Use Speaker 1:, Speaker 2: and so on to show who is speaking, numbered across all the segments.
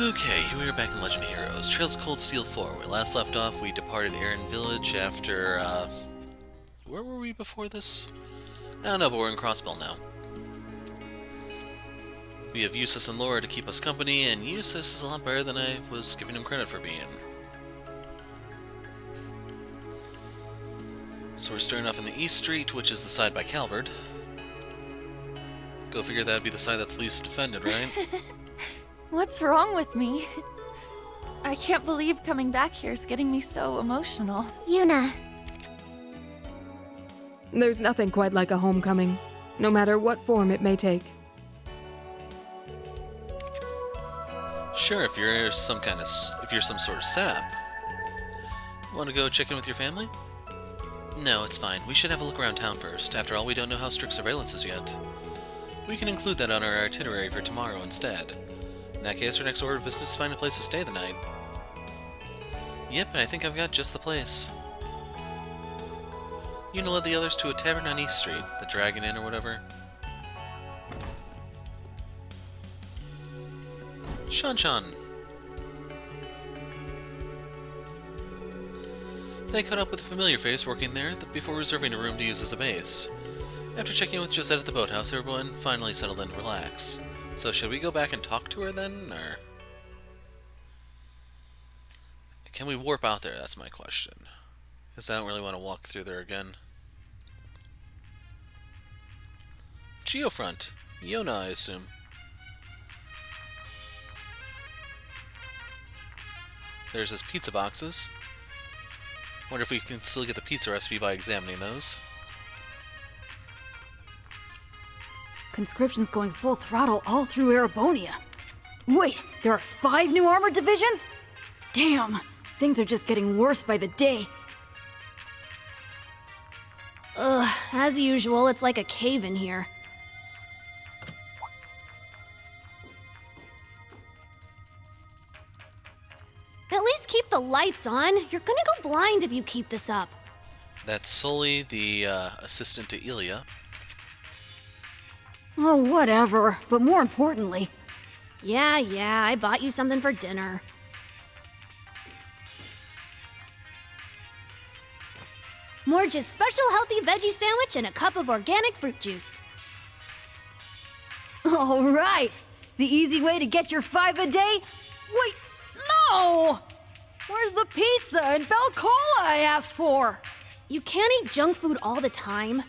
Speaker 1: Okay, here we are back in Legend of Heroes. Trails of Cold Steel 4. Where last left off, we departed Aaron Village after, where were we before this? I don't know, but we're in Crossbell now. We have Eustace and Laura to keep us company, and Eustace is a lot better than I was giving him credit for being. So we're starting off in the East Street, which is the side by Calvard. Go figure that'd be the side that's least defended, right?
Speaker 2: What's wrong with me? I can't believe coming back here is getting me so emotional.
Speaker 3: Yuna.
Speaker 4: There's nothing quite like a homecoming, no matter what form it may take.
Speaker 1: Sure, if you're some sort of sap. Want to go check in with your family? No, it's fine. We should have a look around town first. After all, we don't know how strict surveillance is yet. We can include that on our itinerary for tomorrow instead. In that case, our next order of business is to find a place to stay the night. Yep, and I think I've got just the place. Yuna led the others to a tavern on East Street, the Dragon Inn or whatever. Shan. They caught up with a familiar face working there before reserving a room to use as a base. After checking in with Josette at the boathouse, everyone finally settled in to relax. So should we go back and talk to her then, or... Can we warp out there? That's my question. Because I don't really want to walk through there again. Geofront. Jona, I assume. There's his pizza boxes. Wonder if we can still get the pizza recipe by examining those.
Speaker 3: Conscription's going full throttle all through Erebonia. Wait, there are 5 new armored divisions? Damn, things are just getting worse by the day.
Speaker 5: Ugh, as usual, it's like a cave in here. At least keep the lights on. You're gonna go blind if you keep this up.
Speaker 1: That's Sully, the assistant to Heiyue.
Speaker 3: Oh, whatever. But more importantly...
Speaker 5: Yeah, I bought you something for dinner. Morge's special healthy veggie sandwich and a cup of organic fruit juice.
Speaker 3: All right! The easy way to get your 5 a day? Wait, no! Where's the pizza and Bell Cola I asked for?
Speaker 5: You can't eat junk food all the time.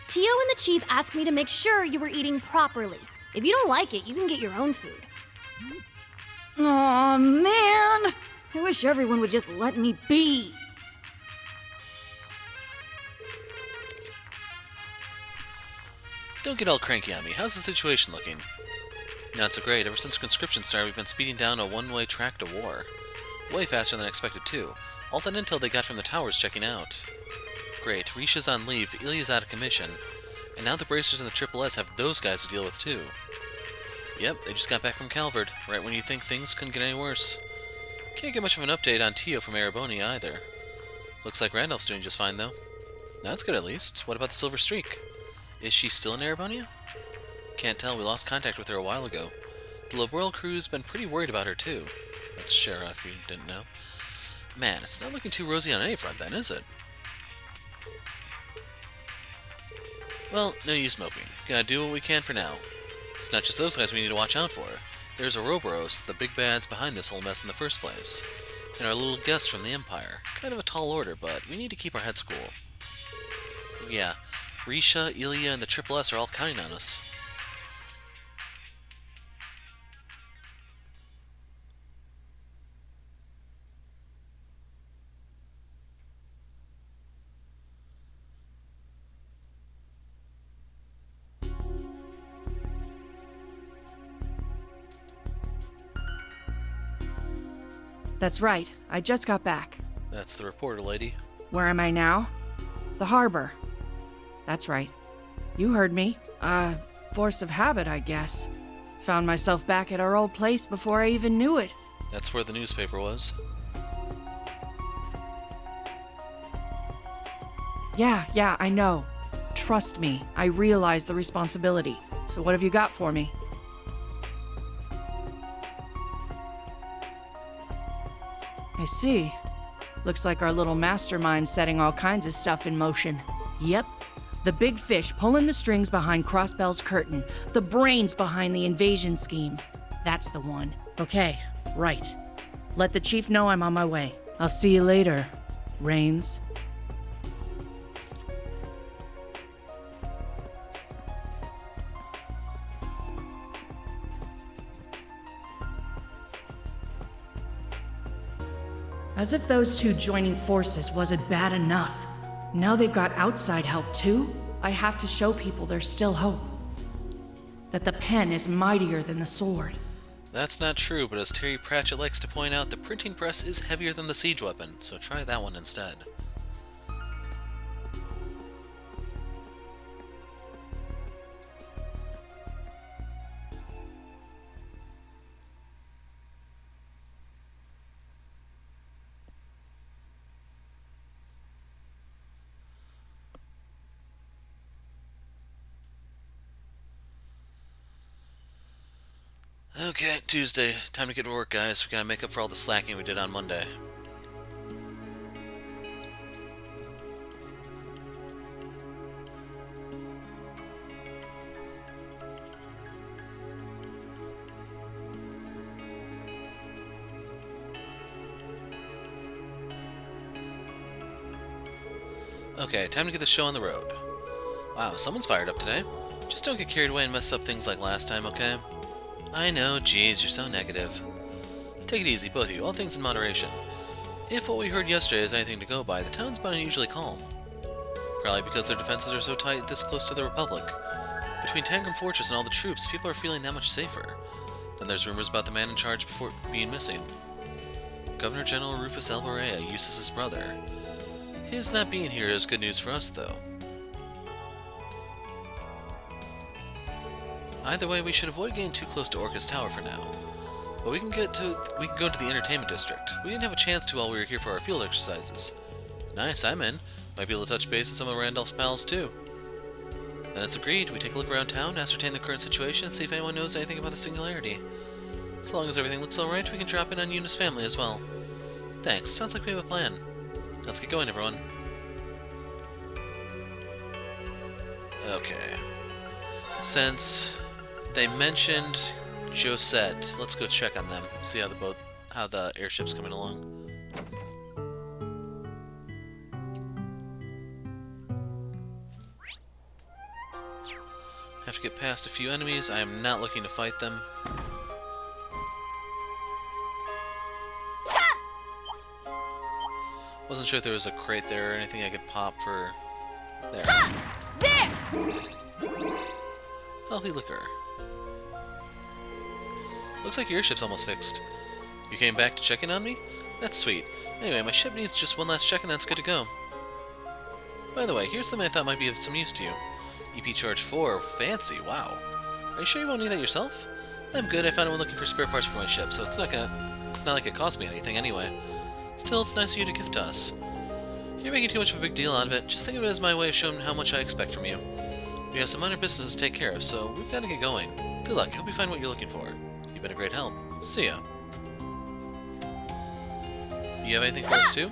Speaker 5: Tio and the Chief asked me to make sure you were eating properly. If you don't like it, you can get your own food.
Speaker 3: Aw, man! I wish everyone would just let me be.
Speaker 1: Don't get all cranky on me. How's the situation looking? Not so great. Ever since conscription started, we've been speeding down a one-way track to war. Way faster than expected, too. All that intel they got from the towers checking out. Great. Risha's on leave, Ilya's out of commission, and now the Bracers and the Triple S have those guys to deal with, too. Yep, they just got back from Calvard, right when you think things couldn't get any worse. Can't get much of an update on Tio from Erebonia either. Looks like Randolph's doing just fine, though. That's good, at least. What about the Silver Streak? Is she still in Erebonia? Can't tell, we lost contact with her a while ago. The Labrel crew's been pretty worried about her, too. That's Shara, if you didn't know. Man, it's not looking too rosy on any front, then, is it? Well, no use moping. Gotta do what we can for now. It's not just those guys we need to watch out for. There's Ouroboros, the big bads behind this whole mess in the first place. And our little guest from the Empire. Kind of a tall order, but we need to keep our heads cool. Yeah, Risha, Heiyue, and the Triple S are all counting on us.
Speaker 4: That's right, I just got back.
Speaker 1: That's the reporter lady.
Speaker 4: Where am I now? The harbor. That's right. You heard me. Force of habit, I guess. Found myself back at our old place before I even knew it.
Speaker 1: That's where the newspaper was.
Speaker 4: Yeah, I know. Trust me, I realize the responsibility. So what have you got for me? I see. Looks like our little mastermind's setting all kinds of stuff in motion. Yep. The big fish pulling the strings behind Crossbell's curtain. The brains behind the invasion scheme. That's the one. Okay, right. Let the chief know I'm on my way. I'll see you later, Rains. As if those two joining forces wasn't bad enough. Now they've got outside help too? I have to show people there's still hope. That the pen is mightier than the sword.
Speaker 1: That's not true, but as Terry Pratchett likes to point out, the printing press is heavier than the siege weapon, so try that one instead. Okay, Tuesday. Time to get to work, guys. We gotta make up for all the slacking we did on Monday. Okay, time to get the show on the road. Wow, someone's fired up today. Just don't get carried away and mess up things like last time, okay? I know, geez, you're so negative. Take it easy, both of you, all things in moderation. If what we heard yesterday is anything to go by, the town's been unusually calm. Probably because their defenses are so tight this close to the Republic. Between Tangram Fortress and all the troops, people are feeling that much safer. Then there's rumors about the man in charge before being missing. Governor General Rufus Alborea, Eustace's brother. His not being here is good news for us, though. Either way, we should avoid getting too close to Orca's Tower for now. But we can go to the entertainment district. We didn't have a chance to while we were here for our field exercises. Nice, I'm in. Might be able to touch base with some of Randolph's pals too. Then it's agreed. We take a look around town, ascertain the current situation, and see if anyone knows anything about the Singularity. As long as everything looks alright, we can drop in on Yuna's family as well. Thanks. Sounds like we have a plan. Let's get going, everyone. Okay. Since they mentioned Josette, let's go check on them. See how the airship's coming along. Have to get past a few enemies. I am not looking to fight them. Wasn't sure if there was a crate there or anything I could pop for... There. Healthy liquor. Looks like your ship's almost fixed. You came back to check in on me? That's sweet. Anyway, my ship needs just one last check and that's good to go. By the way, here's something I thought might be of some use to you. EP Charge 4. Fancy, wow. Are you sure you won't need that yourself? I'm good, I found one looking for spare parts for my ship, so it's not like it cost me anything anyway. Still, it's nice of you to gift to us. You're making too much of a big deal out of it. Just think of it as my way of showing how much I expect from you. We have some minor business to take care of, so we've got to get going. Good luck. Hope you find what you're looking for. You've been a great help. See ya. You have anything for us too?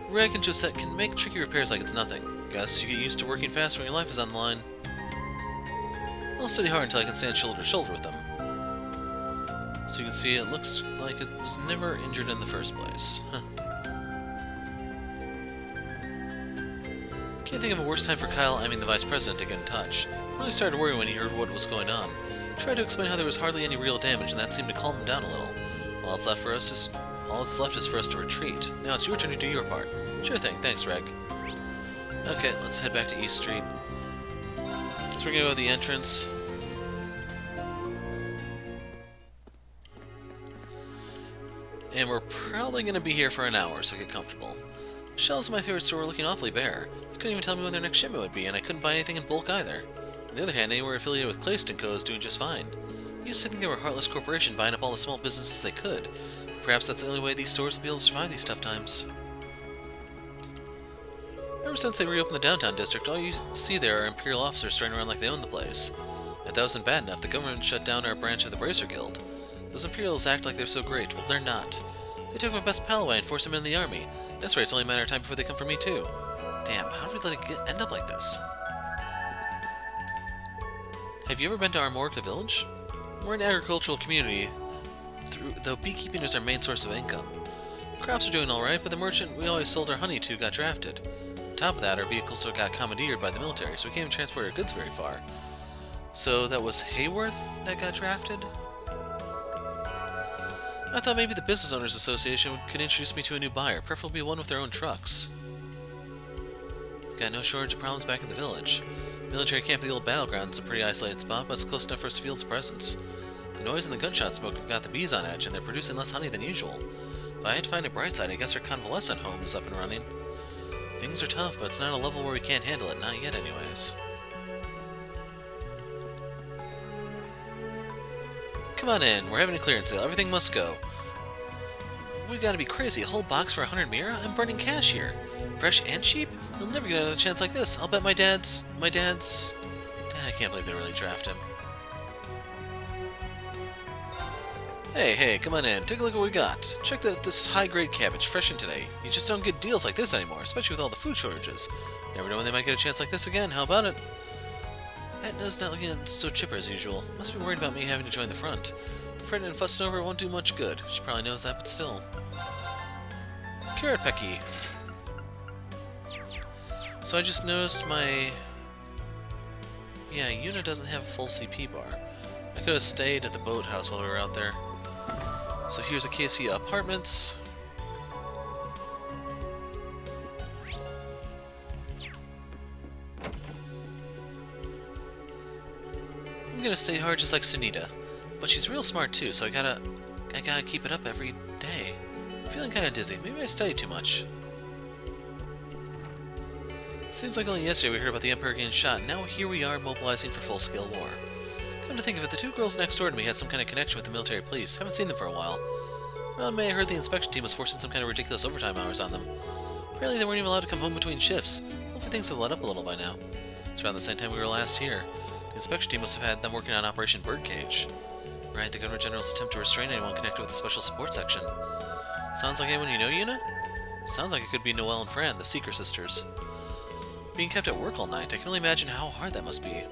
Speaker 1: Reg and Josette can make tricky repairs like it's nothing. Guess you get used to working fast when your life is on the line. I'll study hard until I can stand shoulder to shoulder with them. So you can see it looks like it was never injured in the first place. Huh. Can't think of a worse time for Kyle, the Vice President, to get in touch. Really started to worry when he heard what was going on. Tried to explain how there was hardly any real damage, and that seemed to calm him down a little. All that's left is for us to retreat. Now it's your turn to do your part. Sure thing, thanks, Reg. Okay, let's head back to East Street. So we're gonna go to the entrance. And we're probably gonna be here for an hour, so get comfortable. The shelves in my favorite store were looking awfully bare. They couldn't even tell me when their next shipment would be, and I couldn't buy anything in bulk either. On the other hand, anywhere affiliated with Clayston Co. is doing just fine. I used to think they were a heartless corporation buying up all the small businesses they could. But perhaps that's the only way these stores will be able to survive these tough times. Ever since they reopened the downtown district, all you see there are Imperial officers strutting around like they own the place. If that wasn't bad enough, the government shut down our branch of the Bracer Guild. Those Imperials act like they're so great. Well, they're not. They took my best pal away and forced him in the army. That's right, it's only a matter of time before they come for me too. Damn, how did we let it end up like this? Have you ever been to Armorica Village? We're an agricultural community, though beekeeping is our main source of income. Crops are doing alright, but the merchant we always sold our honey to got drafted. On top of that, our vehicles got commandeered by the military, so we can't even transport our goods very far. So that was Hayworth that got drafted? I thought maybe the Business Owners Association could introduce me to a new buyer, preferably one with their own trucks. Got no shortage of problems back in the village. Military camp at the old battleground is a pretty isolated spot, but it's close enough for us to feel its presence. The noise and the gunshot smoke have got the bees on edge, and they're producing less honey than usual. If I had to find a bright side, I guess our convalescent home is up and running. Things are tough, but it's not a level where we can't handle it, not yet anyways. Come on in, we're having a clearance sale, everything must go. We gotta be crazy, a whole box for 100 mira? I'm burning cash here. Fresh and cheap? You'll never get another chance like this. I'll bet my dad's... Dad, I can't believe they really drafted him. Hey, come on in. Take a look at what we got. Check this high-grade cabbage, fresh in today. You just don't get deals like this anymore, especially with all the food shortages. Never know when they might get a chance like this again. How about it? Etna's not looking so chipper as usual. Must be worried about me having to join the front. Fretting and fussing over it won't do much good. She probably knows that, but still. Carrot Pecky. So I just noticed my... Yeah, Yuna doesn't have a full CP bar. I could have stayed at the boathouse while we were out there. So here's a KC Apartments. I'm gonna stay hard just like Sunita. But she's real smart too, so I gotta keep it up every day. I'm feeling kinda dizzy. Maybe I study too much. Seems like only yesterday we heard about the Emperor getting shot, and now here we are mobilizing for full-scale war. Come to think of it, the two girls next door to me had some kind of connection with the military police. Haven't seen them for a while. Around May, I heard the inspection team was forcing some kind of ridiculous overtime hours on them. Apparently they weren't even allowed to come home between shifts. Hopefully things have let up a little by now. It's around the same time we were last here. The inspection team must have had them working on Operation Birdcage. Right, the Governor General's attempt to restrain anyone connected with the Special Support Section. Sounds like anyone you know, Yuna? Sounds like it could be Noelle and Fran, the Seeker sisters. Being kept at work all night, I can only imagine how hard that must be.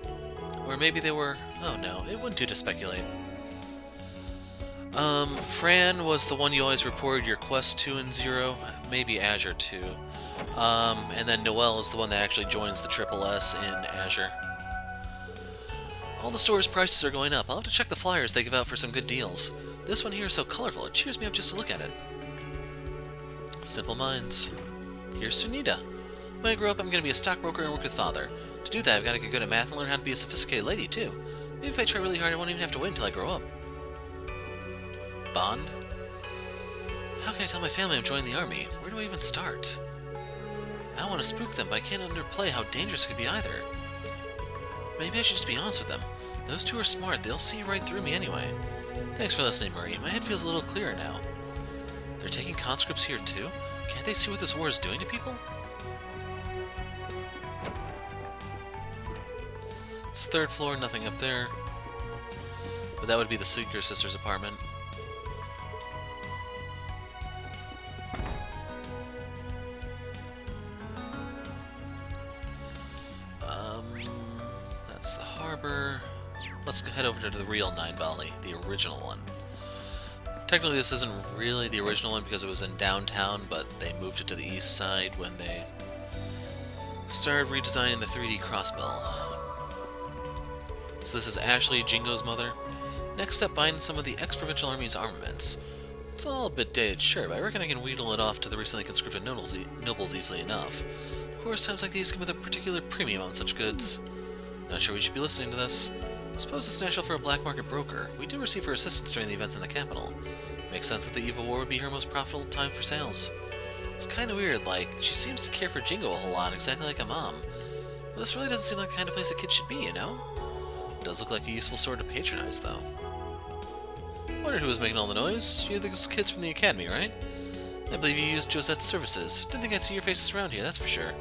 Speaker 1: Or maybe they were... Oh no, it wouldn't do to speculate. Fran was the one you always reported your Quest 2 and 0, maybe Azure 2. And then Noelle is the one that actually joins the Triple S in Azure. All the stores' prices are going up. I'll have to check the flyers they give out for some good deals. This one here is so colorful, it cheers me up just to look at it. Simple minds. Here's Sunita. When I grow up, I'm going to be a stockbroker and work with Father. To do that, I've got to get good at math and learn how to be a sophisticated lady, too. Maybe if I try really hard, I won't even have to wait until I grow up. Bond? How can I tell my family I'm joining the army? Where do I even start? I want to spook them, but I can't underplay how dangerous it could be either. Maybe I should just be honest with them. Those two are smart, they'll see right through me anyway. Thanks for listening, Marie. My head feels a little clearer now. They're taking conscripts here, too? Can't they see what this war is doing to people? It's the 3rd floor, nothing up there. But that would be the Seeker Sisters' apartment. That's the harbor. Let's go head over to the real Nine Valley, the original one. Technically this isn't really the original one because it was in downtown, but they moved it to the east side when they started redesigning the 3D Crossbell. So this is Ashley, Jingo's mother. Next up, buying some of the ex-Provincial Army's armaments. It's all a bit dated, sure, but I reckon I can wheedle it off to the recently conscripted nobles easily enough. Of course, times like these come with a particular premium on such goods. Not sure we should be listening to this. I suppose it's natural for a black market broker. We do receive her assistance during the events in the capital. Makes sense that the Eva War would be her most profitable time for sales. It's kinda weird, like, she seems to care for Jingo a whole lot, exactly like a mom. But this really doesn't seem like the kind of place a kid should be, you know? Does look like a useful store to patronize, though. Wondered who was making all the noise. You're those kids from the academy, right? I believe you used Josette's services. Didn't think I'd see your faces around here, that's for sure.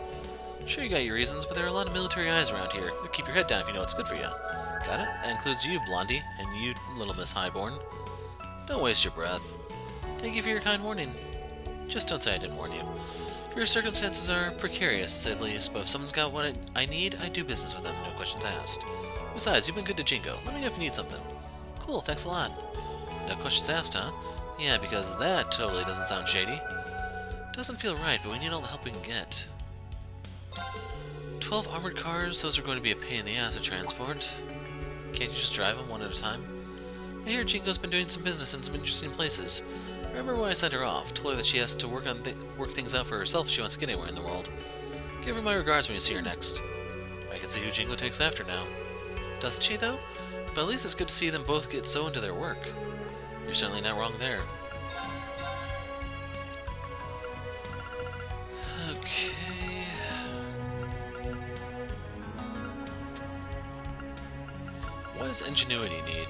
Speaker 1: Sure you got your reasons, but there are a lot of military eyes around here. You'll keep your head down if you know what's good for you. Got it? That includes you, Blondie, and you, little Miss Highborn. Don't waste your breath. Thank you for your kind warning. Just don't say I didn't warn you. Your circumstances are precarious, to say the least, but if someone's got what I need, I do business with them, no questions asked. Besides, you've been good to Jingo. Let me know if you need something. Cool, thanks a lot. No questions asked, huh? Yeah, because that totally doesn't sound shady. Doesn't feel right, but we need all the help we can get. 12 armored cars, those are going to be a pain in the ass to transport. Can't you just drive them one at a time? I hear Jingo's been doing some business in some interesting places. Remember when I sent her off, told her that she has to work things out for herself if she wants to get anywhere in the world. Give her my regards when you see her next. I can see who Jingo takes after now. Doesn't she, though? But at least it's good to see them both get so into their work. You're certainly not wrong there. Okay... What does Ingenuity need?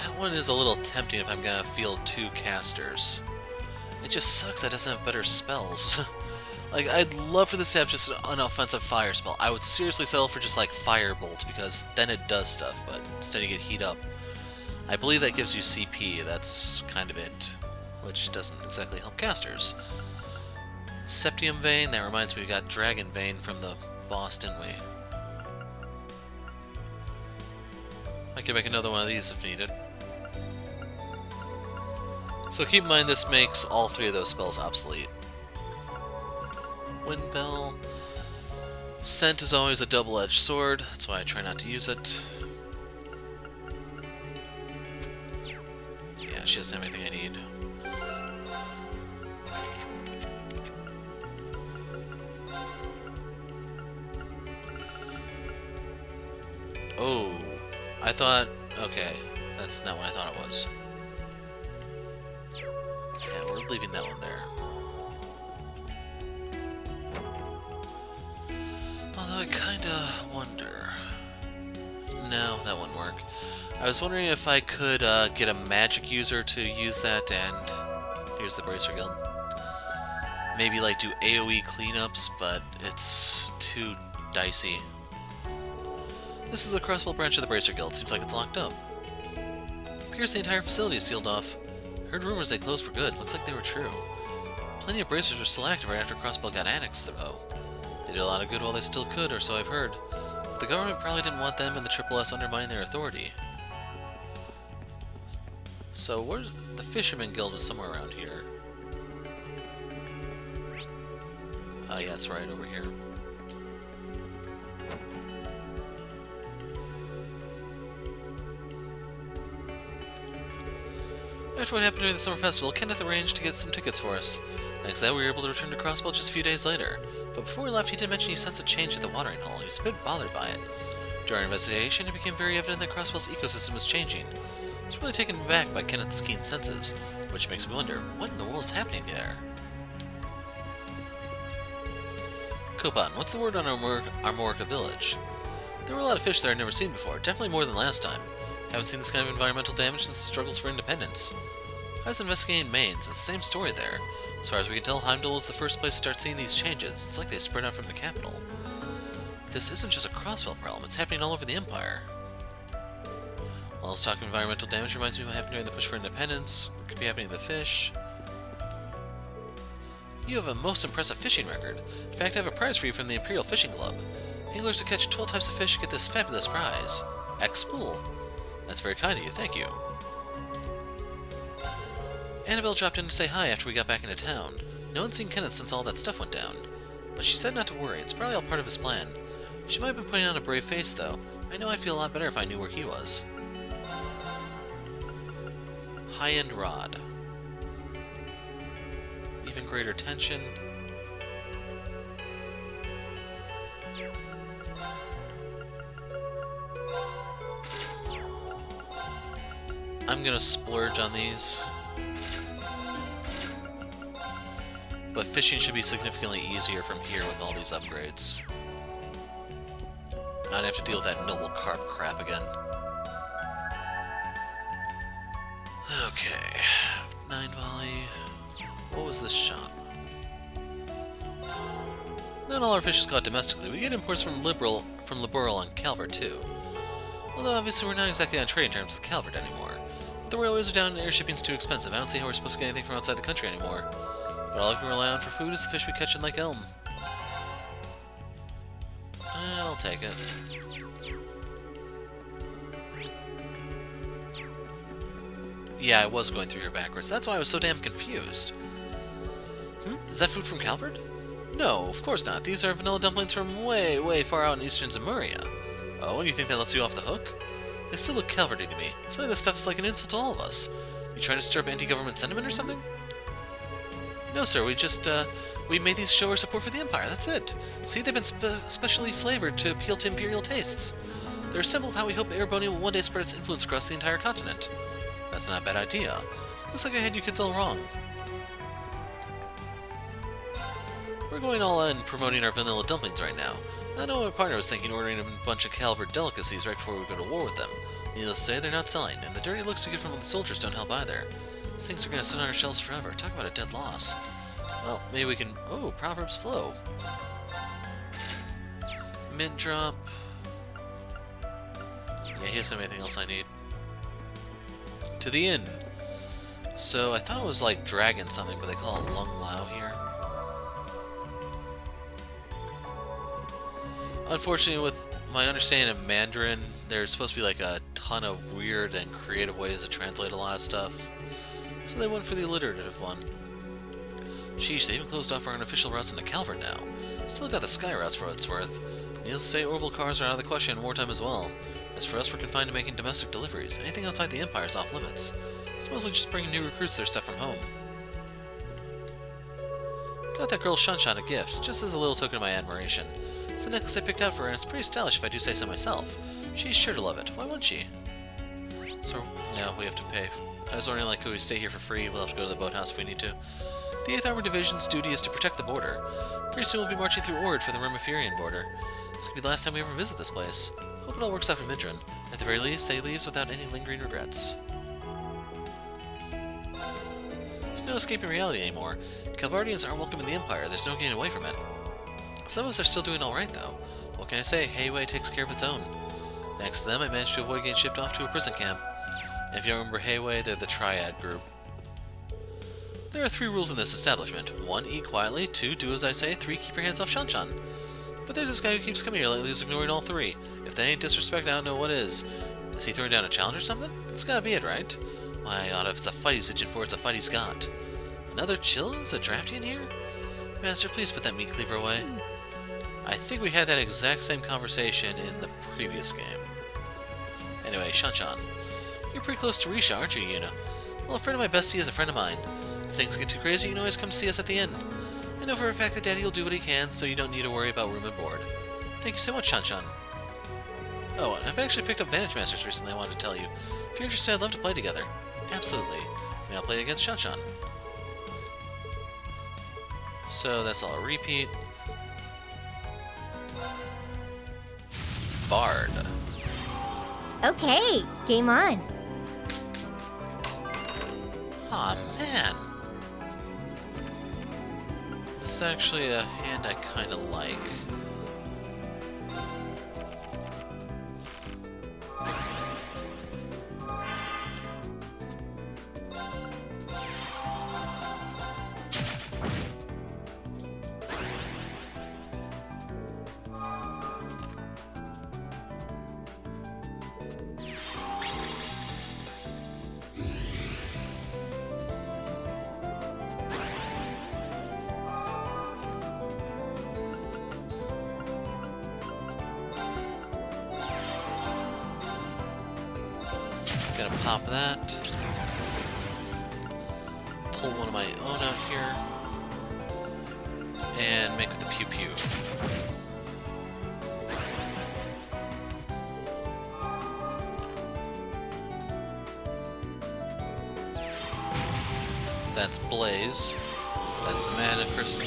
Speaker 1: That one is a little tempting if I'm gonna field 2 casters. It just sucks that it doesn't have better spells. Like, I'd love for this to have just an offensive fire spell. I would seriously settle for just like Firebolt, because then it does stuff, but instead you get Heat Up. I believe that gives you CP, that's kind of it. Which doesn't exactly help casters. Septium Vein, that reminds me we got Dragon Vein from the boss, didn't we? I can make another one of these if needed. So keep in mind this makes all 3 of those spells obsolete. Wind Bell. Scent is always a double-edged sword, that's why I try not to use it. Yeah, she doesn't have anything I need. Oh, I thought... Okay, that's not what I thought it was. Yeah, we're leaving that one there. Although I kinda wonder... No, that wouldn't work. I was wondering if I could get a magic user to use that and... Here's the Bracer Guild. Maybe like do AoE cleanups, but it's too dicey. This is the Crossbell branch of the Bracer Guild. Seems like it's locked up. Appears the entire facility is sealed off. Heard rumors they closed for good. Looks like they were true. Plenty of bracers were still active right after Crossbell got annexed, though. They did a lot of good while they still could, or so I've heard. But the government probably didn't want them and the Triple S undermining their authority. So, where's the Fisherman Guild was somewhere around here. Oh yeah, it's right over here. After what happened during the summer festival, Kenneth arranged to get some tickets for us. Thanks to that, we were able to return to Crossbell just a few days later. But before we left, he did mention he sensed a change at the watering hole. He was a bit bothered by it. During our investigation, it became very evident that Crossbell's ecosystem was changing. I was really taken aback by Kenneth's keen senses, which makes me wonder, what in the world is happening there? Copan, what's the word on Armorica village? There were a lot of fish there I'd never seen before, definitely more than last time. Haven't seen this kind of environmental damage since the struggles for independence. I was investigating Mainz, it's the same story there. As far as we can tell, Heimdall was the first place to start seeing these changes. It's like they spread out from the capital. This isn't just a Crossbell problem, it's happening all over the Empire. While I was talking environmental damage, reminds me of what happened during the push for independence. What could be happening to the fish? You have a most impressive fishing record. In fact, I have a prize for you from the Imperial Fishing Club. Anglers who catch 12 types of fish get this fabulous prize. X-Spool. That's very kind of you, thank you. Annabelle dropped in to say hi after we got back into town. No one's seen Kenneth since all that stuff went down. But she said not to worry, it's probably all part of his plan. She might have been putting on a brave face, though. I know I'd feel a lot better if I knew where he was. High-end rod. Even greater tension. I'm gonna splurge on these. But fishing should be significantly easier from here with all these upgrades. I'd have to deal with that noble carp crap again. Okay. 9 volley. What was this shop? Not all our fish is caught domestically. We get imports from Liberal and Calvert too. Although obviously we're not exactly on trading terms with Calvert anymore. But the railways are down and air shipping's too expensive. I don't see how we're supposed to get anything from outside the country anymore. But all I can rely on for food is the fish we catch in Lake Elm. I'll take it. Yeah, I was going through here backwards. That's why I was so damn confused. Is that food from Calvert? No, of course not. These are vanilla dumplings from way, way far out in eastern Zemuria. Oh, and you think that lets you off the hook? They still look Calverty to me. Some of this stuff is like an insult to all of us. You trying to stir up anti-government sentiment or something? No, sir. We made these to show our support for the Empire. That's it. See, they've been specially flavored to appeal to Imperial tastes. They're a symbol of how we hope Erebony will one day spread its influence across the entire continent. That's not a bad idea. Looks like I had you kids all wrong. We're going all in promoting our vanilla dumplings right now. I know my partner was thinking ordering a bunch of Calvert delicacies right before we go to war with them. Needless to say, they're not selling, and the dirty looks we get from the soldiers don't help either. These things are going to sit on our shelves forever. Talk about a dead loss. Well, maybe we can... Oh, Proverbs flow. Mint drop. Yeah, here's anything else I need. To the inn. So, I thought it was like dragon something, but they call it Lung Lao here. Unfortunately, with my understanding of Mandarin, there's supposed to be like a ton of weird and creative ways to translate a lot of stuff. So they went for the alliterative one. Sheesh, they even closed off our unofficial routes into Calvert now. Still got the sky routes for what it's worth. Needless to say, orbital cars are out of the question in wartime as well. As for us, we're confined to making domestic deliveries. Anything outside the Empire is off limits. It's mostly just bringing new recruits their stuff from home. Got that girl Shanshan a gift, just as a little token of my admiration. It's the necklace I picked out for her, and it's pretty stylish if I do say so myself. She's sure to love it. Why wouldn't she? So, no, we have to pay. I was wondering, like, could we stay here for free? We'll have to go to the boathouse if we need to. The 8th Armored Division's duty is to protect the border. Pretty soon we'll be marching through Ord for the Remiferian border. This could be the last time we ever visit this place. Hope it all works out for Midran. At the very least, they leaves without any lingering regrets. There's no escaping reality anymore. Calvardians aren't welcome in the Empire. There's no getting away from it. Some of us are still doing alright, though. What can I say? Heiyue takes care of its own. Thanks to them, I managed to avoid getting shipped off to a prison camp. And if you remember Heiyue, they're the Triad group. There are 3 rules in this establishment. 1, eat quietly. 2, do as I say. 3, keep your hands off Shanshan. But there's this guy who keeps coming here lately who's ignoring all 3. If that ain't disrespect, I don't know what is. Is he throwing down a challenge or something? That's gotta be it, right? Why, if it's a fight he's itching for, it's a fight he's got. Another chill? Is it drafty in here? Master, please put that meat cleaver away. I think we had that exact same conversation in the previous game. Anyway, Shanshan. You're pretty close to Risha, aren't you, Yuna? Well, a friend of my bestie is a friend of mine. If things get too crazy, you can always come see us at the inn. I know for a fact that Daddy will do what he can, so you don't need to worry about room and board. Thank you so much, Shanshan. Oh, and I've actually picked up Vantage Masters recently, I wanted to tell you. If you're interested, I'd love to play together. Absolutely. May I'll play against Shanshan. So that's all a repeat. Bard.
Speaker 6: Okay, game on.
Speaker 1: Aw, man. This is actually a hand I kinda like. Gonna pop that. Pull one of my own out here. And make with the pew pew. That's Blaze. That's the Mana Crystal.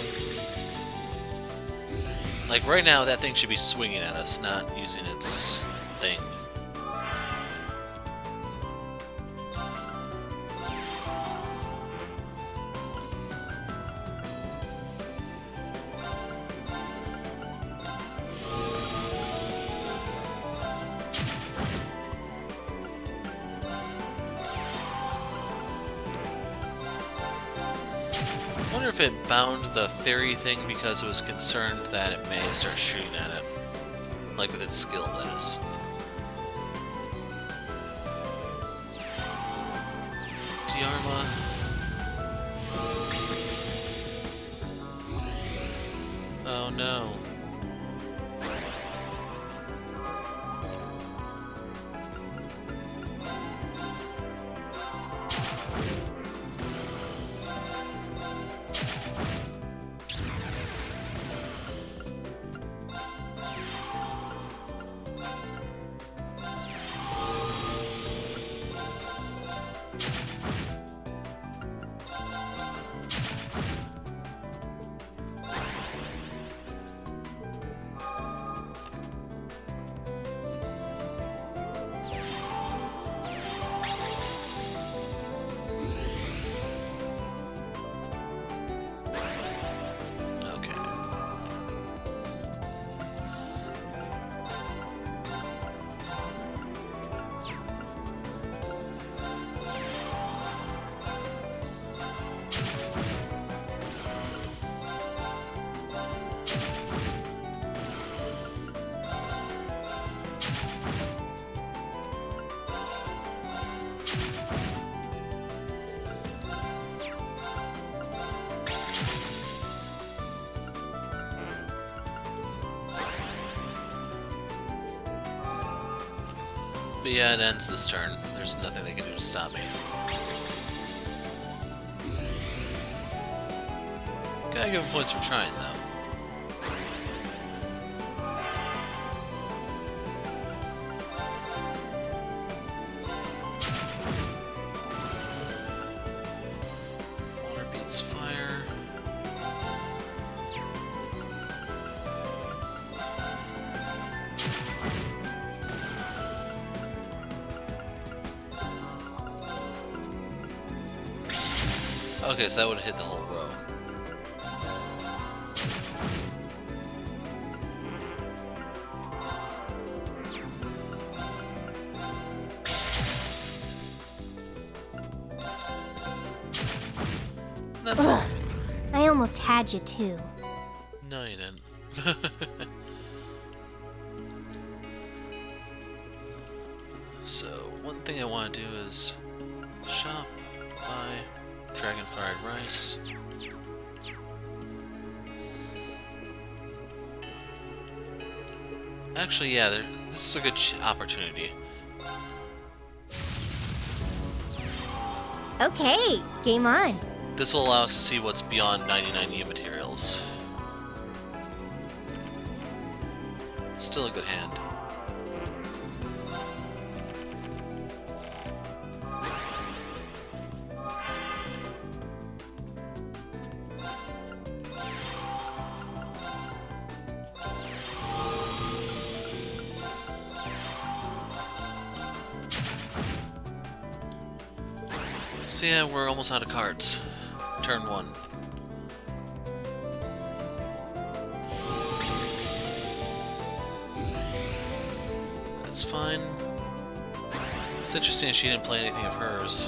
Speaker 1: Like right now, that thing should be swinging at us, not using its thing. I wonder if it bound the fairy thing because it was concerned that it may start shooting at it. Like with its skill, that is. Diarma. Oh no. But yeah, it ends this turn. There's nothing they can do to stop me. Gotta give him points for trying, though. Water beats fire. Okay, so that would have hit the whole row. That's all.
Speaker 6: I almost had you too.
Speaker 1: No, you didn't. So, one thing I want to do is shop, buy dragon fried rice. Actually, yeah, this is a good opportunity.
Speaker 6: Okay, game on.
Speaker 1: This will allow us to see what's beyond 99 U materials. Still a good hand. So yeah, we're almost out of cards. Turn 1. That's fine. It's interesting she didn't play anything of hers.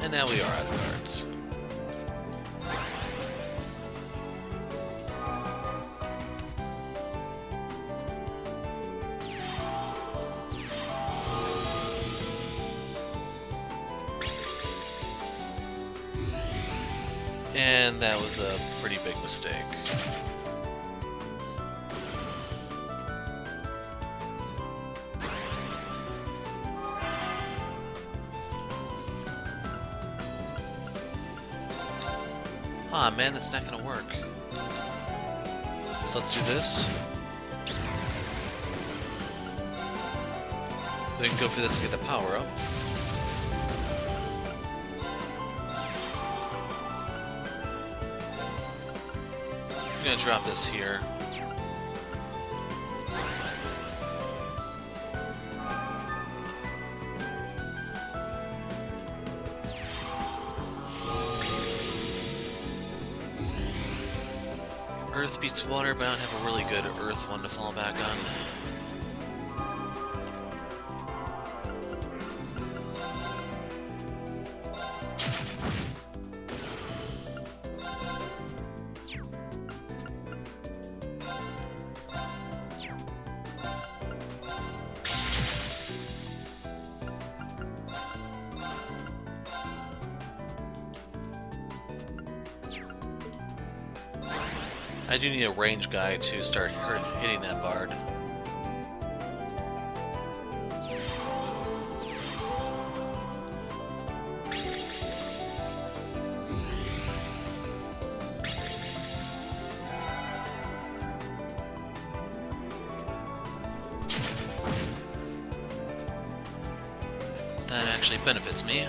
Speaker 1: And now we are out of cards. And that was a pretty big mistake. Ah, man, that's not gonna work. So let's do this. We can go for this to get the power up. I'm gonna drop this here. Earth beats water, but I don't have a really good earth one to fall back on. I do need a range guy to start hitting that bard. That actually benefits me.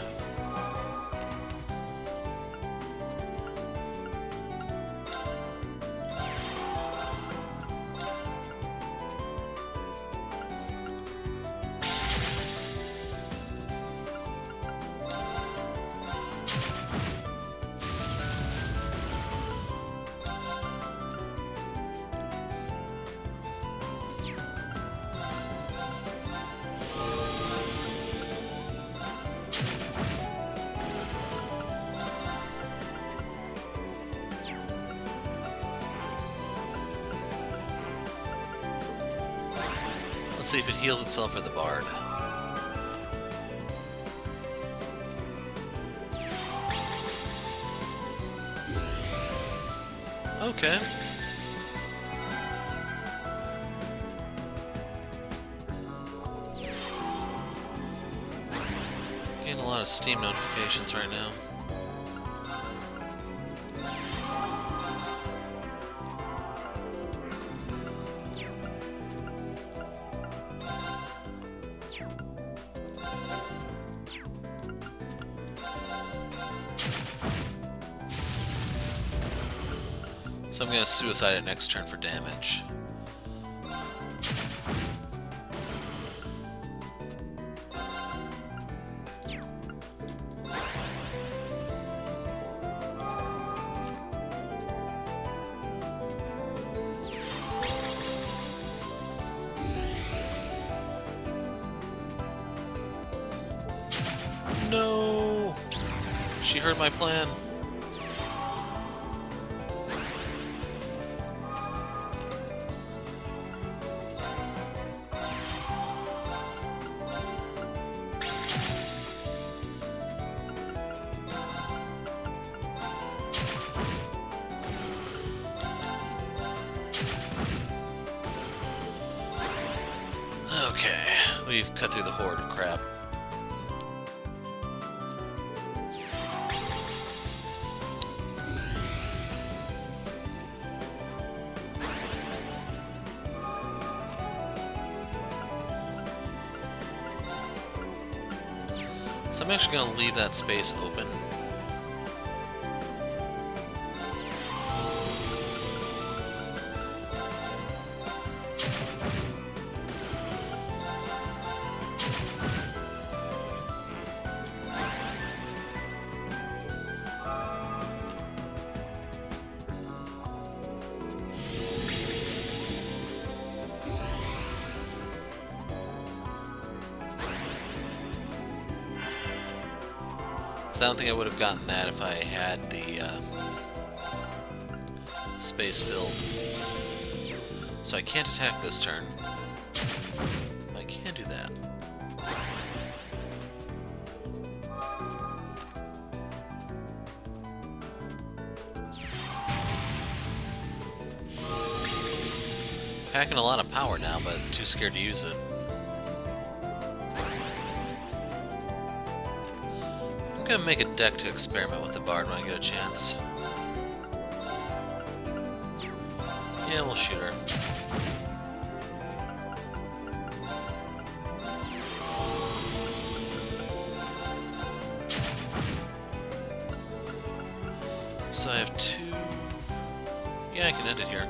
Speaker 1: Let's see if it heals itself for the bard. Okay. Getting a lot of Steam notifications right now. So I'm going to suicide it next turn for damage. No! She heard my plan. Okay, we've cut through the horde of crap. So I'm actually going to leave that space open. I don't think I would have gotten that if I had the space filled. So I can't attack this turn. I can do that. Packing a lot of power now, but too scared to use it. I'm gonna make a deck to experiment with the bard when I get a chance. Yeah, we'll shoot her. So I have two... Yeah, I can end it here.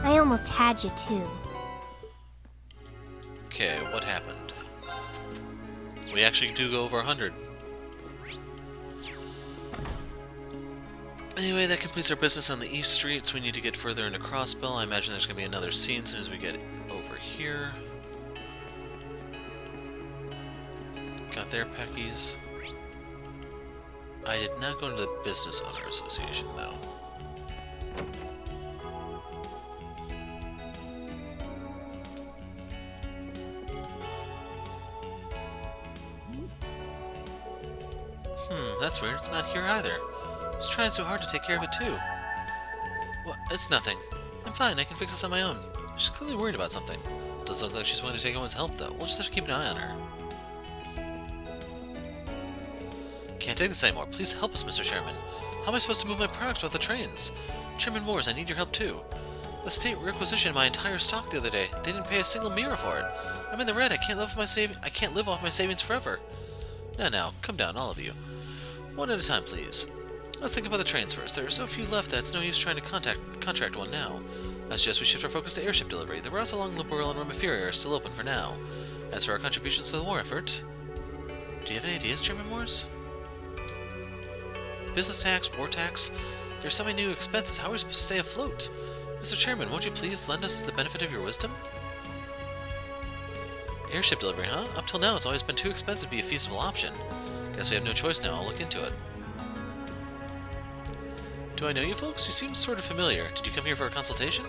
Speaker 6: I almost had you too.
Speaker 1: Okay, what happened? We actually do go over 100. Anyway, that completes our business on the East Streets. We need to get further into Crossbell. I imagine there's going to be another scene as soon as we get over here. Got their peckies. I did not go into the Business Owner Association, though. That's weird. It's not here either. I was trying so hard to take care of it too. What? It's nothing. I'm fine. I can fix this on my own. She's clearly worried about something. Doesn't look like she's willing to take anyone's help, though. We'll just have to keep an eye on her. Can't take this anymore. Please help us, Mr. Chairman. How am I supposed to move my products with the trains? Chairman Moores, I need your help too. The state requisitioned my entire stock the other day. They didn't pay a single mirror for it. I'm in the red. I can't live off my savings forever. Now, come down, all of you. One at a time, please. Let's think about the trains first. There are so few left that it's no use trying to contract one now. I suggest we shift our focus to airship delivery. The routes along Liberal and Romiferia are still open for now. As for our contributions to the war effort... Do you have any ideas, Chairman Moores? Business tax, war tax... There's so many new expenses. How are we supposed to stay afloat? Mr. Chairman, won't you please lend us the benefit of your wisdom? Airship delivery, huh? Up till now, it's always been too expensive to be a feasible option. Guess we have no choice now. I'll look into it. Do I know you folks? You seem sort of familiar. Did you come here for a consultation?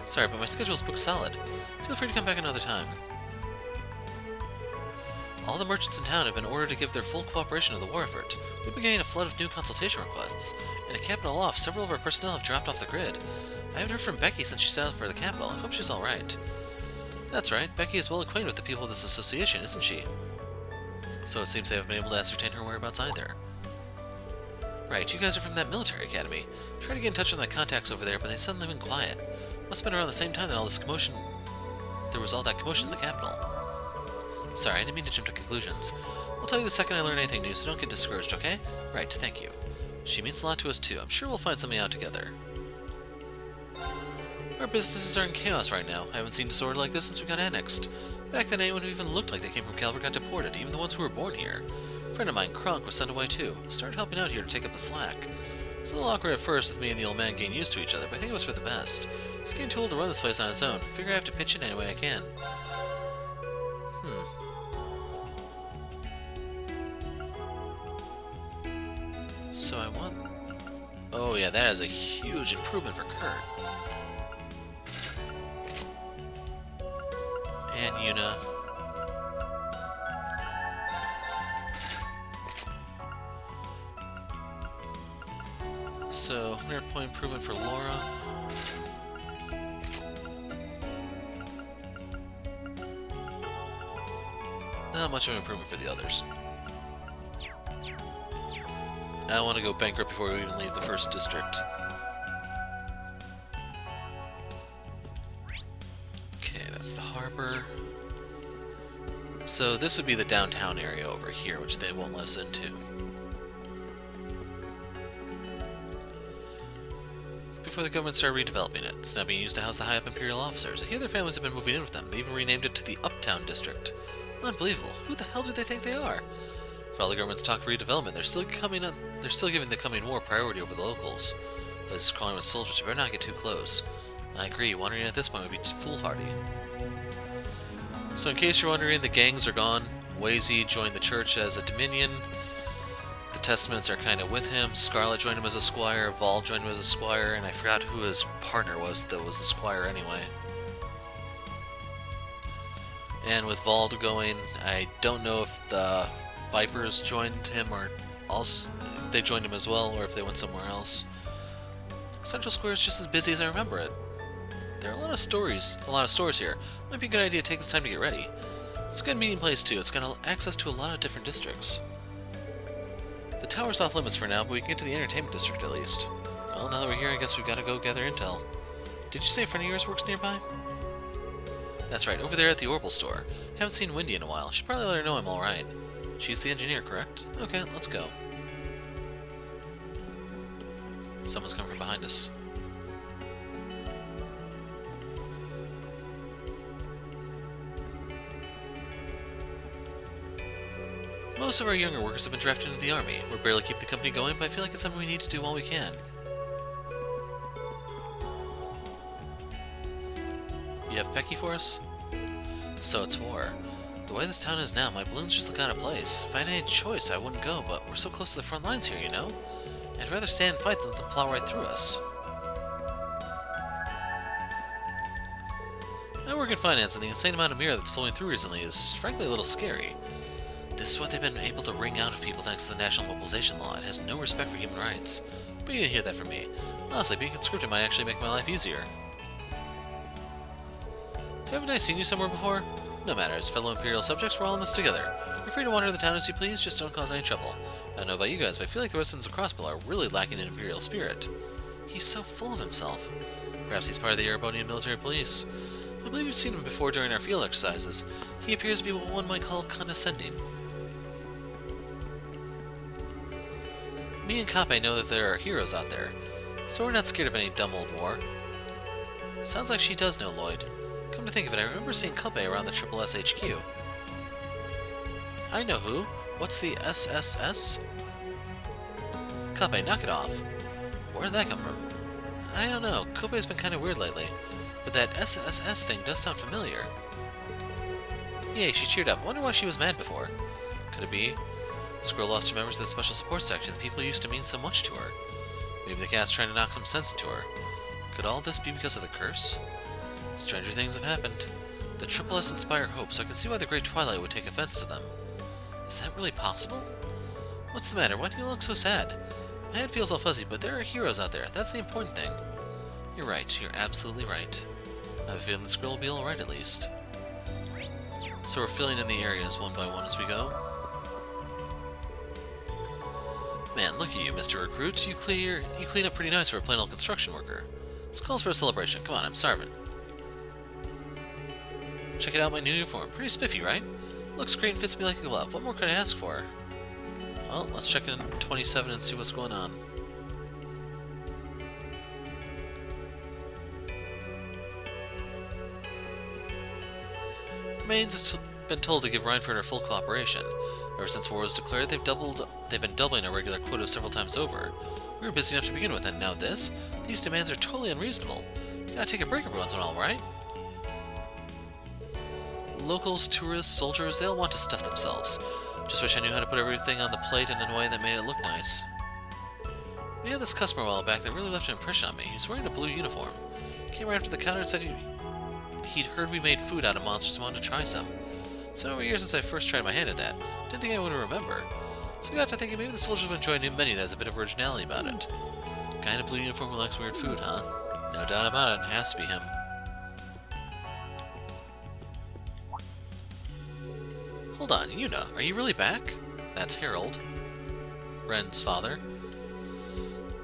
Speaker 1: Sorry, but my schedule's booked solid. Feel free to come back another time. All the merchants in town have been ordered to give their full cooperation to the war effort. We've been getting a flood of new consultation requests. And to cap it all off, several of our personnel have dropped off the grid. I haven't heard from Becky since she set out for the capital. I hope she's alright. That's right, Becky is well acquainted with the people of this association, isn't she? So it seems they haven't been able to ascertain her whereabouts either. Right, you guys are from that military academy. Tried to get in touch with my contacts over there, but they've suddenly been quiet. Must have been around the same time that all this commotion... There was all that commotion in the capital. Sorry, I didn't mean to jump to conclusions. I'll tell you the second I learn anything new, so don't get discouraged, okay? Right, thank you. She means a lot to us too. I'm sure we'll find something out together. Our businesses are in chaos right now. I haven't seen disorder like this since we got annexed. Back then, anyone who even looked like they came from Calvert got deported, even the ones who were born here. A friend of mine, Kronk, was sent away too. Started helping out here to take up the slack. It was a little awkward at first with me and the old man getting used to each other, but I think it was for the best. He's getting too old to run this place on his own. I figure I have to pitch in any way I can. So I want... Oh yeah, that is a huge improvement for Kurt. And Yuna. So, 100 point improvement for Laura. Not much of an improvement for the others. I don't want to go bankrupt before we even leave the first district. Okay, that's the harbor. So this would be the downtown area over here, which they won't let us into. Before the government started redeveloping it, it's now being used to house the high-up Imperial officers. I hear their families have been moving in with them. They even renamed it to the Uptown District. Unbelievable. Who the hell do they think they are? For all the government's talk of redevelopment, they're still giving the coming war priority over the locals. Place is crawling with soldiers, you better not get too close. I agree, wandering in at this point would be foolhardy. So in case you're wondering, the gangs are gone. Wazy joined the church as a Dominion. The Testaments are kind of with him. Scarlet joined him as a squire. Vol joined him as a squire, and I forgot who his partner was that was the squire anyway. And with Vol going, I don't know if the Vipers joined him or also if they joined him as well, or if they went somewhere else. Central Square is just as busy as I remember it. There are a lot of stores here. Might be a good idea to take this time to get ready. It's a good meeting place too. It's got access to a lot of different districts. The tower's off limits for now, but we can get to the entertainment district at least. Well, now that we're here, I guess we've got to go gather intel. Did you say a friend of yours works nearby? That's right, over there at the Orbital store. Haven't seen Wendy in a while. Should probably let her know I'm alright. She's the engineer, correct? Okay, let's go. Someone's coming from behind us. Most of our younger workers have been drafted into the army. We're barely keeping the company going, but I feel like it's something we need to do while we can. You have Pecky for us? So it's war. The way this town is now, my balloons just look out of place. If I had any choice, I wouldn't go, but we're so close to the front lines here, you know? I'd rather stay and fight than to plow right through us. I work in finance, and the insane amount of mirror that's flowing through recently is frankly a little scary. This is what they've been able to wring out of people thanks to the National Mobilization Law. It has no respect for human rights. But you didn't hear that from me. Honestly, being conscripted might actually make my life easier. Haven't I seen you somewhere before? No matter, as fellow Imperial subjects, we're all in this together. You're free to wander the town as you please, just don't cause any trouble. I don't know about you guys, but I feel like the residents of Crossbell are really lacking in Imperial spirit. He's so full of himself. Perhaps he's part of the Erebonian military police. I believe you've seen him before during our field exercises. He appears to be what one might call condescending. Me and Kappe know that there are heroes out there, so we're not scared of any dumb old war. Sounds like she does know Lloyd. Come to think of it, I remember seeing Kappe around the Triple S HQ. I know who. What's the SSS? Kappe, knock it off. Where did that come from? I don't know. Koppe's been kind of weird lately, but that SSS thing does sound familiar. Yay, she cheered up. Wonder why she was mad before. Could it be? Squirrel lost two members of the Special Support Section. The people used to mean so much to her. Maybe the cat's trying to knock some sense into her. Could all this be because of the curse? Stranger things have happened. The Triple S inspire hope, so I can see why the Great Twilight would take offense to them. Is that really possible? What's the matter? Why do you look so sad? My head feels all fuzzy, but there are heroes out there. That's the important thing. You're right. You're absolutely right. I have a feeling this girl will be alright at least. So we're filling in the areas one by one as we go. Man, look at you, Mr. Recruit. You clean up pretty nice for a plain old construction worker. This calls for a celebration. Come on, I'm starving. Check it out, my new uniform. Pretty spiffy, right? Looks great and fits me like a glove. What more could I ask for? Well, let's check in 27 and see what's going on. Maines has been told to give Reinford her full cooperation. Ever since war was declared, they've been doubling our regular quota several times over. We were busy enough to begin with, and now this? These demands are totally unreasonable. You gotta take a break every once in a while, right? Locals, tourists, soldiers, they all want to stuff themselves. Just wish I knew how to put everything on the plate in a way that made it look nice. We had this customer a while back that really left an impression on me. He was wearing a blue uniform. Came right up to the counter and said he'd heard we made food out of monsters and wanted to try some. It's been over a year since I first tried my hand at that. Didn't think anyone would remember. So we got to thinking maybe the soldiers would enjoy a new menu that has a bit of originality about it. Guy in a blue uniform who likes weird food, huh? No doubt about it. It has to be him. Hold on, Yuna, are you really back? That's Harold. Ren's father.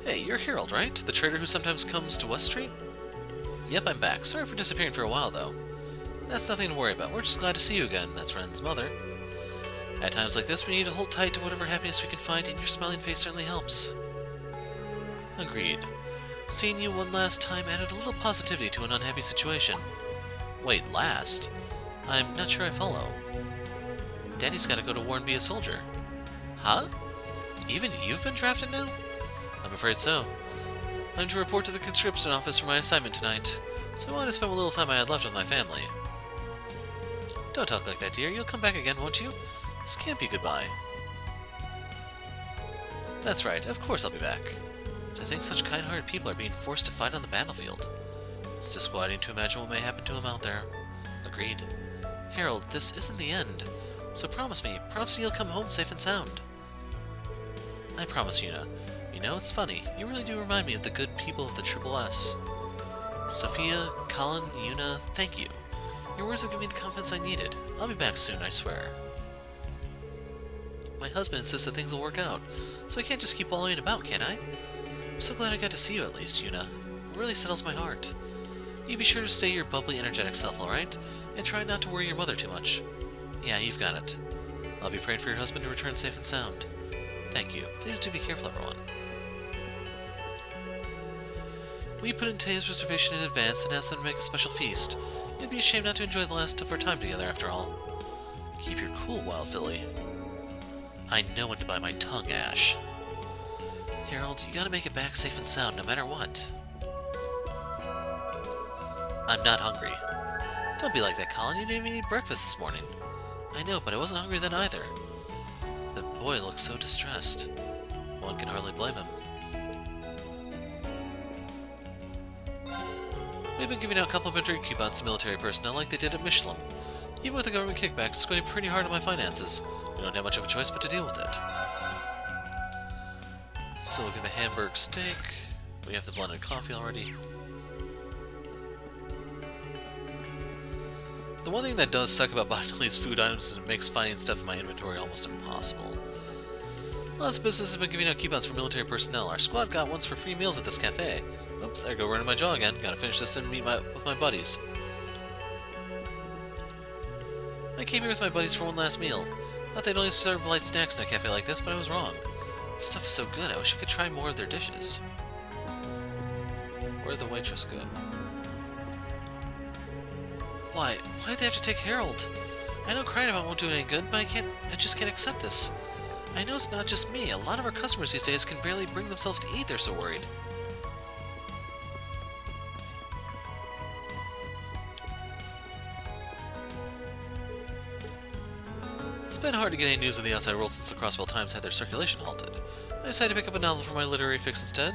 Speaker 1: Hey, you're Harold, right? The trader who sometimes comes to West Street? Yep, I'm back. Sorry for disappearing for a while, though. That's nothing to worry about. We're just glad to see you again. That's Ren's mother. At times like this, we need to hold tight to whatever happiness we can find, and your smiling face certainly helps. Agreed. Seeing you one last time added a little positivity to an unhappy situation. Wait, last? I'm not sure I follow. Daddy's gotta go to war and be a soldier. Huh? Even you've been drafted now? I'm afraid so. I'm to report to the conscription office for my assignment tonight, so I wanted to spend a little time I had left with my family. Don't talk like that, dear. You'll come back again, won't you? This can't be goodbye. That's right. Of course I'll be back. To think such kind-hearted people are being forced to fight on the battlefield. It's disquieting to imagine what may happen to them out there. Agreed. Harold, this isn't the end. So promise me you'll come home safe and sound. I promise, Yuna. You know, it's funny. You really do remind me of the good people of the Triple S. Sophia, Colin, Yuna, thank you. Your words have given me the confidence I needed. I'll be back soon, I swear. My husband insists that things will work out, so I can't just keep wallowing about, can I? I'm so glad I got to see you at least, Yuna. It really settles my heart. You be sure to stay your bubbly, energetic self, alright? And try not to worry your mother too much. Yeah, you've got it. I'll be praying for your husband to return safe and sound. Thank you. Please do be careful, everyone. We put in today's reservation in advance and asked them to make a special feast. It'd be a shame not to enjoy the last of our time together, after all. Keep your cool, Wild Filly. I know when to bite my tongue, Ash. Harold, you gotta make it back safe and sound, no matter what. I'm not hungry. Don't be like that, Colin. You didn't even eat breakfast this morning. I know, but I wasn't hungry then either. The boy looks so distressed. One can hardly blame him. We've been giving out complimentary coupons to military personnel like they did at Michelin. Even with the government kickback, it's going to be pretty hard on my finances. We don't have much of a choice but to deal with it. So we'll get the Hamburg steak. We have the blended coffee already. The one thing that does suck about buying all these food items is it makes finding stuff in my inventory almost impossible. Lots of businesses have been giving out coupons for military personnel. Our squad got ones for free meals at this cafe. Oops, there I go running my jaw again. Gotta finish this and meet with my buddies. I came here with my buddies for one last meal. Thought they'd only serve light snacks in a cafe like this, but I was wrong. This stuff is so good, I wish I could try more of their dishes. Where'd the waitress go? Why'd they have to take Harold? I know crying about won't do any good, but I just can't accept this. I know it's not just me. A lot of our customers these days can barely bring themselves to eat, they're so worried. It's been hard to get any news of the outside world since the Crossbell Times had their circulation halted. I decided to pick up a novel for my literary fix instead.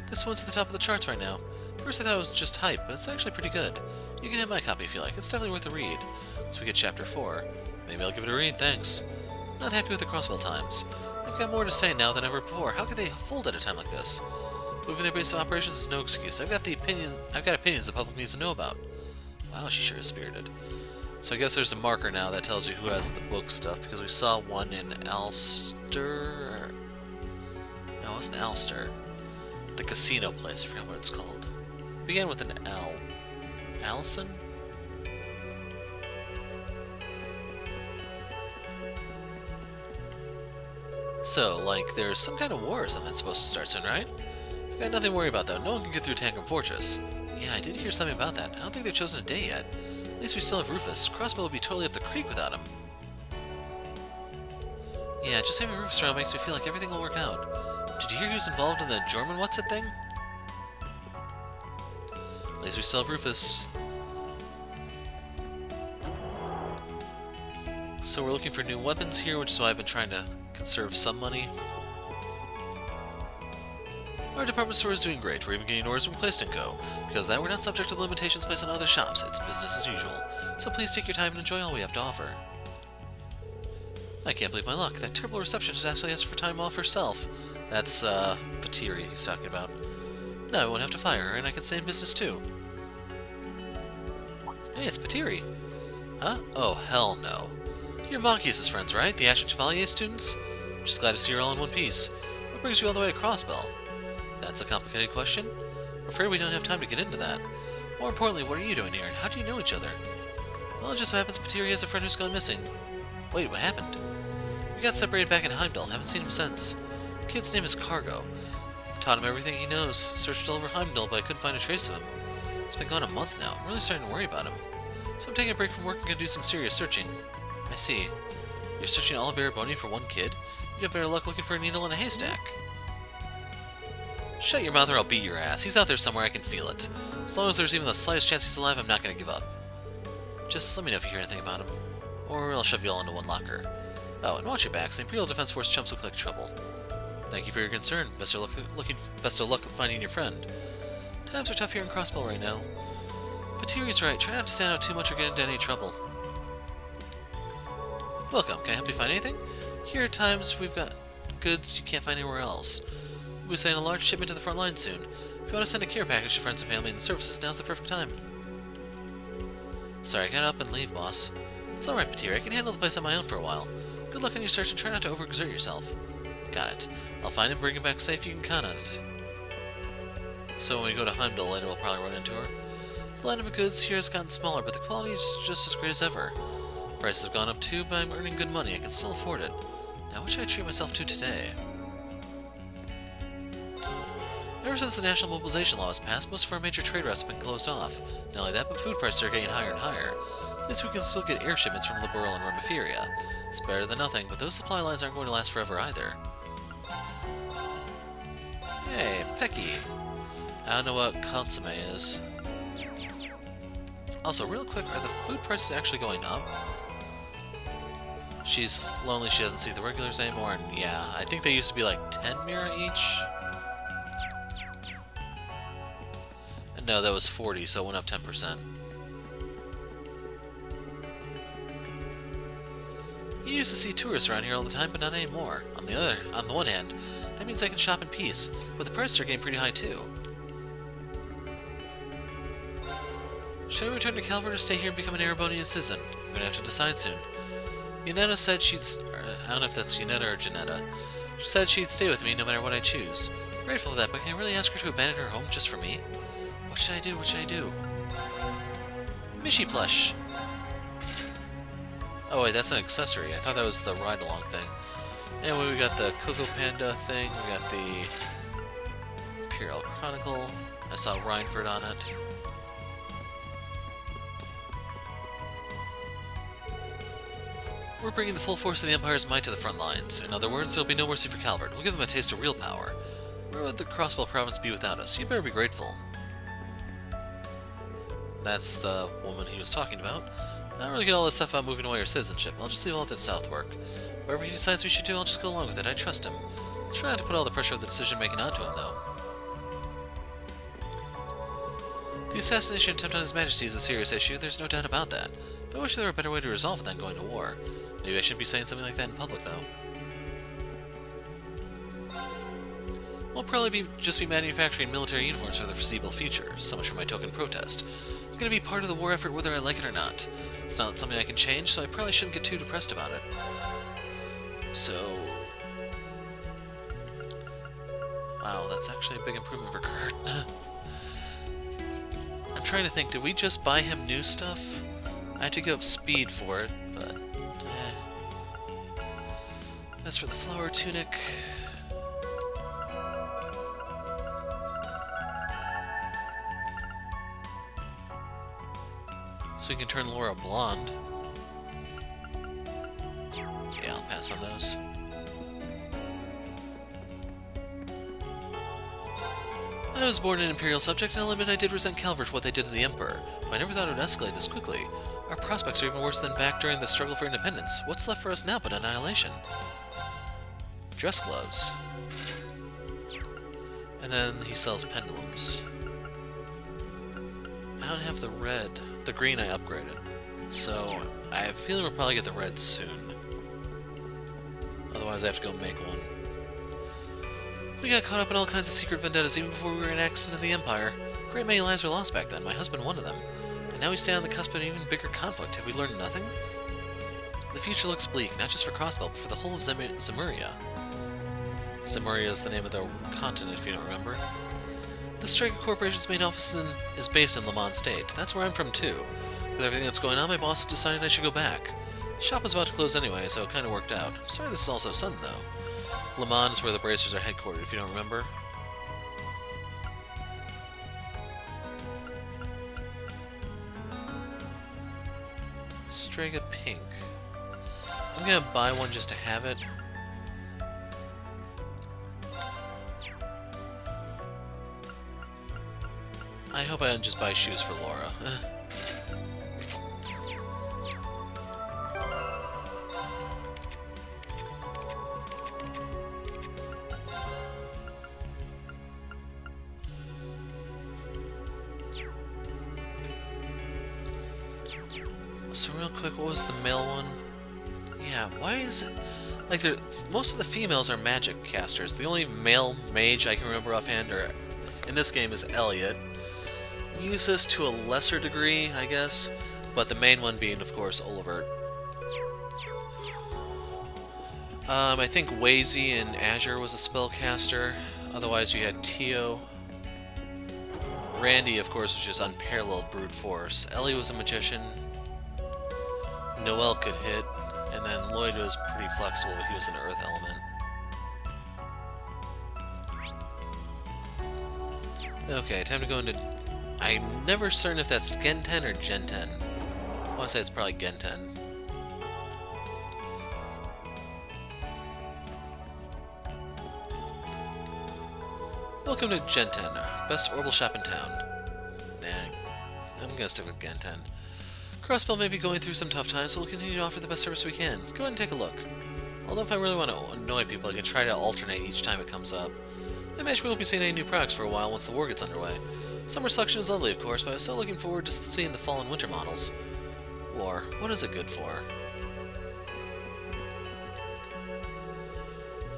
Speaker 1: This one's at the top of the charts right now. First I thought it was just hype, but it's actually pretty good. You can have my copy if you like. It's definitely worth a read. So we get chapter 4. Maybe I'll give it a read, thanks. Not happy with the Crossbell Times. I've got more to say now than ever before. How could they fold at a time like this? Moving their base of operations is no excuse. I've got opinions the public needs to know about. Wow, she sure is spirited. So I guess there's a marker now that tells you who has the book stuff, because we saw one in Alster. No, it wasn't Alster. The casino place, I forgot what it's called. It began with an L. Allison? So, like, there's some kind of war or something supposed to start soon, right? I've got nothing to worry about, though. No one can get through Tangram Fortress. Yeah, I did hear something about that. I don't think they've chosen a day yet. At least we still have Rufus. Crossbell would be totally up the creek without him. Yeah, just having Rufus around makes me feel like everything will work out. Did you hear who's involved in the German what's-it thing? At least we still have Rufus. So we're looking for new weapons here, which is why I've been trying to conserve some money. Our department store is doing great. We're even getting orders from Clayton & Co. Because of that, we're not subject to the limitations placed on other shops. It's business as usual. So please take your time and enjoy all we have to offer. I can't believe my luck. That terrible receptionist actually asked for time off herself. That's, Patiri he's talking about. Now I won't have to fire her, and I can stay in business too. Hey, it's Patiri. Huh? Oh, hell no. You're Machias' friends, right? The Ashen Chevalier students? Just glad to see you're all in one piece. What brings you all the way to Crossbell? That's a complicated question. I'm afraid we don't have time to get into that. More importantly, what are you doing here, and how do you know each other? Well, it just so happens Patiri has a friend who's gone missing. Wait, what happened? We got separated back in Heimdall, haven't seen him since. The kid's name is Cargo. Taught him everything he knows, searched all over Heimdall, but I couldn't find a trace of him. It's been gone a month now. I'm really starting to worry about him. So I'm taking a break from work and gonna do some serious searching. I see. You're searching all of Erebony for one kid? You'd have better luck looking for a needle in a haystack. Shut your mouth or I'll beat your ass. He's out there somewhere, I can feel it. As long as there's even the slightest chance he's alive, I'm not gonna give up. Just let me know if you hear anything about him. Or I'll shove you all into one locker. Oh, and watch your backs. The Imperial Defense Force chumps look like trouble. Thank you for your concern. Best of luck finding your friend. Times are tough here in Crossbell right now. Patiri's right. Try not to stand out too much or get into any trouble. Welcome. Can I help you find anything? Here at times we've got goods you can't find anywhere else. We'll be sending a large shipment to the front line soon. If you want to send a care package to friends and family and services, now's the perfect time. Sorry, I gotta up and leave, boss. It's alright, Patiri. I can handle the place on my own for a while. Good luck on your search and try not to overexert yourself. Got it. I'll find him, bring him back safe, you can count on it. So when we go to Heimdall later, we'll probably run into her. The line of goods here has gotten smaller, but the quality is just as great as ever. Prices have gone up too, but I'm earning good money. I can still afford it. Now, what should I treat myself to today? Ever since the National Mobilization Law was passed, most of our major trade routes have been closed off. Not only that, but food prices are getting higher and higher. At least we can still get air shipments from Liberal and Remiferia. It's better than nothing, but those supply lines aren't going to last forever either. Hey, Pecky. I don't know what consomme is. Also, real quick, are the food prices actually going up? She's lonely, she doesn't see the regulars anymore, and yeah, I think they used to be like 10 mira each. And no, that was 40, so it went up 10%. You used to see tourists around here all the time, but not anymore. On the one hand, that means I can shop in peace, but the prices are getting pretty high too. Should I return to Calvert or stay here and become an Erebonian citizen? I'm gonna have to decide soon. Yonetta said I don't know if that's Yonetta or Janetta. She said she'd stay with me no matter what I choose. I'm grateful for that, but can I really ask her to abandon her home just for me? What should I do? What should I do? Mishy plush. Oh wait, that's an accessory. I thought that was the ride-along thing. Anyway, we got the Coco Panda thing. We got the Imperial Chronicle. I saw Rhineford on it. We're bringing the full force of the Empire's might to the front lines. In other words, there'll be no mercy for Calvert. We'll give them a taste of real power. Where would the Crossbell province be without us? You better be grateful. That's the woman he was talking about. I don't really get all this stuff about moving away or citizenship. I'll just leave all that south work. Whatever he decides we should do, I'll just go along with it. I trust him. I'll try not to put all the pressure of the decision-making onto him, though. The assassination attempt on His Majesty is a serious issue, there's no doubt about that. But I wish there were a better way to resolve it than going to war. Maybe I shouldn't be saying something like that in public, though. We'll probably just be manufacturing military uniforms for the foreseeable future. So much for my token protest. I'm going to be part of the war effort whether I like it or not. It's not something I can change, so I probably shouldn't get too depressed about it. So... wow, that's actually a big improvement for Kurt. I'm trying to think, did we just buy him new stuff? I had to go up speed for it, but... As for the flower tunic... so we can turn Laura blonde. Yeah, I'll pass on those. I was born an Imperial subject, and I'll admit I did resent Calvert for what they did to the Emperor, but I never thought it would escalate this quickly. Our prospects are even worse than back during the struggle for independence. What's left for us now but annihilation? Dress gloves. And then he sells pendulums. I don't have the red. The green I upgraded. So, I have a feeling we'll probably get the red soon. Otherwise I have to go make one. We got caught up in all kinds of secret vendettas even before we were annexed into the Empire. A great many lives were lost back then, my husband one of them. And now we stand on the cusp of an even bigger conflict. Have we learned nothing? The future looks bleak, not just for Crossbell, but for the whole of Zemuria. Zemuria is the name of the continent, if you don't remember. The Striker Corporation's main office is based in Le Mans State. That's where I'm from, too. With everything that's going on, my boss decided I should go back. The shop was about to close anyway, so it kind of worked out. I'm sorry this is also sudden, though. Le Mans is where the Bracers are headquartered, if you don't remember. Strega Pink. I'm gonna buy one just to have it. I hope I didn't just buy shoes for Laura. So real quick, what was the male one? Yeah, why is it... like, most of the females are magic casters. The only male mage I can remember offhand in this game is Elliot. Use this to a lesser degree, I guess, but the main one being, of course, Olivert. I think Wazy in Azure was a spellcaster. Otherwise, you had Tio. Randy, of course, was just unparalleled brute force. Ellie was a magician. Noel could hit, and then Lloyd was pretty flexible, but he was an earth element. Okay, time to go into... I'm never certain if that's Gen 10 or Gen 10. I want to say it's probably Gen 10. Welcome to Gen 10, best orbital shop in town. Nah, I'm gonna stick with Gen 10. Crossbell may be going through some tough times, so we'll continue to offer the best service we can. Go ahead and take a look. Although if I really want to annoy people, I can try to alternate each time it comes up. I imagine we won't be seeing any new products for a while once the war gets underway. Summer selection is lovely, of course, but I was so looking forward to seeing the fall and winter models. War, what is it good for?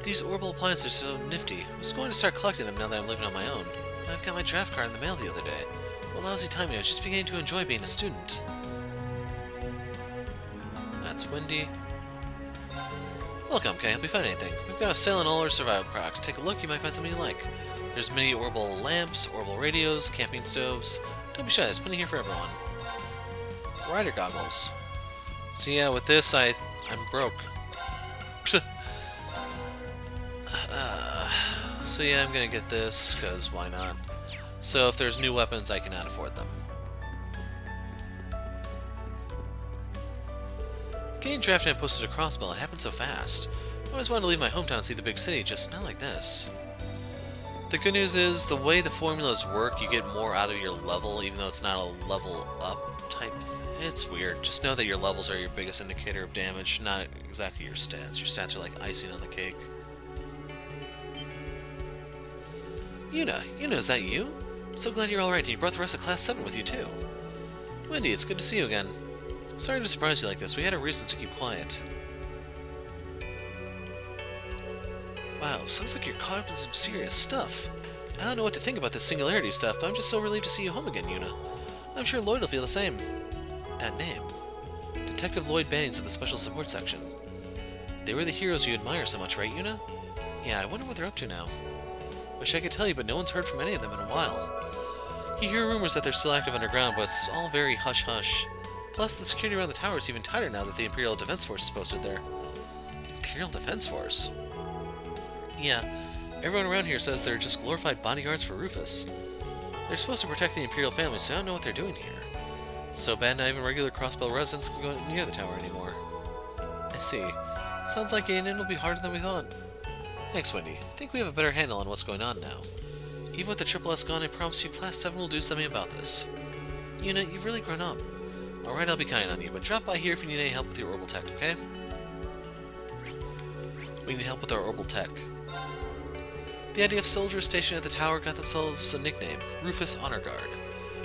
Speaker 1: These orbital appliances are so nifty. I was going to start collecting them now that I'm living on my own. But I've got my draft card in the mail the other day. Well, lousy timing, I was just beginning to enjoy being a student. That's windy. Welcome, can I help you find anything? We've got a sale on all our survival products. Take a look, you might find something you like. There's mini orbital lamps, orbital radios, camping stoves. Don't be shy, there's plenty here for everyone. Rider goggles. So yeah, with this, I'm broke. So yeah, I'm gonna get this, because why not? So if there's new weapons, I cannot afford them. Getting drafted and posted to Crossbell, it happened so fast. I always wanted to leave my hometown and see the big city, just not like this. The good news is, the way the formulas work, you get more out of your level, even though it's not a level up type thing. It's weird. Just know that your levels are your biggest indicator of damage, not exactly your stats. Your stats are like icing on the cake. Yuna, is that you? I'm so glad you're alright, and you brought the rest of Class 7 with you too. Wendy, it's good to see you again. Sorry to surprise you like this. We had a reason to keep quiet. Wow, sounds like you're caught up in some serious stuff. I don't know what to think about this singularity stuff, but I'm just so relieved to see you home again, Yuna. I'm sure Lloyd will feel the same. That name. Detective Lloyd Bannings of the Special Support Section. They were the heroes you admire so much, right, Yuna? Yeah, I wonder what they're up to now. Wish I could tell you, but no one's heard from any of them in a while. You hear rumors that they're still active underground, but it's all very hush-hush. Plus, the security around the tower is even tighter now that the Imperial Defense Force is posted there. Imperial Defense Force? Yeah, everyone around here says they're just glorified bodyguards for Rufus. They're supposed to protect the Imperial family, so I don't know what they're doing here. It's so bad not even regular Crossbell residents can go near the tower anymore. I see. Sounds like getting in will be harder than we thought. Thanks, Wendy. I think we have a better handle on what's going on now. Even with the Triple S gone, I promise you Class 7 will do something about this. Yuna, you've really grown up. Alright, I'll be counting on you, but drop by here if you need any help with your orbital tech, okay? We need help with our orbital tech. The idea of soldiers stationed at the tower got themselves a nickname, Rufus Honor Guard.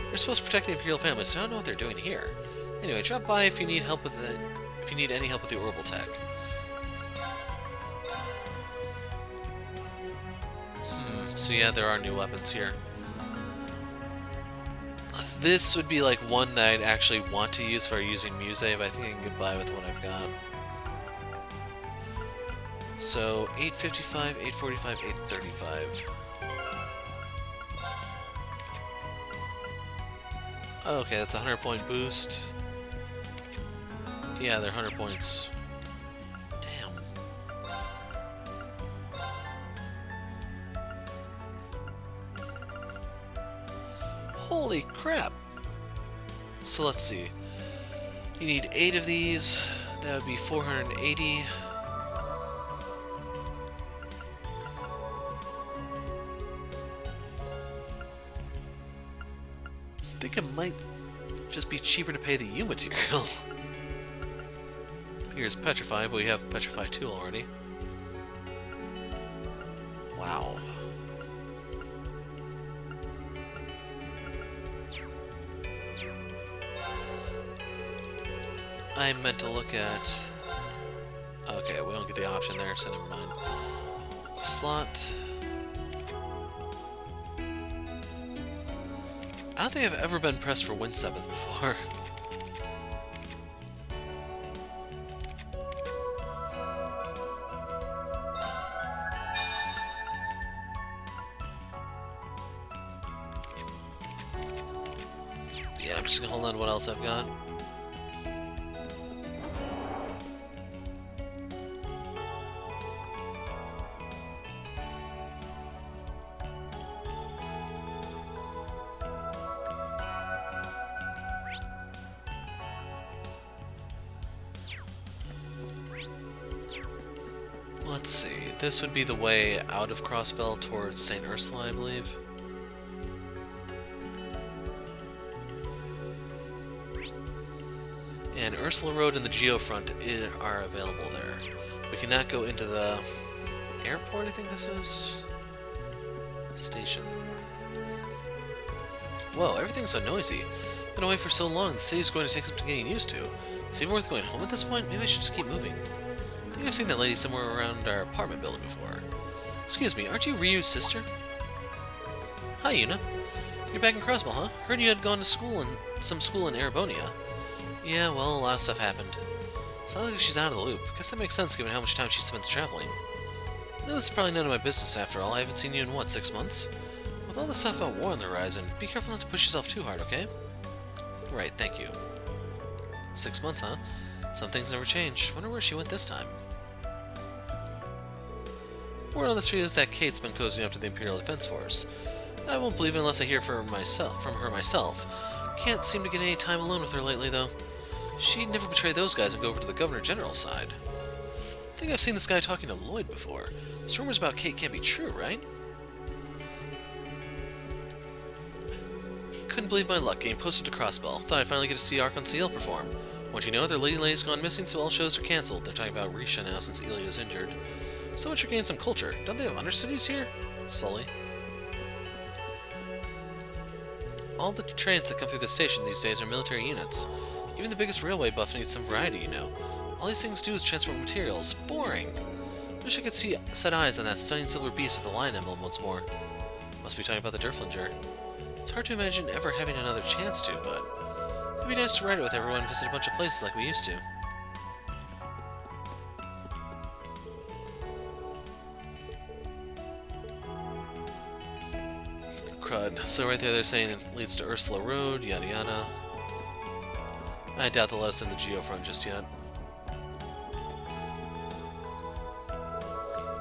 Speaker 1: They're supposed to protect the Imperial family, so I don't know what they're doing here. Anyway, drop by if you need help with it. If you need any help with the orbital tech. So yeah, there are new weapons here. This would be like one that I'd actually want to use for using Muse, but I think I can get by with what I've got. So 855, 845, 835. Okay, that's a 100-point boost. Yeah, they're 100 points. Damn. Holy crap! So let's see. You need 8 of these. That would be 480. I think it might just be cheaper to pay the U material. Here's Petrify, but we have Petrify 2 already. Wow. I meant to look at... Okay, we don't get the option there, so never mind. Slot... I don't think I've ever been pressed for Wind 7th before. Yeah, I'm just gonna hold on to what else I've got. Let's see, this would be the way out of Crossbell towards St. Ursula, I believe. And Ursula Road and the Geofront are available there. We cannot go into the airport, I think this is? Station. Whoa, everything's so noisy. Been away for so long, the city's going to take some getting used to. Is it even worth going home at this point? Maybe I should just keep moving. think I've seen that lady somewhere around our apartment building before. Excuse me, aren't you Ryu's sister? Hi, Yuna. You're back in Crossbell, huh? Heard you had gone to some school in Erebonia. Yeah, well, a lot of stuff happened. Sounds like she's out of the loop. Guess that makes sense given how much time she spends traveling. No, this is probably none of my business after all. I haven't seen you in, what, 6 months? With all the stuff about war on the horizon, be careful not to push yourself too hard, okay? Right, thank you. 6 months, huh? Some things never change. Wonder where she went this time. Word on the street is that Kate's been cozying up to the Imperial Defense Force. I won't believe it unless I hear from her myself. Can't seem to get any time alone with her lately, though. She'd never betray those guys and go over to the Governor General's side. I think I've seen this guy talking to Lloyd before. Those rumors about Kate can't be true, right? Couldn't believe my luck getting posted to Crossbell. Thought I'd finally get to see Archon CL perform. Won't you know, their leading lady's gone missing, so all shows are cancelled. They're talking about Risha now since Ilya's injured. So much for gaining some culture. Don't they have understudies here? Sully. All the trains that come through the station these days are military units. Even the biggest railway buff needs some variety, you know. All these things do is transport materials. Boring! Wish I could set eyes on that stunning silver beast with the lion emblem once more. Must be talking about the Derflinger. It's hard to imagine ever having another chance to, but it'd be nice to ride it with everyone and visit a bunch of places like we used to. Crud. So right there they're saying it leads to Ursula Road, yada yada. I doubt they'll let us in the Geofront just yet.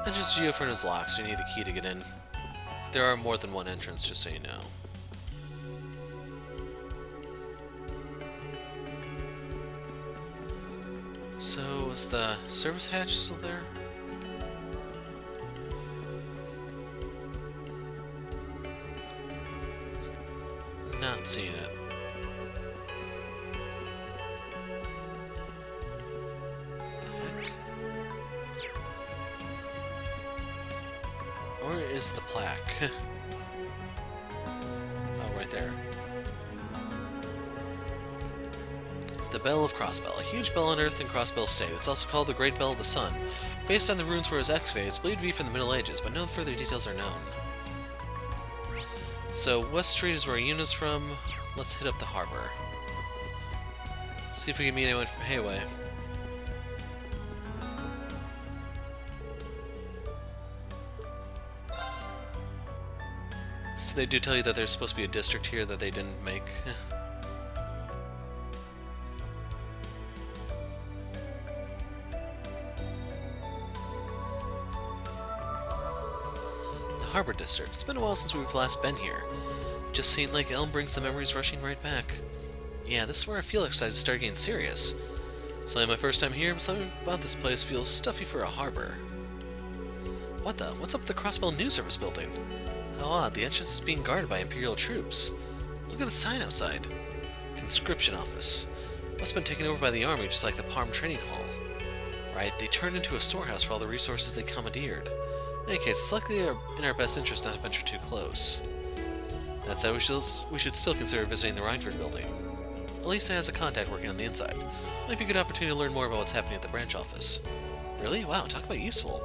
Speaker 1: And just Geofront is locked, so you need the key to get in. There are more than one entrance, just so you know. So, is the service hatch still there? Not seeing it. Where is the plaque? Oh, right there. The Bell of Crossbelt, a huge bell on Earth in Crossbell State. It's also called the Great Bell of the Sun. Based on the ruins where it was excavated, it's believed to be from the Middle Ages, but no further details are known. So, West Street is where Yuna's from. Let's hit up the harbor. See if we can meet anyone from Heiyue. So they do tell you that there's supposed to be a district here that they didn't make. The Harbor District. It's been a while since we've last been here. Just seeing Lake Elm brings the memories rushing right back. Yeah, this is where our field exercises start getting serious. It's only my first time here, but something about this place feels stuffy for a harbor. What the? What's up with the Crossbell News Service building? How odd, the entrance is being guarded by Imperial troops. Look at the sign outside. Conscription office. Must have been taken over by the army, just like the Parm Training Hall. Right, they turned into a storehouse for all the resources they commandeered. In any case, it's likely in our best interest not to venture too close. That said, we should still consider visiting the Rhineford building. Elisa has a contact working on the inside. Might be a good opportunity to learn more about what's happening at the branch office. Really? Wow, talk about useful.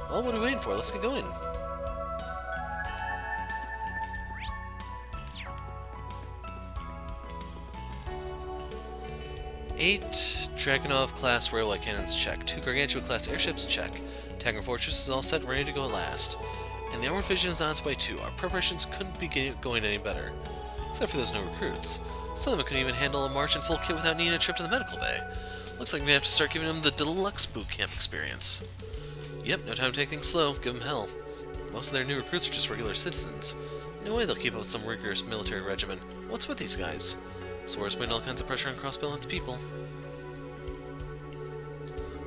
Speaker 1: Well, what are we waiting for? Let's get going. Eight Dragunov-class railway cannons, check. 2 Gargantua-class airships, check. Tagger Fortress is all set and ready to go at last. And the armored division is on its way too. Our preparations couldn't be going any better. Except for there's no recruits. Some of them couldn't even handle a march in full kit without needing a trip to the medical bay. Looks like we have to start giving them the deluxe boot camp experience. Yep, no time to take things slow. Give them hell. Most of their new recruits are just regular citizens. No way they'll keep up with some rigorous military regimen. What's with these guys? Swears putting all kinds of pressure on Crossbell and its people.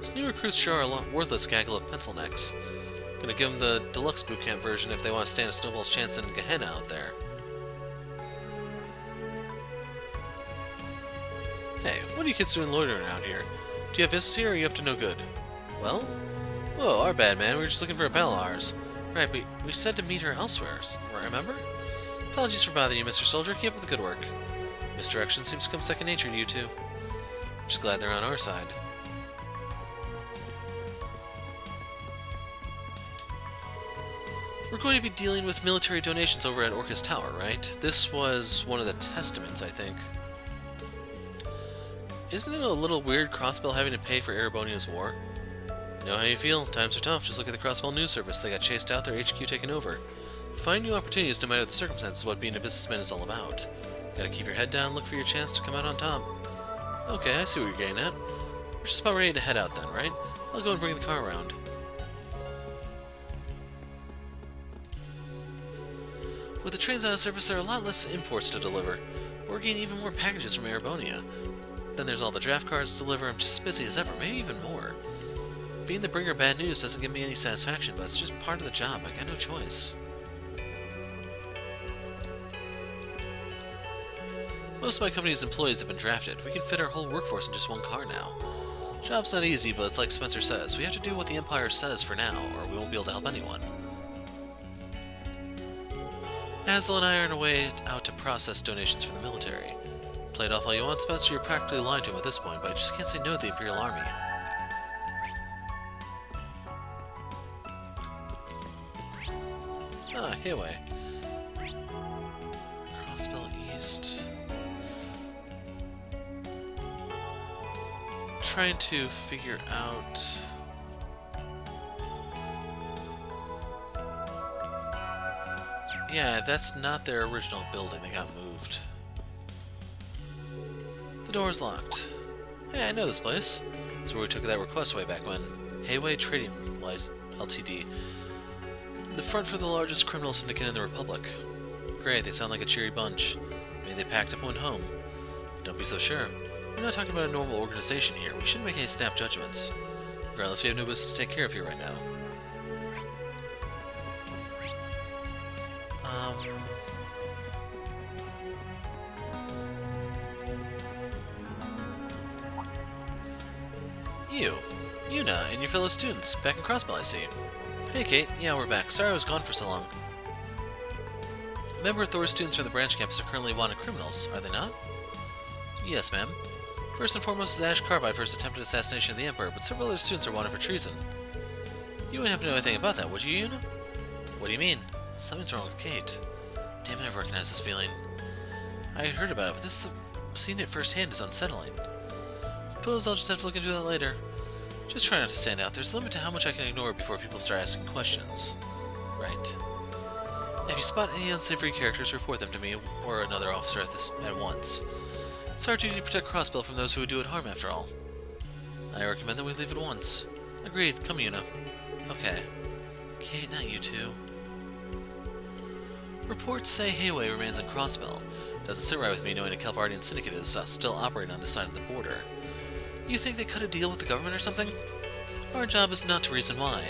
Speaker 1: These new recruits sure are a lot worthless gaggle of pencil necks. Gonna give them the deluxe boot camp version if they want to stand a snowball's chance in Gehenna out there. Hey, what are you kids doing loitering around here? Do you have business here or are you up to no good? Well? Whoa, our bad, man. We were just looking for a pal of ours. Right, but we said to meet her elsewhere, remember? Apologies for bothering you, Mr. Soldier. Keep up the good work. Misdirection seems to come second nature to you two. I'm just glad they're on our side. We're going to be dealing with military donations over at Orca's Tower, right? This was one of the testaments, I think. Isn't it a little weird Crossbell having to pay for Erebonia's war? Know how you feel? Times are tough. Just look at the Crossbell news service. They got chased out, their HQ taken over. Find new opportunities no matter the circumstances is what being a businessman is all about. Gotta keep your head down, look for your chance to come out on top. Okay, I see what you're getting at. We're just about ready to head out then, right? I'll go and bring the car around. With the trains out of service, there are a lot less imports to deliver. We're getting even more packages from Erebonia. Then there's all the draft cards to deliver. I'm just as busy as ever, maybe even more. Being the bringer of bad news doesn't give me any satisfaction, but it's just part of the job. I got no choice. Most of my company's employees have been drafted. We can fit our whole workforce in just one car now. Job's not easy, but it's like Spencer says. We have to do what the Empire says for now, or we won't be able to help anyone. Hazel and I are on our way out to process donations for the military. Play it off all you want, Spencer. You're practically lying to him at this point, but I just can't say no to the Imperial Army. Ah, Heiyue. Crossbell East. Trying to figure out... Yeah, that's not their original building. They got moved. The door's locked. Hey, I know this place. It's where we took that request way back when. Heiyue Trading Ltd. The front for the largest criminal syndicate in the Republic. Great, they sound like a cheery bunch. Maybe they packed up and went home. Don't be so sure. We're not talking about a normal organization here. We shouldn't make any snap judgments. Regardless, we have no business to take care of here right now. Jona and your fellow students, back in Crossbell, I see. Hey Kate, yeah, we're back. Sorry I was gone for so long. A member of Thor's students from the branch campus are currently wanted criminals, are they not? Yes, ma'am. First and foremost is Ash Carbide for his attempted assassination of the Emperor, but several other students are wanted for treason. You wouldn't happen to know anything about that, would you, Jona? What do you mean? Something's wrong with Kate. Damn it, I've recognized this feeling. I had heard about it, but seeing it firsthand is unsettling. Suppose I'll just have to look into that later. Just try not to stand out. There's a limit to how much I can ignore before people start asking questions. Right. If you spot any unsavory characters, report them to me or another officer at once. It's our duty to protect Crossbell from those who would do it harm, after all. I recommend that we leave at once. Agreed. Come, Jona. Okay. Kate, not you two. Reports say Heiyue remains in Crossbell. Doesn't sit right with me knowing a Calvardian syndicate is still operating on this side of the border. You think they cut a deal with the government or something? Our job is not to reason why.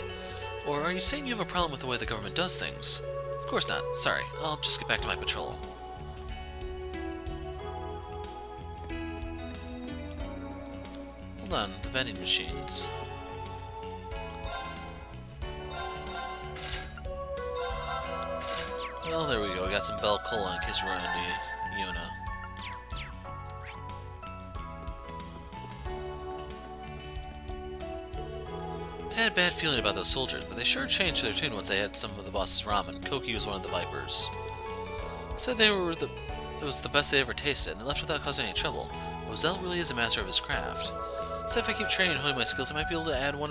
Speaker 1: Or are you saying you have a problem with the way the government does things? Of course not. Sorry. I'll just get back to my patrol. Hold on. The vending machines. Well, there we go. We got some Bell Cola in case we're on the Jona. I had a bad feeling about those soldiers, but they sure changed their tune once they had some of the boss's ramen. Koki was one of the Vipers. Said it was the best they ever tasted, and they left without causing any trouble. Roselle really is a master of his craft. So if I keep training and honing my skills, I might be able to add one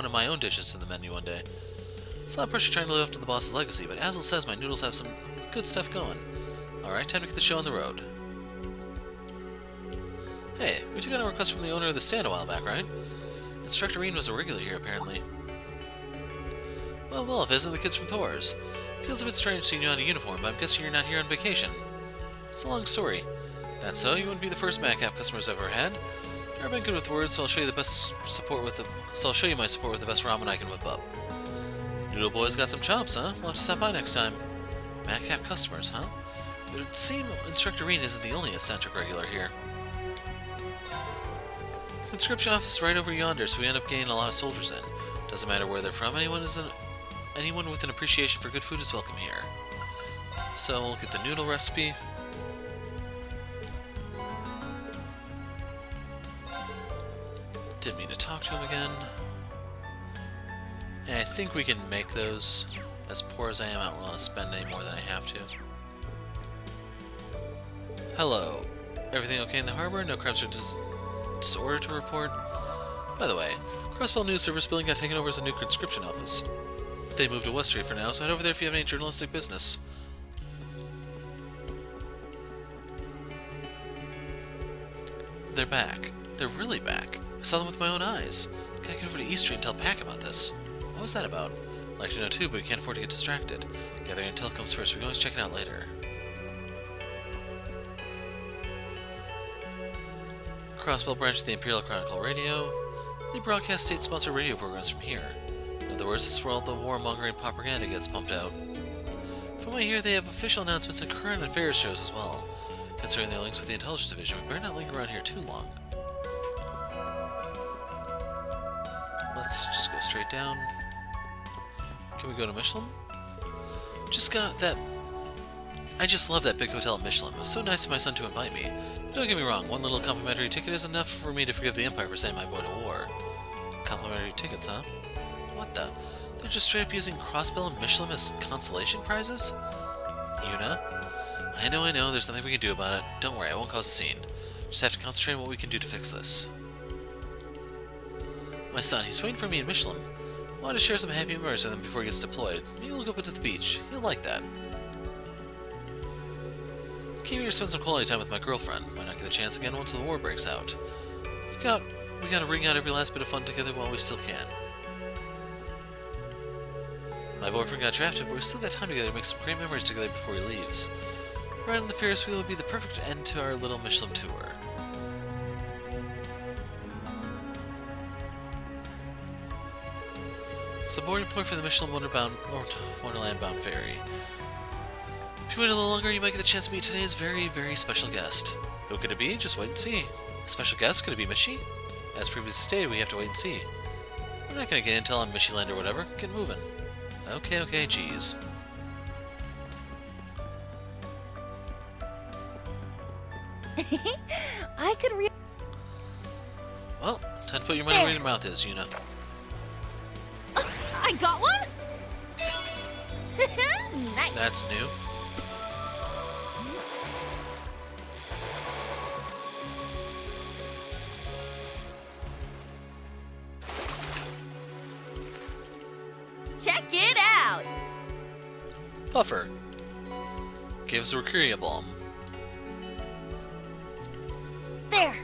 Speaker 1: of my own dishes to the menu one day. It's a lot of pressure trying to live up to the boss's legacy, but Azel says my noodles have some good stuff going. Alright, time to get the show on the road. Hey, we took out a request from the owner of the stand a while back, right? Instructor Reen was a regular here, apparently. Well, if it isn't the kids from Thor's. Feels a bit strange seeing you out of uniform, but I'm guessing you're not here on vacation. It's a long story. That's so, you wouldn't be the first Madcap customers I've ever had. Never been good with words, so I'll show you my support with the best ramen I can whip up. Noodle Boy's got some chops, huh? We'll have to stop by next time. Madcap customers, huh? It would seem Instructor Reen isn't the only eccentric regular here. The conscription office is right over yonder, so we end up getting a lot of soldiers in. Doesn't matter where they're from, anyone with an appreciation for good food is welcome here. So we'll get the noodle recipe. Didn't mean to talk to him again. And I think we can make those. As poor as I am, I don't want to spend any more than I have to. Hello. Everything okay in the harbor? No crimes or disorder to report? By the way, Crossbell News Service building got taken over as a new conscription office. They moved to West Street for now, so head over there if you have any journalistic business. They're back. They're really back. I saw them with my own eyes. Gotta get over to East Street and tell Pack about this. What was that about? I'd like to know too, but we can't afford to get distracted. Gathering intel comes first. We can always check it out later. Crossbell branch of the Imperial Chronicle Radio. They broadcast state-sponsored radio programs from here. In other words, this is where all the warmongering propaganda gets pumped out. From what I hear, they have official announcements and current affairs shows as well. Considering their links with the Intelligence Division, we better not linger around here too long. Let's just go straight down. Can we go to Michelin? Just got that... I just love that big hotel at Michelin. It was so nice of my son to invite me. But don't get me wrong, one little complimentary ticket is enough for me to forgive the Empire for sending my boy to war. Complimentary tickets, huh? What the? They're just straight up using Crossbell and Michelin as consolation prizes? Yuna? I know, there's nothing we can do about it. Don't worry, I won't cause a scene. Just have to concentrate on what we can do to fix this. My son, he's waiting for me in Michelin. I wanted to share some happy memories with him before he gets deployed. Maybe we'll go up to the beach. He'll like that. Came here to spend some quality time with my girlfriend. Might not get the chance again once the war breaks out. We gotta wring out every last bit of fun together while we still can. My boyfriend got drafted, but we still got time together to make some great memories together before he leaves. Riding on the Ferris wheel would be the perfect end to our little Michelin tour. It's the boarding point for the Michelin Wonderland-bound ferry. If you wait a little longer, you might get the chance to meet today's very, very special guest. Who could it be? Just wait and see. A special guest? Could it be Michi? As previously stated, we have to wait and see. We're not gonna get intel on Michiland or whatever. Get moving. Okay, geez.
Speaker 2: I could read.
Speaker 1: Well, time to put your money where your mouth is, Yuna.
Speaker 2: I got one. Nice.
Speaker 1: That's new.
Speaker 2: Check it out.
Speaker 1: Puffer. Gave us a Recruria Bomb.
Speaker 2: There.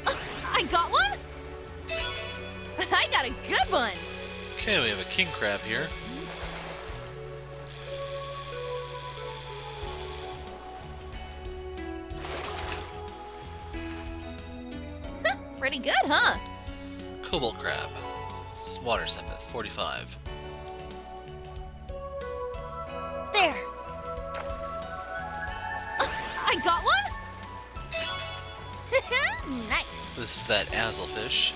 Speaker 2: I got one. I got a good one.
Speaker 1: Okay, we have a king crab here.
Speaker 2: Pretty good, huh?
Speaker 1: Cobalt crab. Water sepith, 45.
Speaker 2: There. I got one. Nice.
Speaker 1: This is that Azelfish.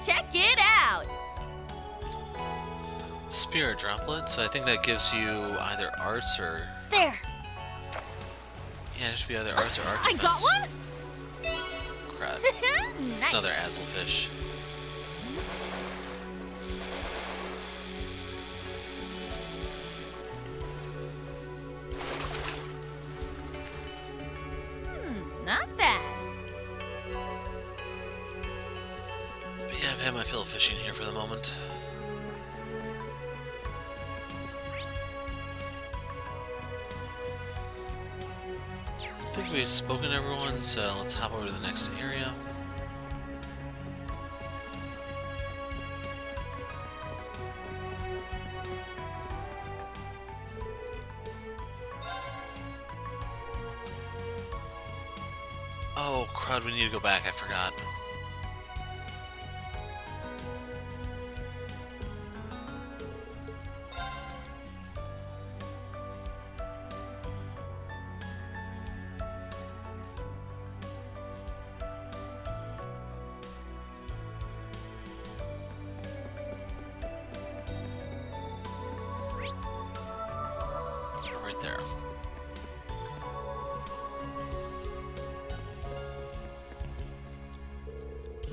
Speaker 2: Check it out.
Speaker 1: Spirit droplet, so I think that gives you either arts or...
Speaker 2: There.
Speaker 1: Yeah, it should be either arts or art
Speaker 2: I got
Speaker 1: defense.
Speaker 2: one.
Speaker 1: Crap.
Speaker 2: Nice.
Speaker 1: It's another Azelfish.
Speaker 2: Not bad.
Speaker 1: But yeah, I've had my fill of fishing here for the moment. I think we've spoken to everyone, so let's hop over to the next area. Oh, crud, we need to go back, I forgot. Right there.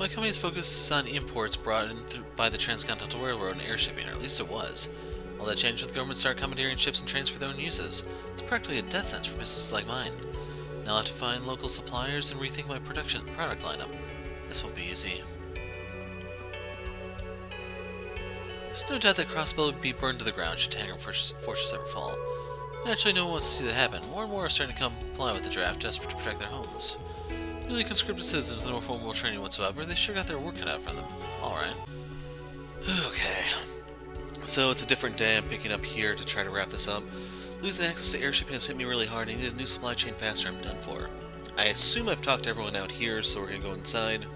Speaker 1: My company's focus on imports brought in by the Transcontinental Railroad and air shipping, or at least it was. All that changed with the government started commandeering ships and trains for their own uses. It's practically a death sentence for businesses like mine. Now I'll have to find local suppliers and rethink my product lineup. This won't be easy. There's no doubt that Crossbell would be burned to the ground should Tangram Fortress ever fall. Naturally, no one wants to see that happen. More and more are starting to comply with the draft, desperate to protect their homes. Newly conscripted citizens with no formal training whatsoever, they sure got their work cut out for them. Alright. Okay. So it's a different day. I'm picking up here to try to wrap this up. Losing access to airshipping has hit me really hard. I need a new supply chain faster. I'm done for. I assume I've talked to everyone out here, so we're gonna go inside.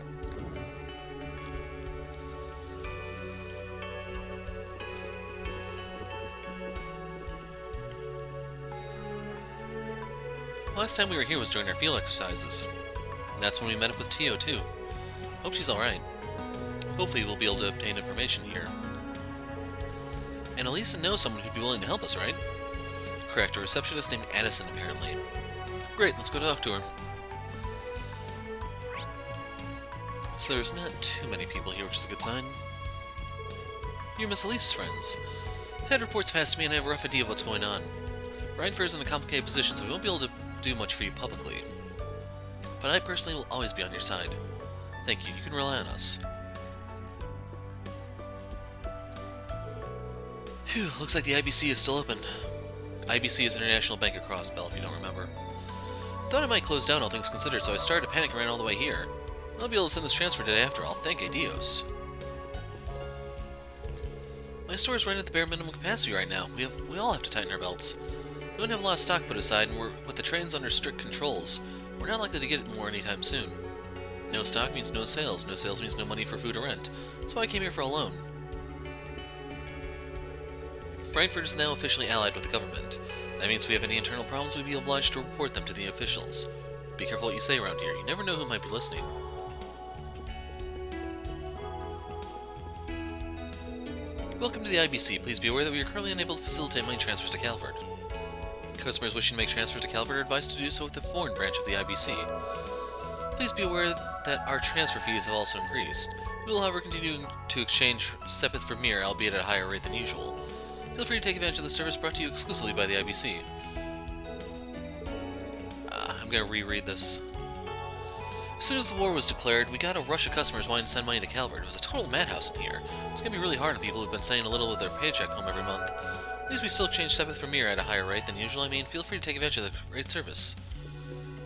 Speaker 1: Last time we were here was during our field exercises. And that's when we met up with Tio, too. Hope she's alright. Hopefully we'll be able to obtain information here. And Elisa knows someone who'd be willing to help us, right? Correct, a receptionist named Addison, apparently. Great, let's go talk to her. So there's not too many people here, which is a good sign. You're Miss Elisa's friends. I've had reports passed to me and I have a rough idea of what's going on. Rhineford's in a complicated position, so we won't be able to do much for you publicly. But I personally will always be on your side. Thank you, you can rely on us. Phew, looks like the IBC is still open. IBC is International Bank of Crossbell, if you don't remember. Thought it might close down, all things considered, so I started to panic and ran all the way here. I'll be able to send this transfer today after all, thank Dios. My store is running at the bare minimum capacity right now. We all have to tighten our belts. We don't have a lot of stock put aside, and with the trains under strict controls, we're not likely to get more anytime soon. No stock means no sales. No sales means no money for food or rent. That's why I came here for a loan. Rhineford is now officially allied with the government. That means if we have any internal problems, we'd be obliged to report them to the officials. Be careful what you say around here. You never know who might be listening. Welcome to the IBC. Please be aware that we are currently unable to facilitate money transfers to Calvert. Customers wishing to make transfers to Calvert are advised to do so with the foreign branch of the IBC. Please be aware that our transfer fees have also increased. We will, however, continue to exchange Sepith for Mir, albeit at a higher rate than usual. Feel free to take advantage of the service brought to you exclusively by the IBC. I'm going to reread this. As soon as the war was declared, we got a rush of customers wanting to send money to Calvert. It was a total madhouse in here. It's going to be really hard on people who've been sending a little of their paycheck home every month. At least we still exchange Sepith for Mir at a higher rate than usual. I mean, feel free to take advantage of the great service.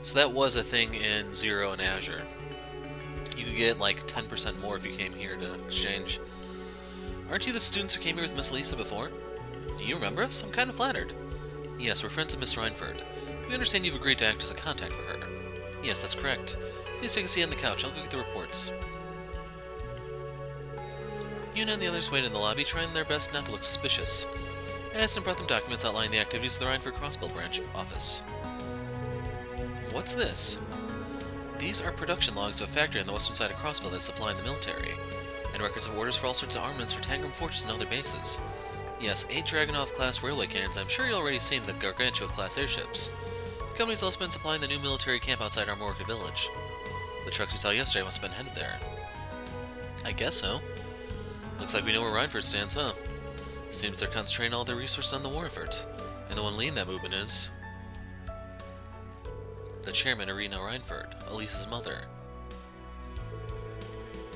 Speaker 1: So that was a thing in Zero and Azure. You could get like 10% more if you came here to exchange. Aren't you the students who came here with Miss Lisa before? Do you remember us? I'm kind of flattered. Yes, we're friends of Miss Rhineford. We understand you've agreed to act as a contact for her. Yes, that's correct. Please take a seat on the couch. I'll go get the reports. Yuna and the others waited in the lobby, trying their best not to look suspicious. Addison brought them documents outlining the activities of the Rhineford Crossbell branch office. What's this? These are production logs of a factory on the western side of Crossbell that's supplying the military, and records of orders for all sorts of armaments for Tangram Fortress and other bases. Yes, 8 Dragonov-class railway cannons. I'm sure you've already seen the Gargantua-class airships. The company's also been supplying the new military camp outside Armorica village. The trucks we saw yesterday must have been headed there. I guess so. Looks like we know where Rhineford stands, huh? Seems they're concentrating all their resources on the war effort. And the one leading that movement is... the chairman, Irina Rhineford, Elisa's mother.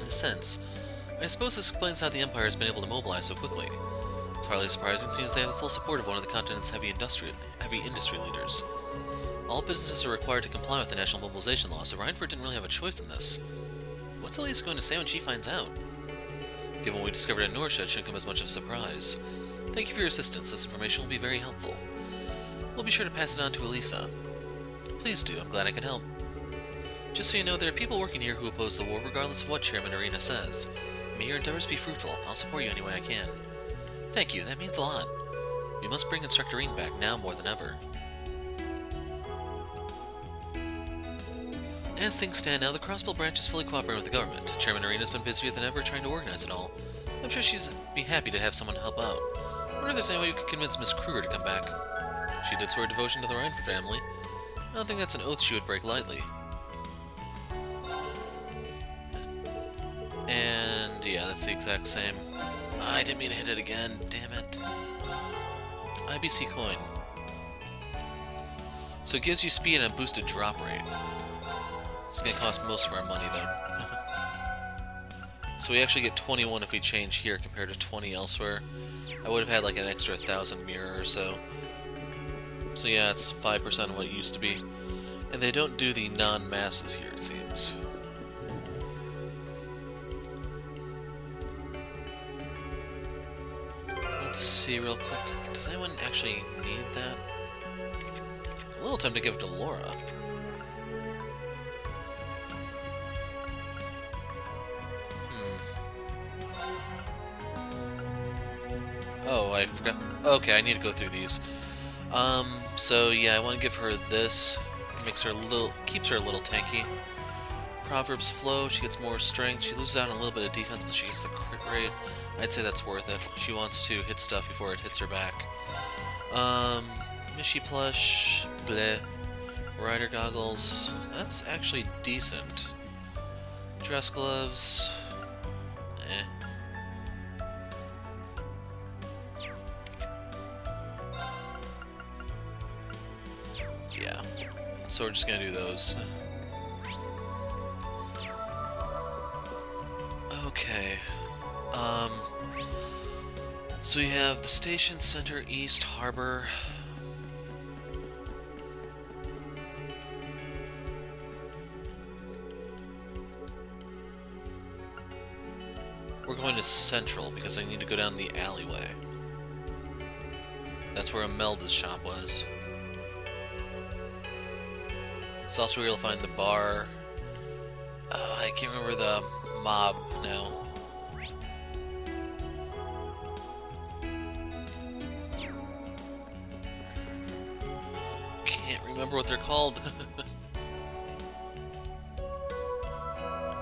Speaker 1: In a sense, I suppose this explains how the Empire has been able to mobilize so quickly. It's hardly surprising, since they have the full support of one of the continent's heavy industry leaders. All businesses are required to comply with the national mobilization law, so Rhineford didn't really have a choice in this. What's Elisa going to say when she finds out? Given what we discovered at Norsha, it shouldn't come as much of a surprise. Thank you for your assistance. This information will be very helpful. We'll be sure to pass it on to Elisa. Please do. I'm glad I could help. Just so you know, there are people working here who oppose the war regardless of what Chairman Arena says. May your endeavors be fruitful. I'll support you any way I can. Thank you. That means a lot. We must bring Instructor Arena back now more than ever. As things stand now, the Crossbell branch is fully cooperating with the government. Chairman Arena's been busier than ever trying to organize it all. I'm sure she'd be happy to have someone help out. I wonder if there's any way we could convince Miss Kruger to come back. She did swear devotion to the Rhineford family. I don't think that's an oath she would break lightly. And yeah, that's the exact same. I didn't mean to hit it again, damn it. IBC coin. So it gives you speed and a boosted drop rate. It's gonna cost most of our money though. So we actually get 21 if we change here compared to 20 elsewhere. I would have had like an extra 1,000 mirror or so. So yeah, it's 5% of what it used to be. And they don't do the non-masses here, it seems. Let's see real quick. Does anyone actually need that? A little tempted to give it to Laura. Oh, I forgot. Okay, I need to go through these. So yeah, I want to give her this. Makes her a little, keeps her a little tanky. Proverbs flow. She gets more strength. She loses out on a little bit of defense, but she gets the crit rate. I'd say that's worth it. She wants to hit stuff before it hits her back. Mishy plush. Bleh. Rider goggles. That's actually decent. Dress gloves. Yeah. So we're just gonna do those. Okay. So we have the station center, East Harbor. We're going to Central because I need to go down the alleyway. That's where Imelda's shop was. It's also where you'll find the bar. I can't remember the mob now. Can't remember what they're called.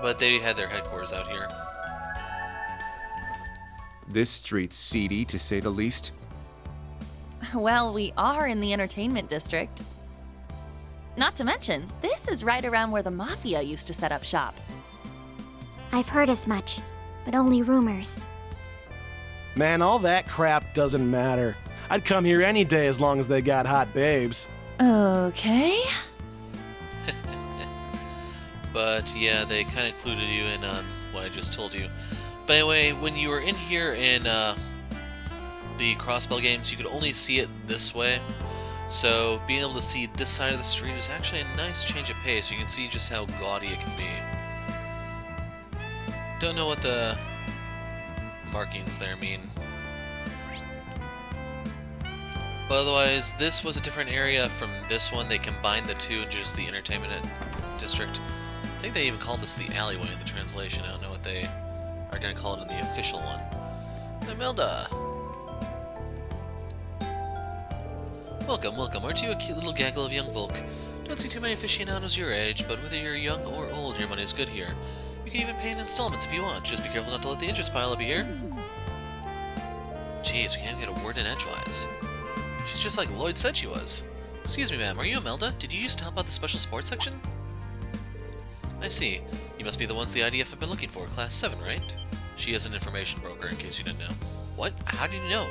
Speaker 1: But they had their headquarters out here.
Speaker 7: This street's seedy, to say the least.
Speaker 2: Well, we are in the entertainment district. Not to mention, this is right around where the Mafia used to set up shop.
Speaker 6: I've heard as much, but only rumors.
Speaker 8: Man, all that crap doesn't matter. I'd come here any day as long as they got hot babes.
Speaker 2: Okay.
Speaker 1: But yeah, they kind of clued you in on what I just told you. But anyway, when you were in here in the Crossbell games, you could only see it this way. So being able to see this side of the street is actually a nice change of pace. You can see just how gaudy it can be. Don't know what the markings there mean. But otherwise, this was a different area from this one. They combined the two into just the entertainment district. I think they even called this the alleyway in the translation. I don't know what they are going to call it in the official one. Imelda! Welcome, welcome. Aren't you a cute little gaggle of young folk? Don't see too many aficionados your age, but whether you're young or old, your money is good here. You can even pay in installments if you want. Just be careful not to let the interest pile up here. Jeez, we can't even get a word in edgewise. She's just like Lloyd said she was. Excuse me, ma'am, are you Imelda? Did you used to help out the special sports section? I see. You must be the ones the IDF have been looking for, Class 7, right? She is an information broker, in case you didn't know. What? How do you know?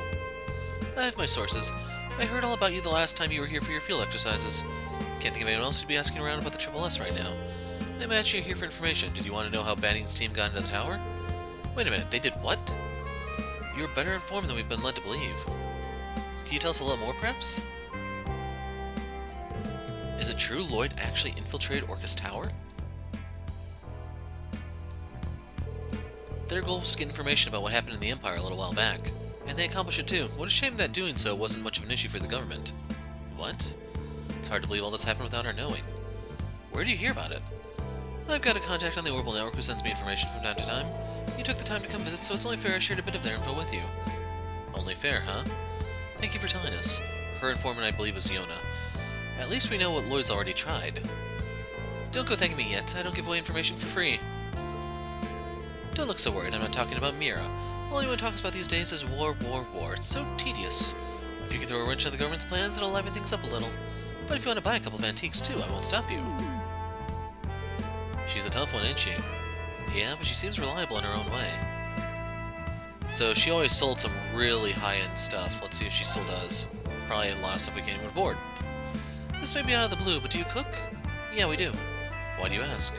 Speaker 1: I have my sources. I heard all about you the last time you were here for your field exercises. Can't think of anyone else who'd be asking around about the Triple S right now. I imagine you're here for information. Did you want to know how Banning's team got into the tower? Wait a minute, they did what? You're better informed than we've been led to believe. Can you tell us a little more, perhaps? Is it true Lloyd actually infiltrated Orcus Tower? Their goal was to get information about what happened in the Empire a little while back. And they accomplished it too. What a shame that doing so wasn't much of an issue for the government. What? It's hard to believe all this happened without our knowing. Where do you hear about it? I've got a contact on the Orbital Network who sends me information from time to time. You took the time to come visit, so it's only fair I shared a bit of their info with you. Only fair, huh? Thank you for telling us. Her informant, I believe, is Jona. At least we know what Lloyd's already tried. Don't go thanking me yet. I don't give away information for free. Don't look so worried. I'm not talking about Mira. All anyone talks about these days is war, war, war. It's so tedious. If you can throw a wrench into the government's plans, it'll liven things up a little. But if you want to buy a couple of antiques too, I won't stop you. She's a tough one, ain't she? Yeah, but she seems reliable in her own way. So she always sold some really high-end stuff. Let's see if she still does. Probably a lot of stuff we can't even afford. This may be out of the blue, but do you cook? Yeah, we do. Why do you ask?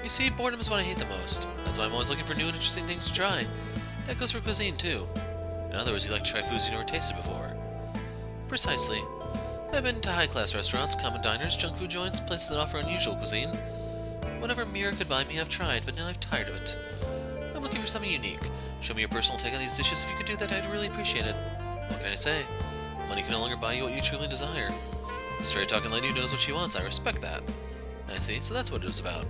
Speaker 1: You see, boredom is what I hate the most. That's why I'm always looking for new and interesting things to try. That goes for cuisine, too. In other words, you like to try foods you never tasted before. Precisely. I've been to high-class restaurants, common diners, junk food joints, places that offer unusual cuisine. Whatever Mira could buy me, I've tried, but now I've tired of it. I'm looking for something unique. Show me your personal take on these dishes. If you could do that, I'd really appreciate it. What can I say? Money can no longer buy you what you truly desire. Straight-talking lady who knows what she wants. I respect that. I see, so that's what it was about.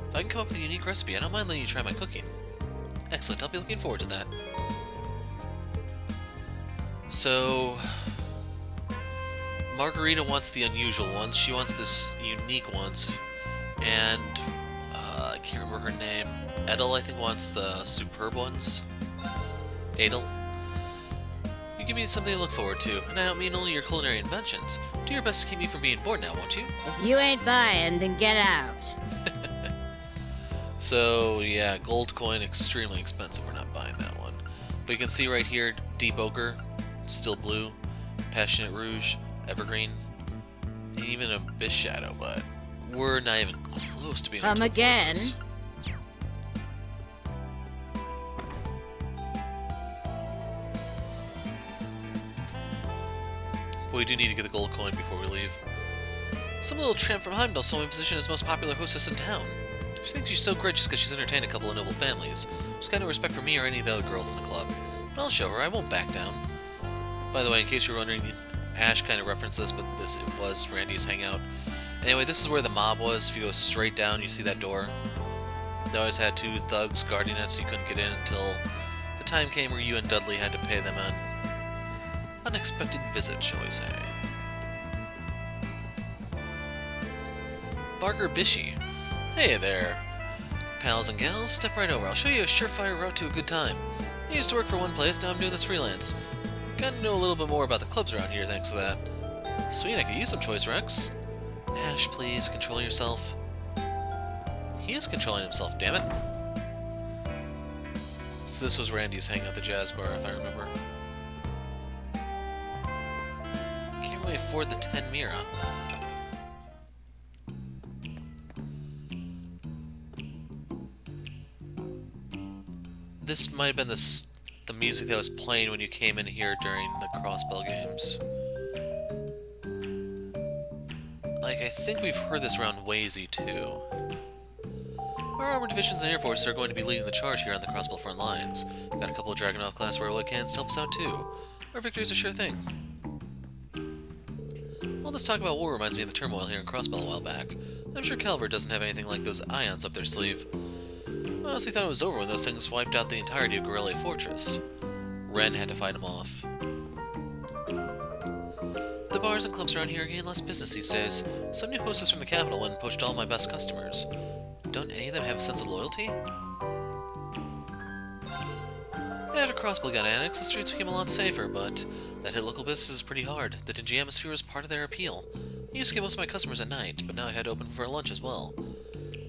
Speaker 1: If I can come up with a unique recipe, I don't mind letting you try my cooking. Excellent, I'll be looking forward to that. So... Margarita wants the unusual ones. She wants this unique ones. And... I can't remember her name. Edel, I think, wants the superb ones. Adel. You give me something to look forward to, and I don't mean only your culinary inventions. Do your best to keep me from being bored now, won't you?
Speaker 9: If you ain't buying, then get out.
Speaker 1: So, yeah, gold coin, extremely expensive. We're not buying that one. But you can see right here, Deep Ochre, Still Blue, Passionate Rouge, Evergreen, and even Abyss Shadow, but we're not even close to being able to afford
Speaker 9: again.
Speaker 1: those. But we do need to get the gold coin before we leave. Some little tramp from Heimdall saw me position as most popular hostess in town. She thinks she's so great just because she's entertained a couple of noble families. She's got no respect for me or any of the other girls in the club. But I'll show her, I won't back down. By the way, in case you're wondering, Ash kind of referenced this, but it was Randy's hangout. Anyway, this is where the mob was. If you go straight down, you see that door. They always had two thugs guarding it, so you couldn't get in until the time came where you and Dudley had to pay them an unexpected visit, shall we say. Barker Bishy. Hey there. Pals and gals, step right over. I'll show you a surefire route to a good time. I used to work for one place, now I'm doing this freelance. Got to know a little bit more about the clubs around here thanks to that. Sweet, I could use some choice Rex. Ash, please, control yourself. He is controlling himself, damn it. So this was Randy's hangout at the jazz bar, if I remember. Can't really afford the 10 Mira. This might have been the music that was playing when you came in here during the Crossbell games. Like, I think we've heard this around Wazy, too. Our armored divisions and air forces are going to be leading the charge here on the Crossbell front lines. Got a couple of Dragonov-class railway cannons to help us out, too. Our victory's a sure thing. All this talk about war reminds me of the turmoil here in Crossbell a while back. I'm sure Calvert doesn't have anything like those ions up their sleeve. I honestly thought it was over when those things wiped out the entirety of Gorilla Fortress. Ren had to fight them off. The bars and clubs around here are getting less business these days. Some new hostess from the capital went and poached all my best customers. Don't any of them have a sense of loyalty? After Crossbell got annexed, the streets became a lot safer, but that hit local businesses pretty hard. The dingy atmosphere was part of their appeal. I used to get most of my customers at night, but now I had to open for lunch as well.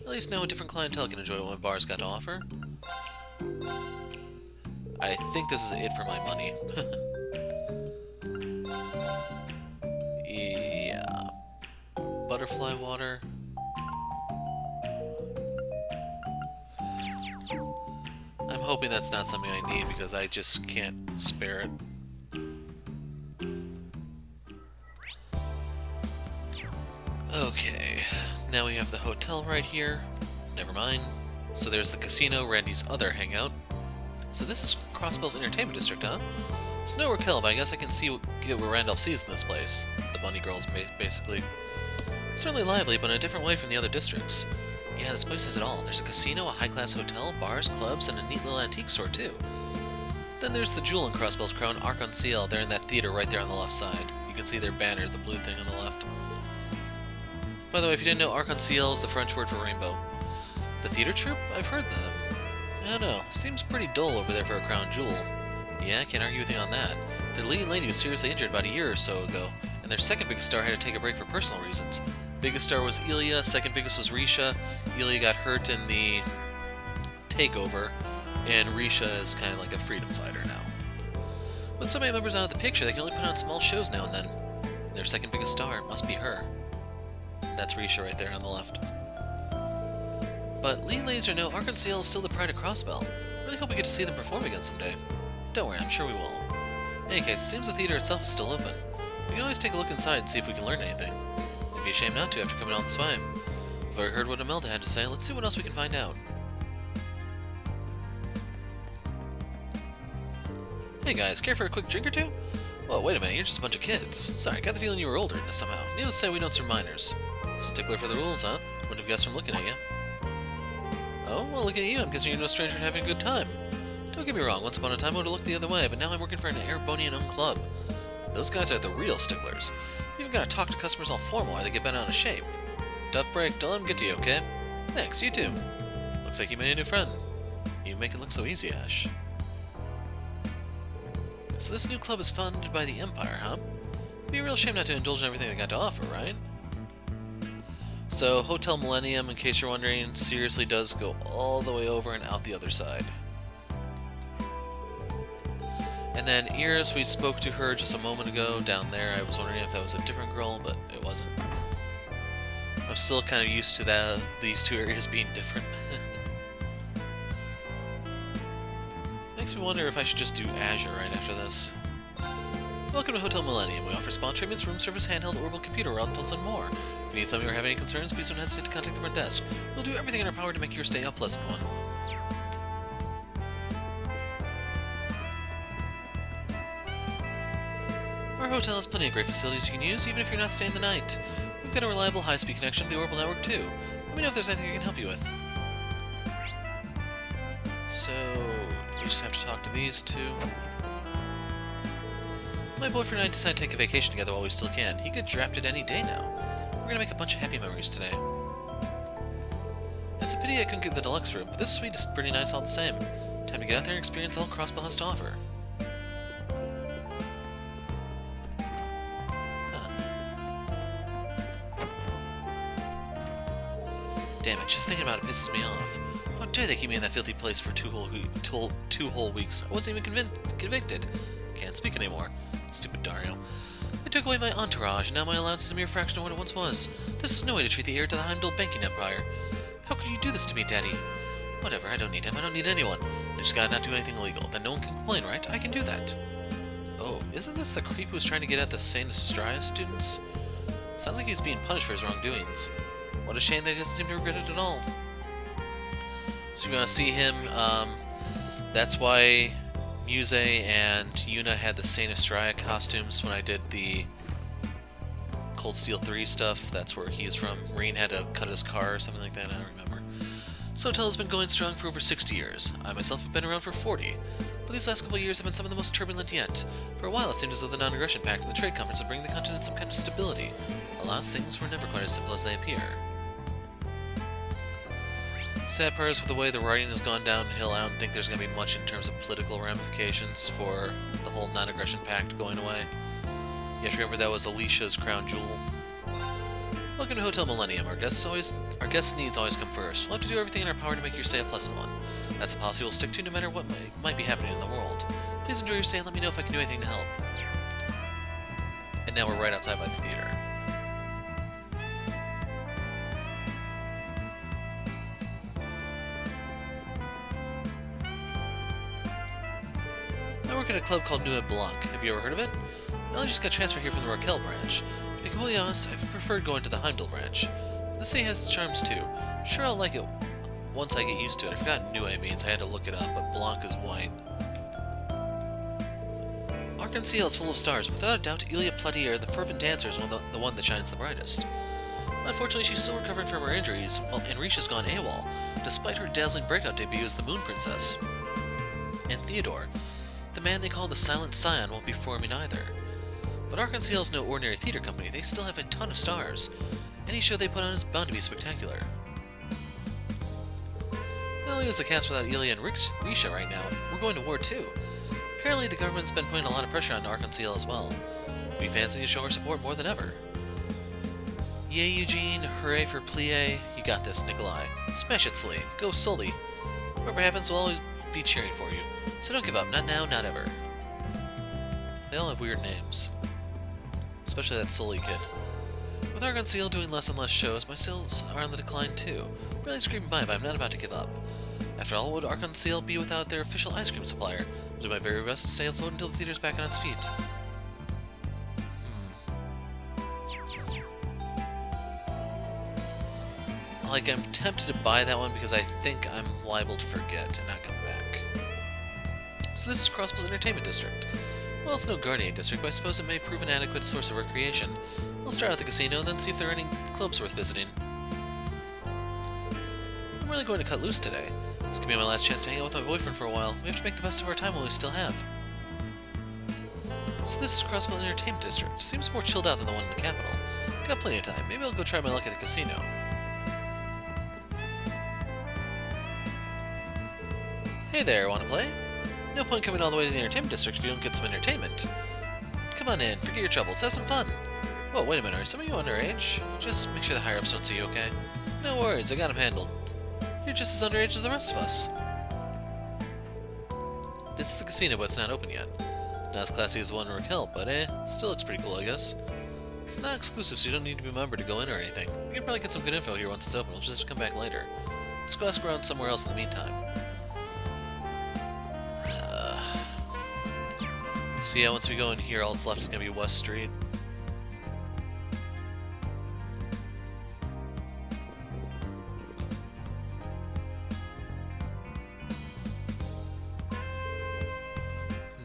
Speaker 1: At least now a different clientele can enjoy what my bar's got to offer. I think this is it for my money. Yeah. Butterfly water. I'm hoping that's not something I need because I just can't spare it. Okay, now we have the hotel right here. Never mind. So there's the casino, Randy's other hangout. So this is Crossbell's entertainment district, huh? It's nowhere kill, but I guess I can get what Randolph sees in this place. The bunny girls, basically. It's certainly lively, but in a different way from the other districts. Yeah, this place has it all. There's a casino, a high-class hotel, bars, clubs, and a neat little antique store, too. Then there's the jewel in Crossbell's crown, Arc-en-Ciel. They're in that theater right there on the left side. You can see their banner, the blue thing on the left. By the way, if you didn't know, Arc-en-Ciel is the French word for rainbow. The theater troupe? I've heard them. I don't know. Seems pretty dull over there for a crown jewel. Yeah, I can't argue with you on that. Their leading lady was seriously injured about a year or so ago, and their second biggest star had to take a break for personal reasons. Biggest star was Ilya, second biggest was Risha. Ilya got hurt in the takeover, and Risha is kind of like a freedom fighter now. With so many members out of the picture, they can only put on small shows now and then. Their second biggest star must be her. That's Risha right there on the left. But Leelays or no, Arkansas is still the pride of Crossbell. Really hope we get to see them perform again someday. Don't worry, I'm sure we will. In any case, it seems the theater itself is still open. We can always take a look inside and see if we can learn anything. It'd be a shame not to after coming all this way. We've already heard what Imelda had to say, let's see what else we can find out. Hey guys, care for a quick drink or two? Well, wait a minute, you're just a bunch of kids. Sorry, I got the feeling you were older somehow. Needless to say, we don't serve minors. Stickler for the rules, huh? Wouldn't have guessed from looking at you. Oh, well, look at you. I'm guessing you're no stranger to having a good time. Don't get me wrong, once upon a time I would have looked the other way, but now I'm working for an Airbonian-owned club. Those guys are the real sticklers. You even gotta talk to customers all formal or they get bent out of shape. Tough break, don't let them get to you, okay? Thanks, you too. Looks like you made a new friend. You make it look so easy, Ash. So this new club is funded by the Empire, huh? It'd be a real shame not to indulge in everything they got to offer, right? So, Hotel Millennium, in case you're wondering, seriously does go all the way over and out the other side. And then Iris, we spoke to her just a moment ago down there. I was wondering if that was a different girl, but it wasn't. I'm still kind of used to these two areas being different. Makes me wonder if I should just do Azure right after this. Welcome to Hotel Millennium. We offer spa treatments, room service, handheld, orbital computer rentals, and more. If you need something or have any concerns, please don't hesitate to contact the front desk. We'll do everything in our power to make your stay a pleasant one. Our hotel has plenty of great facilities you can use, even if you're not staying the night. We've got a reliable high-speed connection to the orbital network, too. Let me know if there's anything I can help you with. So, you just have to talk to these two. My boyfriend and I decided to take a vacation together while we still can. He could drafted any day now. We're gonna make a bunch of happy memories today. It's a pity I couldn't get the deluxe room, but this suite is pretty nice all the same. Time to get out there and experience all Crossbell has to offer. Damn it, just thinking about it pisses me off. How dare they keep me in that filthy place for two whole weeks? I wasn't even convicted. Can't speak anymore. Stupid Dario. They took away my entourage, and now my allowance is a mere fraction of what it once was. This is no way to treat the heir to the Heimdall banking empire. How could you do this to me, Daddy? Whatever, I don't need him. I don't need anyone. I just gotta not do anything illegal. Then no one can complain, right? I can do that. Oh, isn't this the creep who's trying to get at the Saint Estrella students? Sounds like he's being punished for his wrongdoings. What a shame they just seem to regret it at all. So you're gonna see him, that's why Muse and Yuna had the Saint Estrella costumes when I did the Cold Steel 3 stuff. That's where he's from. Reen had to cut his car or something like that, I don't remember. So Hotel has been going strong for over 60 years. I myself have been around for 40. But these last couple of years have been some of the most turbulent yet. For a while it seemed as though the Non-Aggression Pact and the Trade Conference would bring the continent some kind of stability. Alas, things were never quite as simple as they appear. Sad part is with the way the writing has gone downhill, I don't think there's going to be much in terms of political ramifications for the whole Non-Aggression Pact going away. You have to remember that was Alicia's crown jewel. Welcome to Hotel Millennium. Our guests' needs always come first. We'll have to do everything in our power to make your stay a pleasant one. That's a policy we'll stick to no matter what might be happening in the world. Please enjoy your stay and let me know if I can do anything to help. And now we're right outside by the theater. I work at a club called Nuit Blanc. Have you ever heard of it? Well, I just got transferred here from the Raquel branch. To be completely honest, I've preferred going to the Heimdall branch. The city has its charms too. Sure, I'll like it once I get used to it. I forgot Nuit means, I had to look it up, but Blanc is white. Arkansas is full of stars. Without a doubt, Ilia Platier, the fervent dancer, is the one that shines the brightest. Unfortunately, she's still recovering from her injuries, while Enrisha's gone AWOL, despite her dazzling breakout debut as the Moon Princess. And Theodore, the man they call the Silent Scion, won't be performing either. But Arkansas is no ordinary theater company. They still have a ton of stars. Any show they put on is bound to be spectacular. Not only is the cast without Ilya and Risha right now, we're going to war too. Apparently the government's been putting a lot of pressure on Arkansas as well. We fans need to show our support more than ever. Yay, Eugene. Hooray for Plie. You got this, Nikolai. Smash it, Celine. Go, Sully. Whatever happens, we'll always be cheering for you. So don't give up. Not now, not ever. They all have weird names. Especially that Sully kid. With Argon Seal doing less and less shows, my sales are on the decline too. Really screaming by, but I'm not about to give up. After all, what would Argon Seal be without their official ice cream supplier? I'll do my very best to stay afloat until the theater's back on its feet. Like, I'm tempted to buy that one because I think I'm liable to forget and not come back. So this is Crossbell's Entertainment District. Well, it's no Garnier district, but I suppose it may prove an adequate source of recreation. We'll start at the casino and then see if there are any clubs worth visiting. I'm really going to cut loose today. This could be my last chance to hang out with my boyfriend for a while. We have to make the best of our time while we still have. So this is Crossbell Entertainment District. Seems more chilled out than the one in the capital. Got plenty of time. Maybe I'll go try my luck at the casino. Hey there, wanna play? No point coming all the way to the entertainment district if you don't get some entertainment. Come on in, forget your troubles, have some fun. Whoa, wait a minute, are some of you underage? Just make sure the higher-ups don't see you, okay? No worries, I got them handled. You're just as underage as the rest of us. This is the casino, but it's not open yet. Not as classy as the one in Raquel, but still looks pretty cool, I guess. It's not exclusive, so you don't need to be a member to go in or anything. You can probably get some good info here once it's open, we'll just have to come back later. Let's go ask around somewhere else in the meantime. So yeah, once we go in here, all that's left is going to be West Street.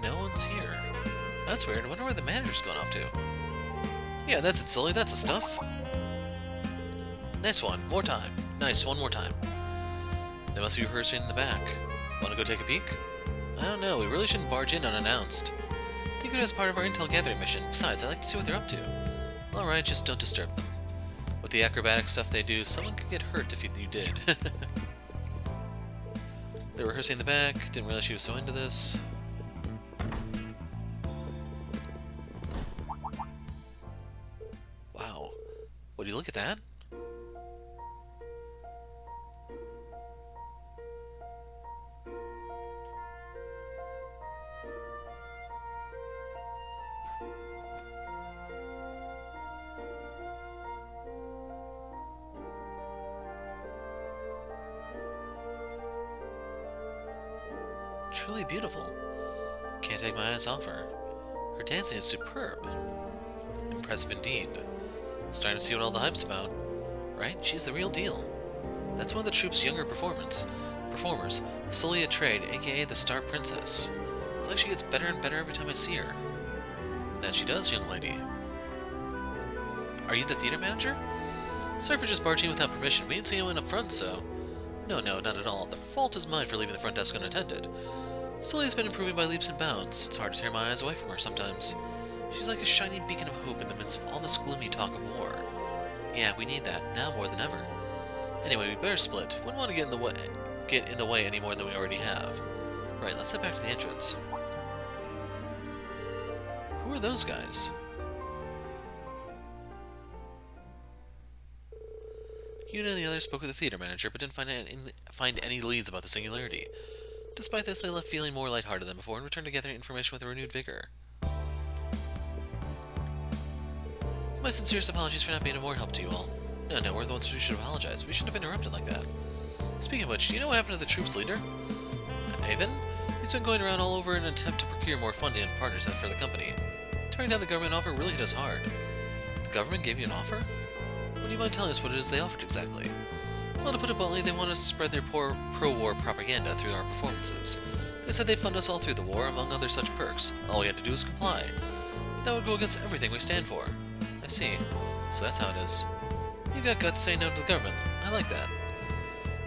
Speaker 1: No one's here. That's weird. I wonder where the manager's gone off to. Yeah, that's it, Sully. That's the stuff. Nice one. More time. Nice. One more time. They must be rehearsing in the back. Want to go take a peek? I don't know. We really shouldn't barge in unannounced. Think of it as part of our intel gathering mission. Besides, I like to see what they're up to. Alright, just don't disturb them. With the acrobatic stuff they do, someone could get hurt if you did. They're rehearsing in the back. Didn't realize she was so into this. Wow. Would you look at that? Truly beautiful. Can't take my eyes off her. Her dancing is superb. Impressive indeed. Starting to see what all the hype's about. Right? She's the real deal. That's one of the troupe's younger performers, Sully Trade, aka the Star Princess. It's like she gets better and better every time I see her. That she does, young lady. Are you the theater manager? Sorry for just barging without permission. We didn't see anyone up front, so... No, not at all. The fault is mine for leaving the front desk unattended. Sully's been improving by leaps and bounds. It's hard to tear my eyes away from her sometimes. She's like a shining beacon of hope in the midst of all this gloomy talk of war. Yeah, we need that, now more than ever. Anyway, we better split. Wouldn't want to get in the way any more than we already have. Right, let's head back to the entrance. Who are those guys? Yuna and the others spoke with the theater manager, but didn't find any leads about the singularity. Despite this, they left feeling more lighthearted than before and returned to gather information with a renewed vigor. My sincerest apologies for not being of more help to you all. No, we're the ones who should apologize. We shouldn't have interrupted like that. Speaking of which, do you know what happened to the troops leader? Avon? He's been going around all over in an attempt to procure more funding and partners for the company. Turning down the government offer really hit us hard. The government gave you an offer? Would you mind telling us what it is they offered exactly? Well, to put it bluntly, they want us to spread their pro-war propaganda through our performances. They said they'd fund us all through the war, among other such perks. All we had to do is comply. But that would go against everything we stand for. I see. So that's how it is. You got guts saying no to the government. I like that.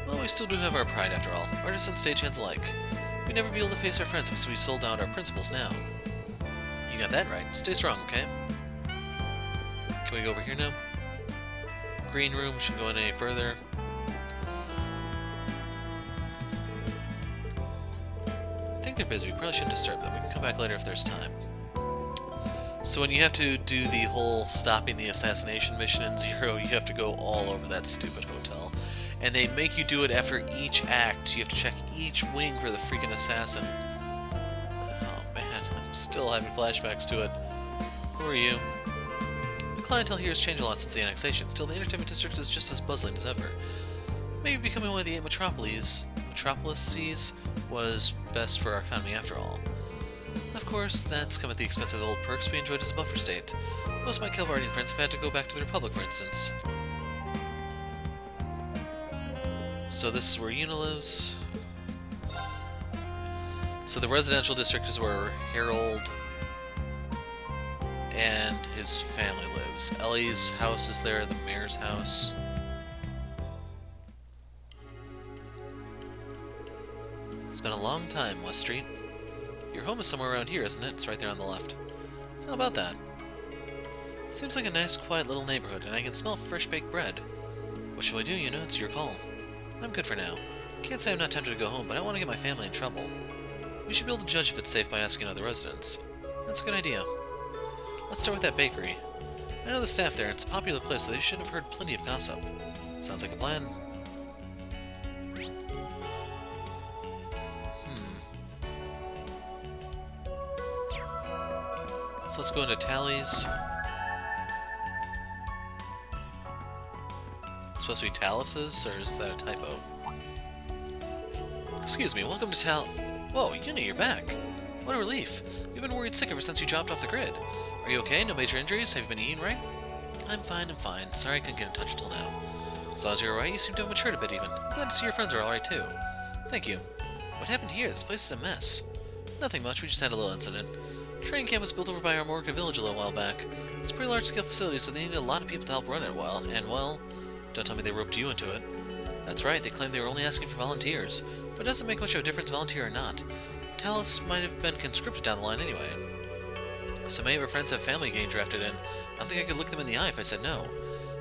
Speaker 1: Well, we still do have our pride after all. Artists and stagehands alike. We'd never be able to face our friends if we sold out our principles now. You got that right. Stay strong, okay? Can we go over here now? Green room, shouldn't go in any further. I think they're busy, we probably shouldn't disturb them. We can come back later if there's time. So when you have to do the whole stopping the assassination mission in Zero, you have to go all over that stupid hotel. and they make you do it after each act. You have to check each wing for the freaking assassin. Oh man, I'm still having flashbacks to it. Who are you? The clientele here has changed a lot since the annexation. Still, the entertainment district is just as bustling as ever. Maybe becoming one of the 8 metropolises was best for our economy after all. Of course, that's come at the expense of the old perks we enjoyed as a buffer state. Most of my Kelvardian friends have had to go back to the Republic, for instance. So this is where Jona lives. So the residential district is where Harold and his family lives. Ellie's house is there, the mayor's house. It's been a long time, West Street. Your home is somewhere around here, isn't it? It's right there on the left. How about that? Seems like a nice, quiet little neighborhood, and I can smell fresh-baked bread. What shall I do, Jona? It's your call. I'm good for now. Can't say I'm not tempted to go home, but I don't want to get my family in trouble. We should be able to judge if it's safe by asking other residents. That's a good idea. Let's start with that bakery. I know the staff there, and it's a popular place, so they should have heard plenty of gossip. Sounds like a plan. So let's go into tallies. It's supposed to be Taluses, or is that a typo? Excuse me, welcome to Whoa, Jona, you're back! What a relief! You've been worried sick ever since you dropped off the grid. Are you okay? No major injuries? Have you been eating right? I'm fine. Sorry I couldn't get in touch until now. As long as you're alright, you seem to have matured a bit even. I'm glad to see your friends are alright too. Thank you. What happened here? This place is a mess. Nothing much, we just had a little incident. Training camp was built over by our Morga village a little while back. It's a pretty large-scale facility, so they needed a lot of people to help run it well, don't tell me they roped you into it. That's right, they claimed they were only asking for volunteers, but it doesn't make much of a difference volunteer or not. Talus might have been conscripted down the line anyway. So many of our friends have family getting drafted in. I don't think I could look them in the eye if I said no.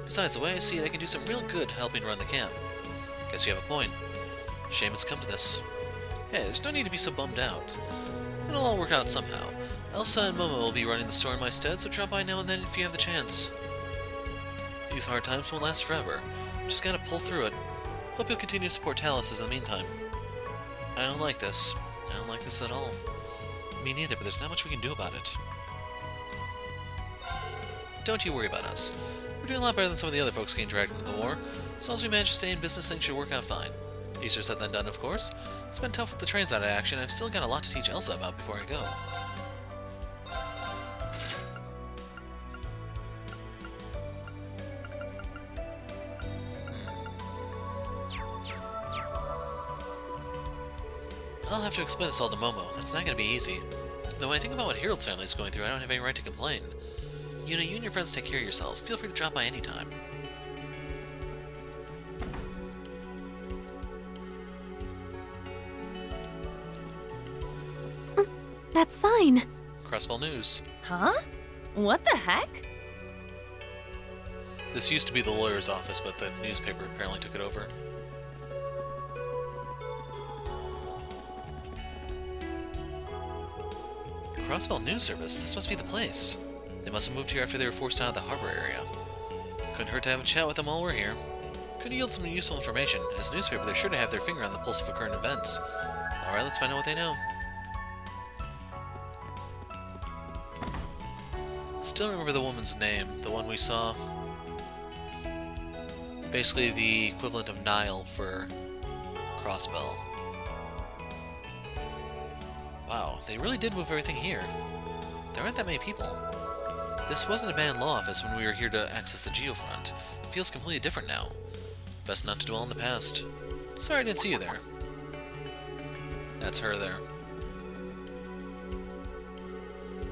Speaker 1: Besides, the way I see it, I can do some real good helping run the camp. Guess you have a point. Shame it's come to this. Hey, there's no need to be so bummed out. It'll all work out somehow. Elsa and Momo will be running the store in my stead, so drop by now and then if you have the chance. These hard times won't last forever. Just gotta pull through it. Hope you'll continue to support Taluses in the meantime. I don't like this. I don't like this at all. Me neither, but there's not much we can do about it. Don't you worry about us. We're doing a lot better than some of the other folks getting dragged into the war. As long as we manage to stay in business, things should work out fine. Easier said than done, of course. It's been tough with the trains out of action. I've still got a lot to teach Elsa about before I go. I'll have to explain this all to Momo. That's not going to be easy. Though when I think about what Harold's family is going through, I don't have any right to complain. Jona, you and your friends take care of yourselves. Feel free to drop by anytime.
Speaker 5: That sign.
Speaker 1: Crossbell News.
Speaker 2: Huh? What the heck?
Speaker 1: This used to be the lawyer's office, but the newspaper apparently took it over. Crossbell News Service? This must be the place. They must have moved here after they were forced out of the harbor area. Couldn't hurt to have a chat with them while we're here. Could yield some useful information. As a newspaper, they're sure to have their finger on the pulse of current events. Alright, let's find out what they know. Still remember the woman's name, the one we saw. Basically the equivalent of Nile for Crossbell. Wow, they really did move everything here. There aren't that many people. This wasn't an abandoned law office when we were here to access the Geofront. It feels completely different now. Best not to dwell on the past. Sorry I didn't see you there. That's her there.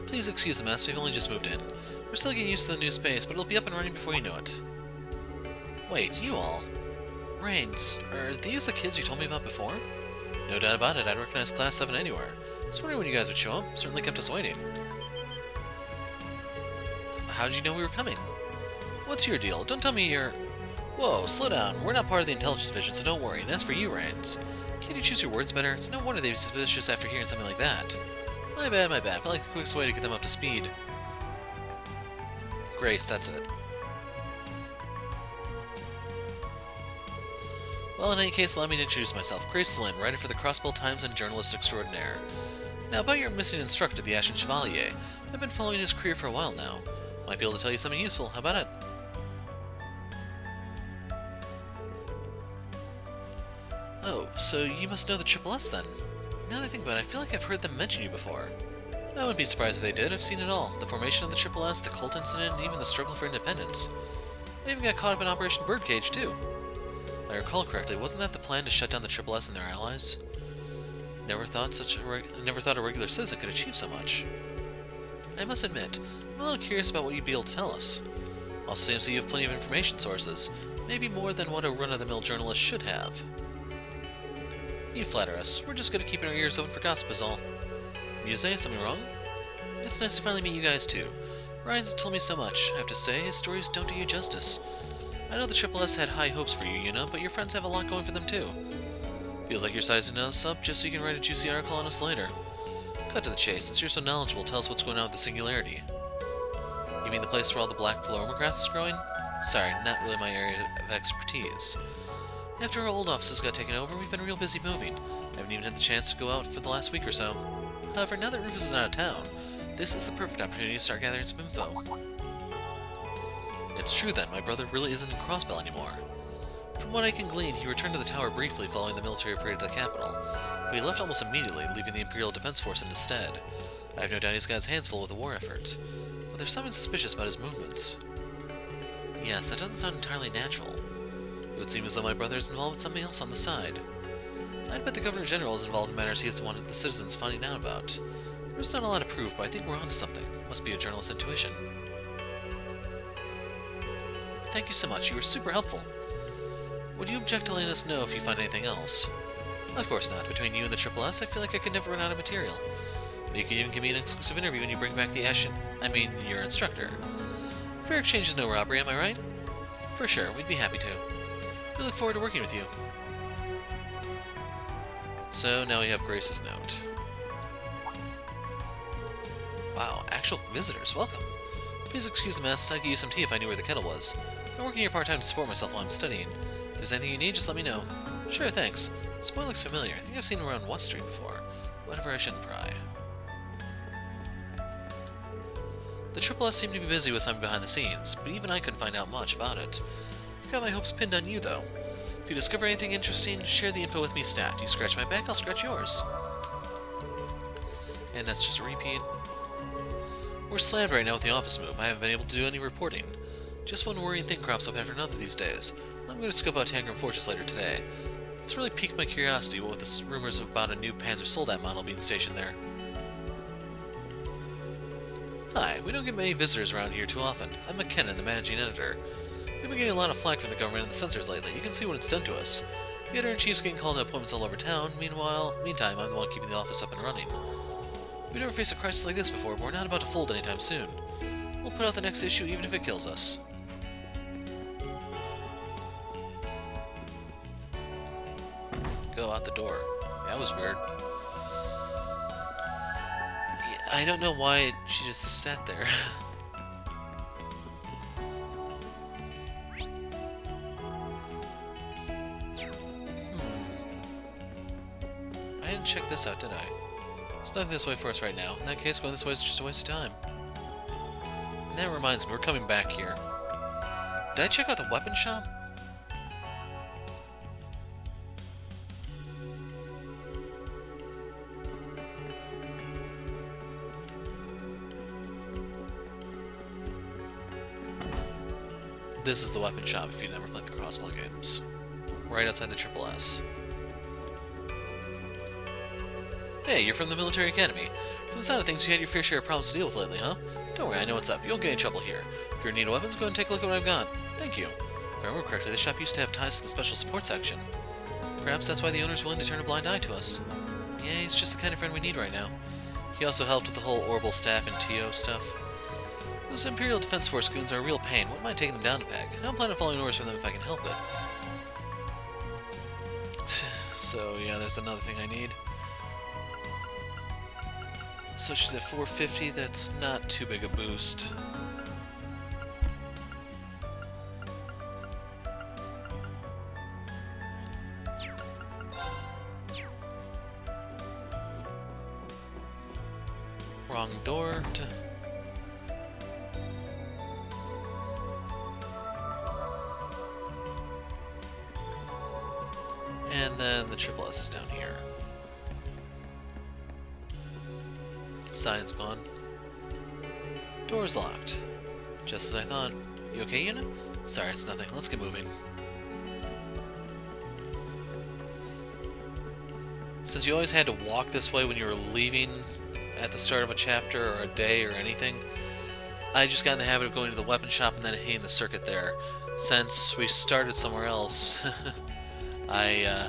Speaker 1: Please excuse the mess, we've only just moved in. We're still getting used to the new space, but it'll be up and running before you know it. Wait, you all? Reigns, are these the kids you told me about before? No doubt about it, I'd recognize Class 7 anywhere. I was wondering when you guys would show up. Certainly kept us waiting. How did you know we were coming? What's your deal? Don't tell me you're... Whoa, slow down. We're not part of the intelligence division, so don't worry. And as for you, Reigns, can't you choose your words better? It's no wonder they'd be suspicious after hearing something like that. My bad, my bad. I felt like the quickest way to get them up to speed. Grace, that's it. Well, in any case, allow me to introduce myself. Grace Lynn, writer for the Crossbell Times and journalist extraordinaire. Now, about your missing instructor, the Ashen Chevalier. I've been following his career for a while now. Might be able to tell you something useful. How about it? Oh, so you must know the Triple S then? Now that I think about it, I feel like I've heard them mention you before. I wouldn't be surprised if they did. I've seen it all. The formation of the Triple S, the cult incident, and even the struggle for independence. I even got caught up in Operation Birdcage, too. If I recall correctly, wasn't that the plan to shut down the Triple S and their allies? Never thought a regular citizen could achieve so much. I must admit, I'm a little curious about what you'd be able to tell us. Also seems that you have plenty of information sources, maybe more than what a run-of-the-mill journalist should have. You flatter us. We're just good at keeping our ears open for gossip is all. Muse, something wrong? It's nice to finally meet you guys too. Ryan's told me so much. I have to say, his stories don't do you justice. I know the Triple S had high hopes for you, Yuna, but your friends have a lot going for them too. Feels like you're sizing us up just so you can write a juicy article on us later. Cut to the chase, since you're so knowledgeable, tell us what's going on with the Singularity. You mean the place where all the black paloma grass is growing? Sorry, not really my area of expertise. After our old offices got taken over, we've been real busy moving. I haven't even had the chance to go out for the last week or so. However, now that Rufus is out of town, this is the perfect opportunity to start gathering some info. It's true then, my brother really isn't in Crossbell anymore. From what I can glean, he returned to the tower briefly following the military parade to the capital, but he left almost immediately, leaving the Imperial Defense Force in his stead. I have no doubt he's got his hands full with the war effort, but there's something suspicious about his movements. Yes, that doesn't sound entirely natural. It would seem as though my brother is involved with something else on the side. I'd bet the Governor General is involved in matters he has wanted the citizens finding out about. There's not a lot of proof, but I think we're onto something. Must be a journalist's intuition. Thank you so much, you were super helpful. Would you object to letting us know if you find anything else? Of course not. Between you and the Triple S, I feel like I could never run out of material. But you could even give me an exclusive interview when you bring back the your instructor. Fair exchange is no robbery, am I right? For sure, we'd be happy to. We look forward to working with you. So now we have Grace's note. Wow, actual visitors, welcome. Please excuse the mess, I'd give you some tea if I knew where the kettle was. I'm working here part-time to support myself while I'm studying. If there's anything you need, just let me know. Sure, thanks. This boy looks familiar. I think I've seen him around West Street before. Whatever, I shouldn't pry. The Triple S seemed to be busy with something behind the scenes, but even I couldn't find out much about it. I've got my hopes pinned on you, though. If you discover anything interesting, share the info with me stat. You scratch my back, I'll scratch yours. And that's just a repeat. We're slammed right now with the office move. I haven't been able to do any reporting. Just one worrying thing crops up after another these days. I'm going to scope out Tangram Fortress later today. It's really piqued my curiosity with the rumors about a new Panzer Soldat model being stationed there. Hi, we don't get many visitors around here too often. I'm McKenna, the managing editor. We've been getting a lot of flack from the government and the censors lately. You can see what it's done to us. The editor-in-chief's getting called to appointments all over town. Meantime, I'm the one keeping the office up and running. We've never faced a crisis like this before, but we're not about to fold anytime soon. We'll put out the next issue even if it kills us. Go out the door. That was weird. Yeah, I don't know why she just sat there. I didn't check this out, did I? There's nothing this way for us right now. In that case, going this way is just a waste of time. And that reminds me, we're coming back here. Did I check out the weapon shop? This is the weapon shop if you've never played the Crossbell games. Right outside the Triple S. Hey, you're from the military academy. From the sound of things, you had your fair share of problems to deal with lately, huh? Don't worry, I know what's up. You won't get in trouble here. If you're in need of weapons, go ahead and take a look at what I've got. Thank you. If I remember correctly, the shop used to have ties to the special support section. Perhaps that's why the owner's willing to turn a blind eye to us. Yeah, he's just the kind of friend we need right now. He also helped with the whole Orbital staff and TO stuff. Those Imperial Defense Force goons are a real pain. Wouldn't mind taking them down to peg. I don't plan on following orders from them if I can help it. So, yeah, there's another thing I need. So she's at 450, that's not too big a boost. Wrong door. And then the triple S is down here. Sign's gone. Door's locked. Just as I thought. You okay, Yuna? Sorry, it's nothing. Let's get moving. Since you always had to walk this way when you were leaving at the start of a chapter or a day or anything, I just got in the habit of going to the weapon shop and then hitting the circuit there. Since we started somewhere else, I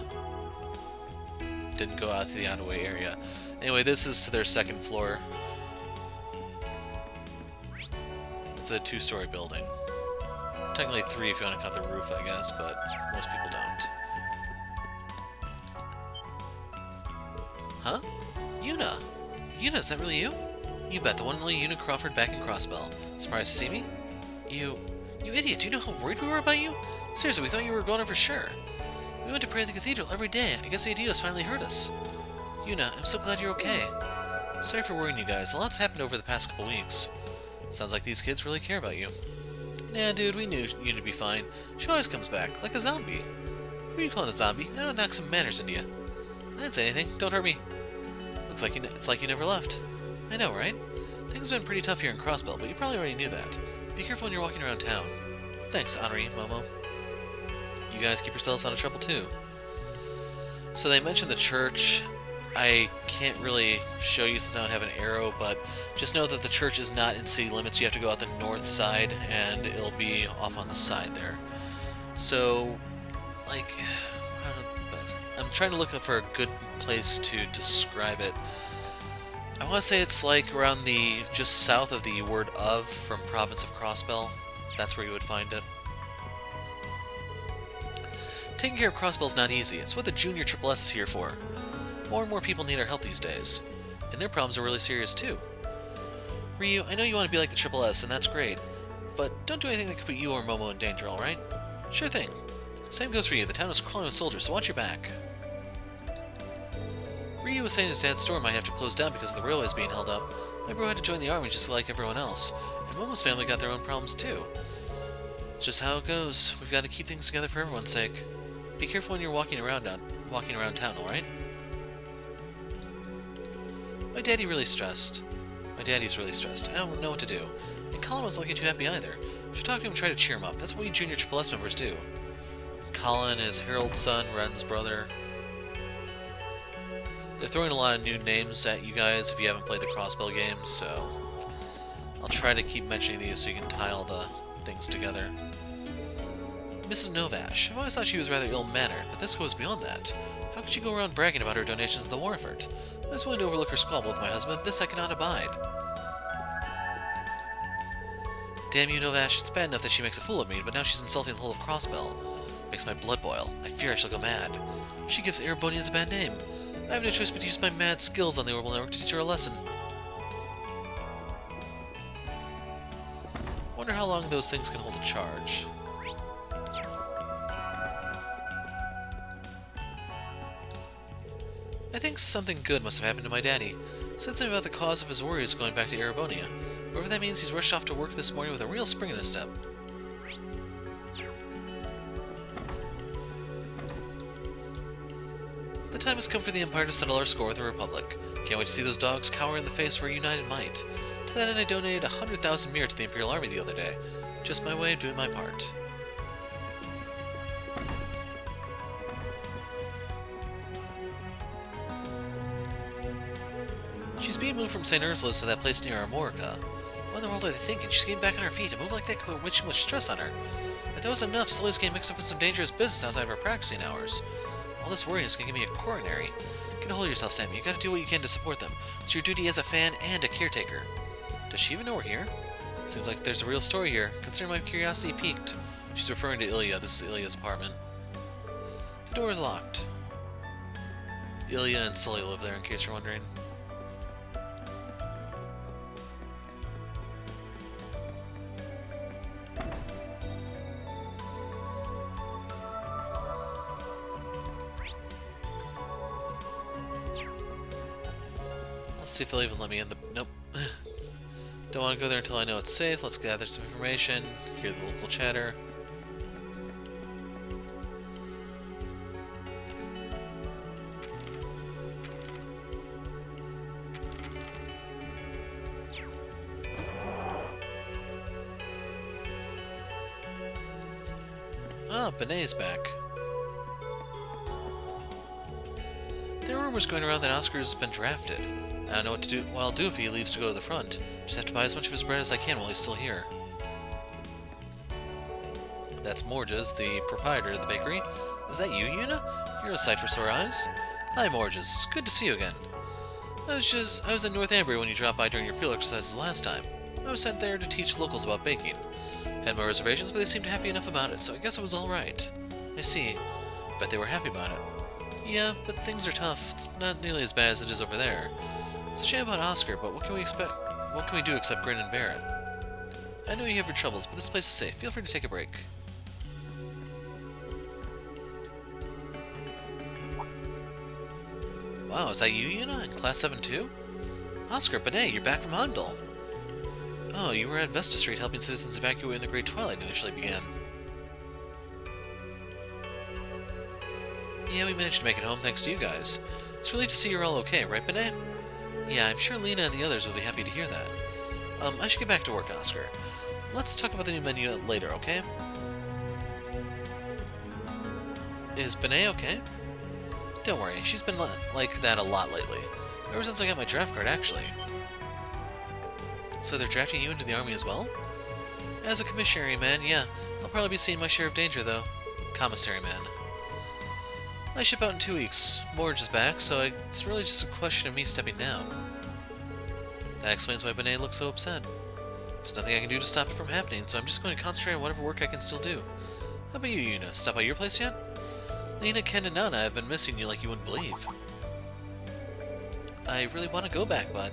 Speaker 1: didn't go out to the out-of-way area. Anyway, this is to their second floor. It's a two-story building. Technically 3 if you want to count the roof, I guess, but most people don't. Huh? Yuna! Yuna, is that really you? You bet, the one and only Yuna Crawford back in Crossbell. Surprised to see me? You idiot, do you know how worried we were about you? Seriously, we thought you were gone for sure. We went to pray at the cathedral every day. I guess Heiyue has finally heard us. Yuna, I'm so glad you're okay. Sorry for worrying you guys. A lot's happened over the past couple weeks. Sounds like these kids really care about you. Nah, dude, we knew Yuna'd be fine. She always comes back, like a zombie. Who are you calling a zombie? I don't knock some manners into you. I didn't say anything. Don't hurt me. Looks like it's like you never left. I know, right? Things have been pretty tough here in Crossbell, but you probably already knew that. Be careful when you're walking around town. Thanks, Honori and Momo. You guys keep yourselves out of trouble, too. So they mentioned the church. I can't really show you since I don't have an arrow, but just know that the church is not in city limits. You have to go out the north side, and it'll be off on the side there. So, like, I'm trying to look for a good place to describe it. I want to say it's like around just south of the word of from province of Crossbell. That's where you would find it. Taking care of Crossbell's not easy. It's what the Junior Triple S is here for. More and more people need our help these days. And their problems are really serious too. Ryu, I know you want to be like the Triple S, and that's great. But don't do anything that could put you or Momo in danger, alright? Sure thing. Same goes for you. The town is crawling with soldiers, so watch your back. Ryu was saying his dad's store might have to close down because the railway is being held up. My bro had to join the army just like everyone else. And Momo's family got their own problems too. It's just how it goes. We've got to keep things together for everyone's sake. Be careful when you're walking around town, alright? My daddy's really stressed. I don't know what to do. And Colin wasn't looking too happy either. Should talk to him and try to cheer him up. That's what we Junior Triple S members do. Colin is Harold's son, Ren's brother. They're throwing a lot of new names at you guys if you haven't played the Crossbell games, so I'll try to keep mentioning these so you can tie all the things together. Mrs. Novash. I've always thought she was rather ill-mannered, but this goes beyond that. How could she go around bragging about her donations to the war effort? I was willing to overlook her squabble with my husband. This I cannot abide. Damn you, Novash. It's bad enough that she makes a fool of me, but now she's insulting the whole of Crossbell. Makes my blood boil. I fear I shall go mad. She gives Erebonians a bad name. I have no choice but to use my mad skills on the Orbital Network to teach her a lesson. Wonder how long those things can hold a charge. I think something good must have happened to my daddy. Said something about the cause of his worries going back to Erebonia. Whatever that means, he's rushed off to work this morning with a real spring in his step. The time has come for the Empire to settle our score with the Republic. Can't wait to see those dogs cower in the face for a united might. To that end, I donated 100,000 mirror to the Imperial Army the other day. Just my way of doing my part. She's being moved from St. Ursula's to that place near Amorica. What in the world are they thinking? She's getting back on her feet. A move like that could put way too much stress on her. If that was enough, Sully's getting mixed up in some dangerous business outside of her practicing hours. All this worrying is gonna give me a coronary. Get a hold of yourself, Sammy. You gotta do what you can to support them. It's your duty as a fan and a caretaker. Does she even know we're here? Seems like there's a real story here. Consider my curiosity piqued. She's referring to Ilya. This is Ilya's apartment. The door is locked. Ilya and Sully live there, in case you're wondering. Let's see if they'll even let me in the... Nope. Don't want to go there until I know it's safe. Let's gather some information, hear the local chatter. Oh, Benet's back. There are rumors going around that Oscar's been drafted. I don't know what I'll do if he leaves to go to the front. Just have to buy as much of his bread as I can while he's still here. That's Morges, the proprietor of the bakery. Is that you, Yuna? You're a sight for sore eyes. Hi, Morges. Good to see you again. I was in North Ambria when you dropped by during your field exercises last time. I was sent there to teach locals about baking. Had my reservations, but they seemed happy enough about it, so I guess it was alright. I see. Bet they were happy about it. Yeah, but things are tough. It's not nearly as bad as it is over there. It's a shame about Oscar, but what can we expect? What can we do except grin and bear it? I know you have your troubles, but this place is safe. Feel free to take a break. Wow, is that you, Yuna? In Class 7 too? Oscar, Benet, you're back from Handel. Oh, you were at Vesta Street helping citizens evacuate when the Great Twilight initially began. Yeah, we managed to make it home thanks to you guys. It's relieved to see you're all okay, right, Benet? Yeah, I'm sure Lena and the others will be happy to hear that. I should get back to work, Oscar. Let's talk about the new menu later, okay? Is Benet okay? Don't worry, she's been like that a lot lately. Ever since I got my draft card, actually. So they're drafting you into the army as well? As a commissary man, yeah. I'll probably be seeing my share of danger, though. Commissary man. I ship out in 2 weeks. Morge is back, so it's really just a question of me stepping down. That explains why Benet looks so upset. There's nothing I can do to stop it from happening, so I'm just going to concentrate on whatever work I can still do. How about you, Yuna? Stop by your place yet? Lena, Ken, and Nana have been missing you like you wouldn't believe. I really want to go back, but...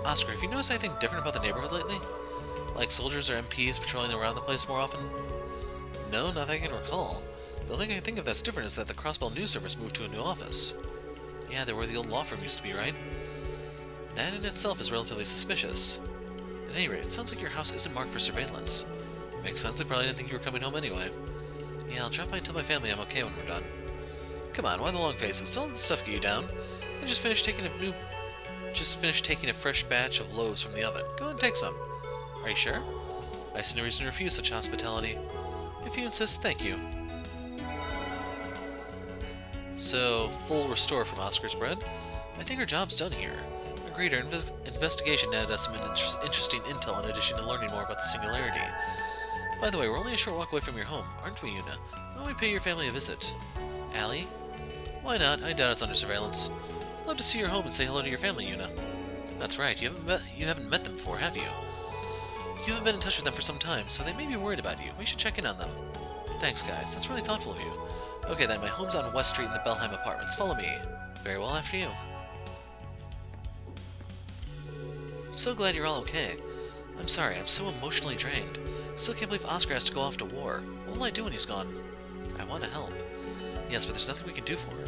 Speaker 1: Oscar, have you noticed anything different about the neighborhood lately? Like soldiers or MPs patrolling around the place more often? No, not that I can recall. The only thing I can think of that's different is that the Crossbell news service moved to a new office. Yeah, they're where the old law firm used to be, right? That in itself is relatively suspicious. At any rate, it sounds like your house isn't marked for surveillance. Makes sense, they probably didn't think you were coming home anyway. Yeah, I'll drop by and tell my family I'm okay when we're done. Come on, why the long faces? Don't let the stuff get you down. I just finished taking a fresh batch of loaves from the oven. Go and take some. Are you sure? I see no reason to refuse such hospitality. If you insist, thank you. So, full restore from Oscar's bread? I think our job's done here. Agreed, our investigation netted us some interesting intel in addition to learning more about the singularity. By the way, we're only a short walk away from your home, aren't we, Yuna? Why don't we pay your family a visit? Allie? Why not? I doubt it's under surveillance. Love to see your home and say hello to your family, Yuna. That's right, you haven't met them before, have you? You haven't been in touch with them for some time, so they may be worried about you. We should check in on them. Thanks, guys. That's really thoughtful of you. Okay then, my home's on West Street in the Bellheim Apartments. Follow me. Very well, after you. I'm so glad you're all okay. I'm sorry, I'm so emotionally drained. Still can't believe Oscar has to go off to war. What will I do when he's gone? I want to help. Yes, but there's nothing we can do for her.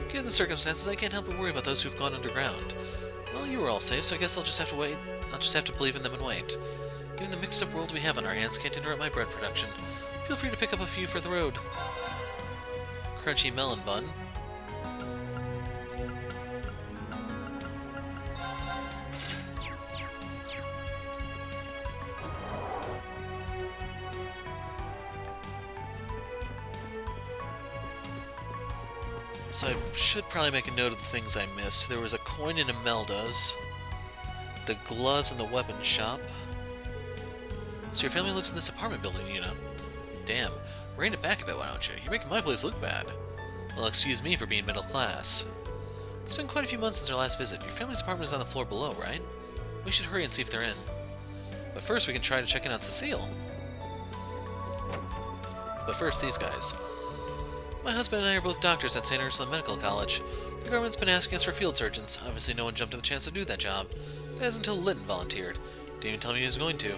Speaker 1: Given the circumstances, I can't help but worry about those who've gone underground. Well, you were all safe, so I guess I'll just have to wait. I'll just have to believe in them and wait. Given the mixed-up world we have on our hands, can't interrupt my bread production. Feel free to pick up a few for the road. Crunchy melon bun. So I should probably make a note of the things I missed. There was a coin in Imelda's, the gloves in the weapons shop. So your family lives in this apartment building, you know. Damn, rein it back a bit, why don't you? You're making my place look bad. Well, excuse me for being middle class. It's been quite a few months since our last visit. Your family's apartment is on the floor below, right? We should hurry and see if they're in. But first we can try to check in on Cecile. But first, these guys. My husband and I are both doctors at St. Ursula Medical College. The government's been asking us for field surgeons. Obviously no one jumped at the chance to do that job. That is until Litton volunteered. Didn't even tell me he was going to.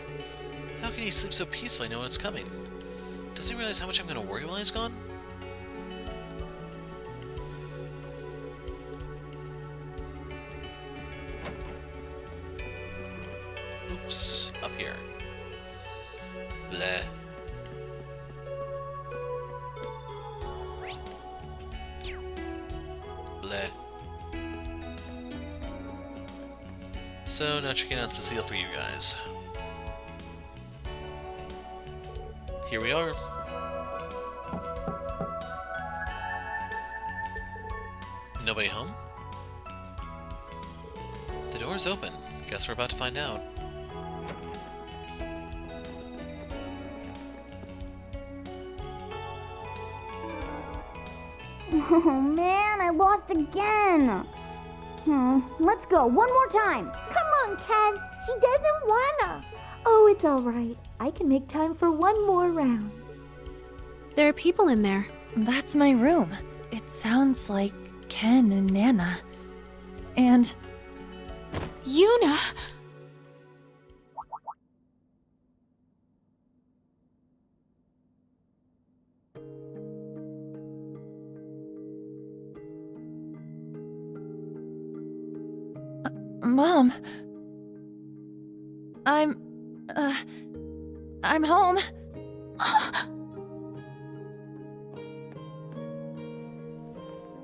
Speaker 1: How can he sleep so peacefully knowing it's coming? Does he realize how much I'm going to worry while he's gone? Oops, up here. Bleh. Bleh. So, now checking out Cecile for you guys. Here we are. Nobody home? The door's open. Guess we're about to find out.
Speaker 10: Oh man, I lost again. Let's go, one more time. Come on, Ken. She doesn't wanna. Oh, it's alright. I can make time for one more round.
Speaker 5: There are people in there.
Speaker 2: That's my room. It sounds like Ken and Nana. And
Speaker 5: Yuna!
Speaker 2: Mom. I'm home.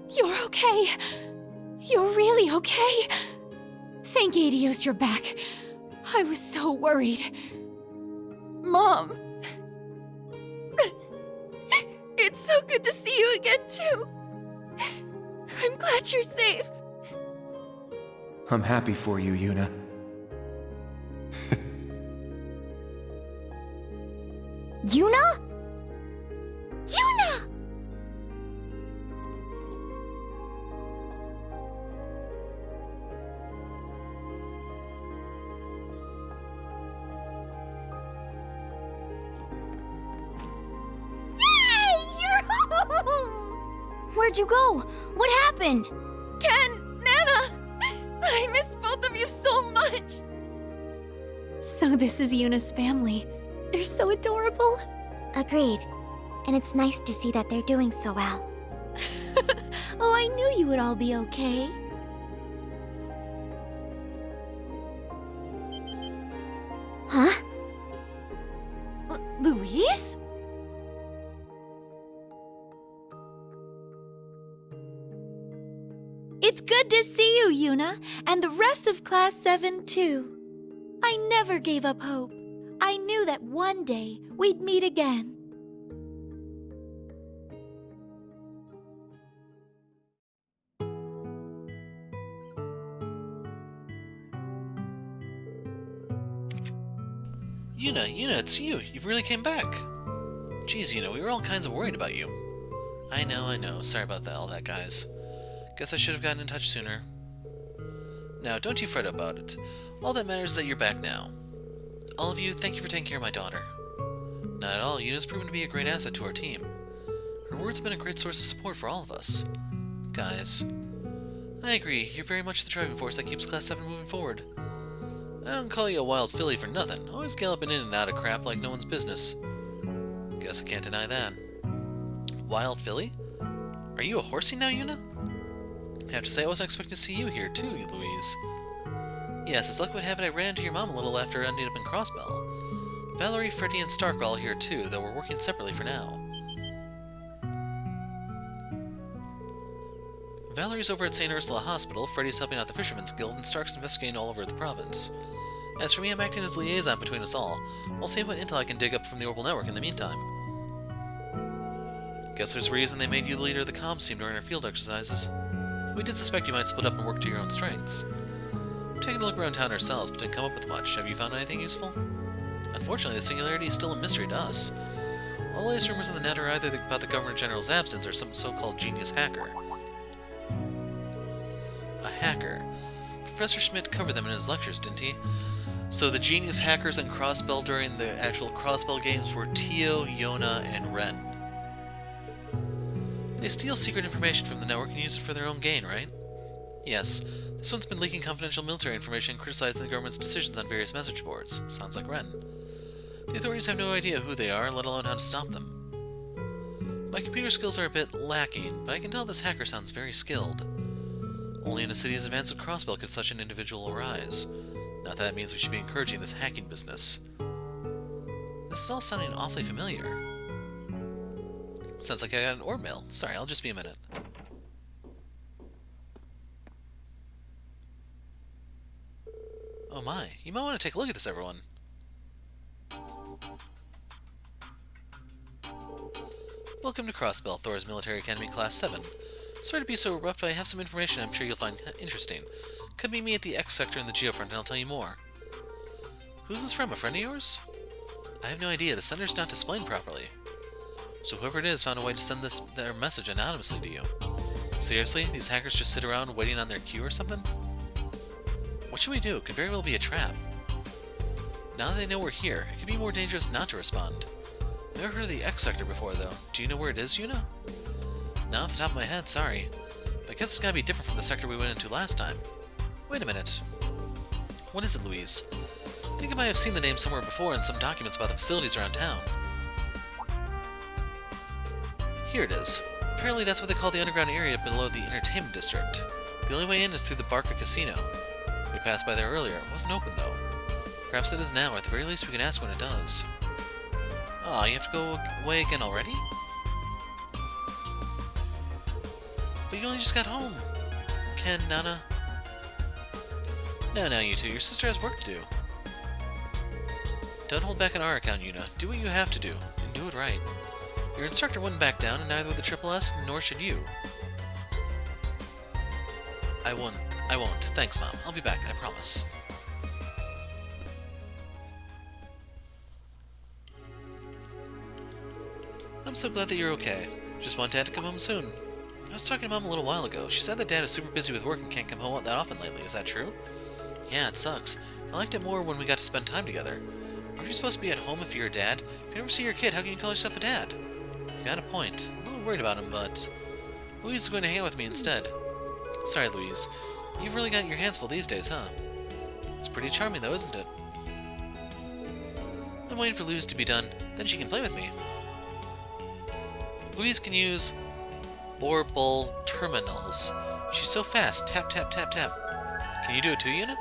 Speaker 5: You're okay. You're really okay. Thank Adios you're back. I was so worried.
Speaker 2: Mom. It's so good to see you again, too. I'm glad you're safe.
Speaker 7: I'm happy for you, Yuna.
Speaker 10: Yuna? Yuna! Yay! You're home! Where'd you go? What happened?
Speaker 2: Ken, Nana! I missed both of you so much!
Speaker 5: So this is Yuna's family. They're so adorable.
Speaker 6: Agreed. And it's nice to see that they're doing so well.
Speaker 10: Oh, I knew you would all be okay.
Speaker 6: Huh?
Speaker 2: Louise?
Speaker 10: It's good to see you, Yuna, and the rest of Class 7 too. I never gave up hope. I knew that one day we'd meet again.
Speaker 1: Yuna, it's you. You've really came back. Jeez, Yuna, we were all kinds of worried about you. I know. Sorry about all that, guys. Guess I should have gotten in touch sooner. Now, don't you fret about it. All that matters is that you're back now. All of you, thank you for taking care of my daughter. Not at all, Yuna's proven to be a great asset to our team. Her word's been a great source of support for all of us. Guys, I agree, you're very much the driving force that keeps Class 7 moving forward. I don't call you a wild filly for nothing, always galloping in and out of crap like no one's business. Guess I can't deny that. Wild filly? Are you a horsey now, Yuna? I have to say I wasn't expecting to see you here too, Louise. Yes, as luck would have it, I ran into your mom a little after I ended up in Crossbell. Valerie, Freddy, and Stark are all here too, though we're working separately for now. Valerie's over at St. Ursula Hospital, Freddy's helping out the Fisherman's Guild, and Stark's investigating all over the province. As for me, I'm acting as liaison between us all. We'll see what intel I can dig up from the Orbital Network in the meantime. Guess there's a reason they made you the leader of the comms team during our field exercises. We did suspect you might split up and work to your own strengths. We've taken a look around town ourselves, but didn't come up with much. Have you found anything useful? Unfortunately, the Singularity is still a mystery to us. All the latest rumors in the net are either about the Governor General's absence or some so-called genius hacker. A hacker. Professor Schmidt covered them in his lectures, didn't he? So the genius hackers in Crossbell during the actual Crossbell games were Tio, Jona, and Ren. They steal secret information from the network and use it for their own gain, right? Yes. This one's been leaking confidential military information and criticizing the government's decisions on various message boards. Sounds like Ren. The authorities have no idea who they are, let alone how to stop them. My computer skills are a bit lacking, but I can tell this hacker sounds very skilled. Only in a city as advanced as Crossbell could such an individual arise. Not that means we should be encouraging this hacking business. This is all sounding awfully familiar. Sounds like I got an orb mail. Sorry, I'll just be a minute. Oh my, you might want to take a look at this, everyone. Welcome to Crossbell, Thor's Military Academy Class 7. Sorry to be so abrupt, but I have some information I'm sure you'll find interesting. Come meet me at the X sector in the Geofront and I'll tell you more. Who's this from, a friend of yours? I have no idea, the sender's not displaying properly. So whoever it is found a way to send their message anonymously to you. Seriously? These hackers just sit around waiting on their cue or something? What should we do? It could very well be a trap. Now that they know we're here, it could be more dangerous not to respond. Never heard of the X sector before, though. Do you know where it is, Jona? Not off the top of my head, sorry. But I guess it's gotta be different from the sector we went into last time. Wait a minute. What is it, Louise? I think I might have seen the name somewhere before in some documents about the facilities around town. Here it is. Apparently that's what they call the underground area below the entertainment district. The only way in is through the Barca Casino. We passed by there earlier. It wasn't open, though. Perhaps it is now, or at the very least we can ask when it does. Aw, you have to go away again already? But you only just got home. Ken, Nana. Now, you two, your sister has work to do. Don't hold back on our account, Jona. Do what you have to do, and do it right. Your instructor wouldn't back down, and neither would the Triple S, nor should you. I won't. Thanks, Mom. I'll be back, I promise. I'm so glad that you're okay. Just want Dad to come home soon. I was talking to Mom a little while ago. She said that Dad is super busy with work and can't come home that often lately. Is that true? Yeah, it sucks. I liked it more when we got to spend time together. Aren't you supposed to be at home if you're a dad? If you never see your kid, how can you call yourself a dad? You got a point. I'm a little worried about him, but Louise is going to hang out with me instead. Sorry, Louise. You've really got your hands full these days, huh? It's pretty charming, though, isn't it? I'm waiting for Louise to be done, then she can play with me. Louise can use Orbal Terminals. She's so fast. Tap, tap, tap, tap. Can you do it too, Jona?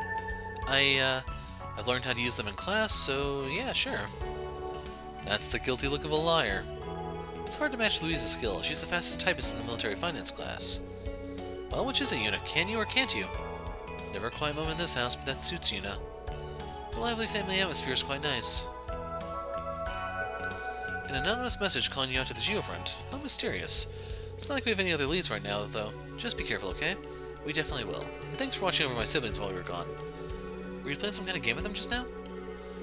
Speaker 1: I've learned how to use them in class, so yeah, sure. That's the guilty look of a liar. It's hard to match Louise's skill. She's the fastest typist in the military finance class. Well, which is it, Jona? Can you or can't you? Never a quiet moment in this house, but that suits Jona. The lively family atmosphere is quite nice. An anonymous message calling you out to the Geofront. How mysterious. It's not like we have any other leads right now, though. Just be careful, okay? We definitely will. And thanks for watching over my siblings while we were gone. Were you playing some kind of game with them just now?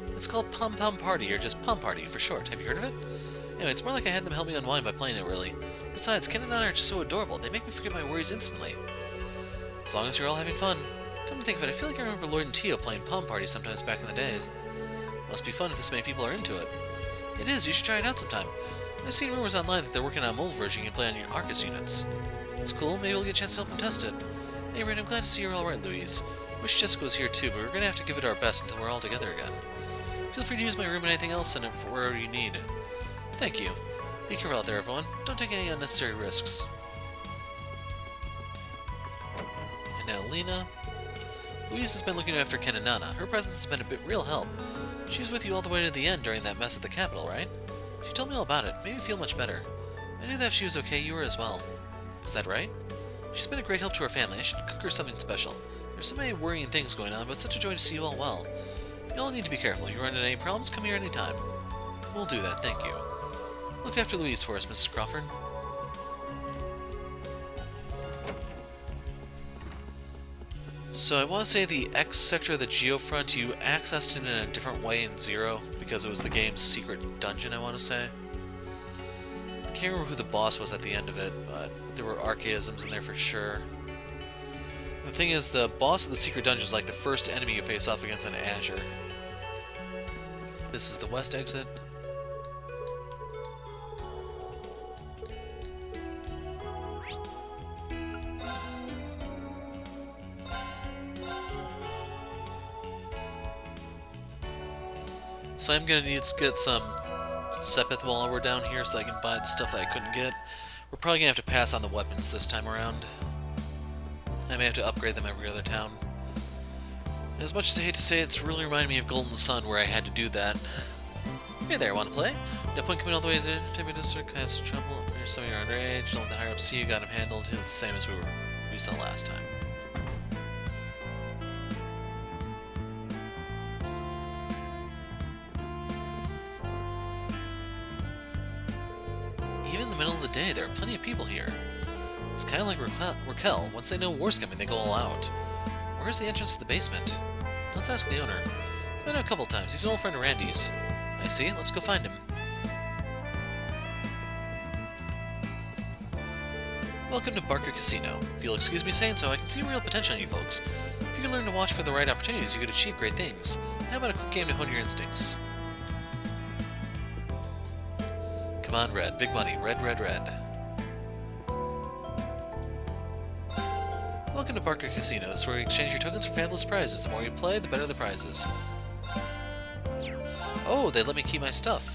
Speaker 1: It's called Pom Pom Party, or just Pom Party for short. Have you heard of it? Anyway, it's more like I had them help me unwind by playing it, really. Besides, Ken and Nana are just so adorable. They make me forget my worries instantly. As long as you're all having fun. Come to think of it, I feel like I remember Lloyd and Tio playing Pom Party sometimes back in the days. Must be fun if this many people are into it. It is, you should try it out sometime. I've seen rumors online that they're working on a mobile version you can play on your Arcus units. It's cool, maybe we'll get a chance to help them test it. Anyway, I'm glad to see you're alright, Louise. Wish Jessica was here too, but we're gonna have to give it our best until we're all together again. Feel free to use my room and anything else in it for wherever you need. Thank you. Be careful out there, everyone. Don't take any unnecessary risks. And now Lena. Louise has been looking after Ken and Nana. Her presence has been a real help. She was with you all the way to the end during that mess at the Capitol, right? She told me all about it. Made me feel much better. I knew that if she was okay, you were as well. Is that right? She's been a great help to our family. I should cook her something special. There's so many worrying things going on, but it's such a joy to see you all well. You all need to be careful. You run into any problems, come here anytime. We'll do that, thank you. Look after Louise for us, Mrs. Crawford. So I want to say the X sector of the Geofront, you accessed it in a different way in Zero, because it was the game's secret dungeon, I want to say. I can't remember who the boss was at the end of it, but there were archaisms in there for sure. The thing is, the boss of the secret dungeon is like the first enemy you face off against in Azure. This is the west exit. So I'm gonna need to get some Sepith while we're down here so I can buy the stuff that I couldn't get. We're probably gonna have to pass on the weapons this time around. I may have to upgrade them every other town. As much as I hate to say it, it's really reminded me of Golden Sun, where I had to do that. Hey there, wanna play? No point coming all the way to Timmy District, have some trouble. Here's some of your underage, don't let the higher up see you got him handled. It's the same as we saw last time. Even in the middle of the day, there are plenty of people here. It's kind of like Raquel. Once they know war's coming, they go all out. Where's the entrance to the basement? Let's ask the owner. I've been a couple times. He's an old friend of Randy's. I see. Let's go find him. Welcome to Barker Casino. If you'll excuse me saying so, I can see real potential in you folks. If you can learn to watch for the right opportunities, you could achieve great things. How about a quick game to hone your instincts? Come on, Red. Big money. Red, red, red. Welcome to Barker Casino. This is where you exchange your tokens for fabulous prizes. The more you play, the better the prizes. Oh, they let me keep my stuff.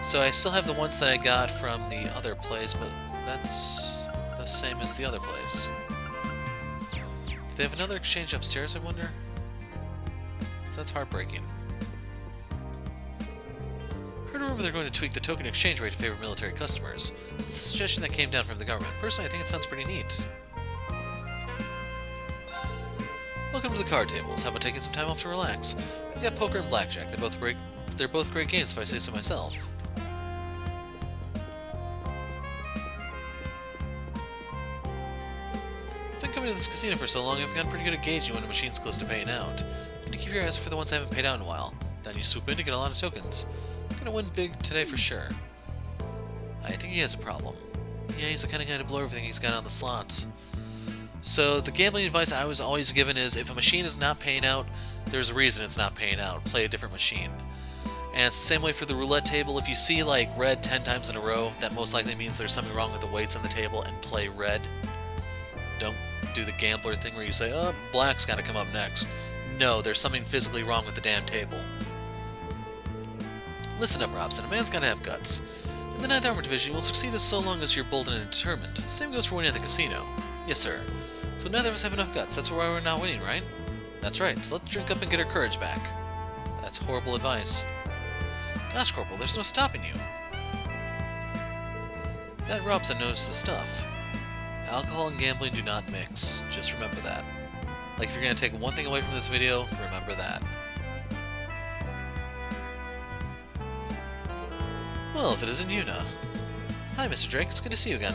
Speaker 1: So I still have the ones that I got from the other place, but that's the same as the other place. Do they have another exchange upstairs, I wonder? So that's heartbreaking. Heard a rumor they're going to tweak the token exchange rate to favor military customers. It's a suggestion that came down from the government. Personally, I think it sounds pretty neat. Welcome to the card tables. How about taking some time off to relax? We've got poker and blackjack. They're both great games if I say so myself. I've been coming to this casino for so long, I've gotten pretty good at gauging when a machine's close to paying out. Need to keep your eyes for the ones I haven't paid out in a while. Then you swoop in to get a lot of tokens. I'm gonna win big today for sure. I think he has a problem. Yeah, he's the kind of guy to blow everything he's got on the slots. So the gambling advice I was always given is if a machine is not paying out, there's a reason it's not paying out. Play a different machine. And it's the same way for the roulette table. If you see like red 10 times in a row, that most likely means there's something wrong with the weights on the table, and play red. Don't do the gambler thing where you say, oh, black's gotta come up next. No, there's something physically wrong with the damn table. Listen up, Robson. A man's gotta have guts. In the 9th Armored Division, you will succeed as so long as you're bold and determined. Same goes for winning at the casino. Yes, sir. So neither of us have enough guts. That's why we're not winning, right? That's right. So let's drink up and get our courage back. That's horrible advice. Gosh, Corporal, there's no stopping you. That Robson knows his stuff. Alcohol and gambling do not mix. Just remember that. Like, if you're going to take one thing away from this video, remember that. Well, if it isn't Jona. Hi, Mr. Drake. It's good to see you again.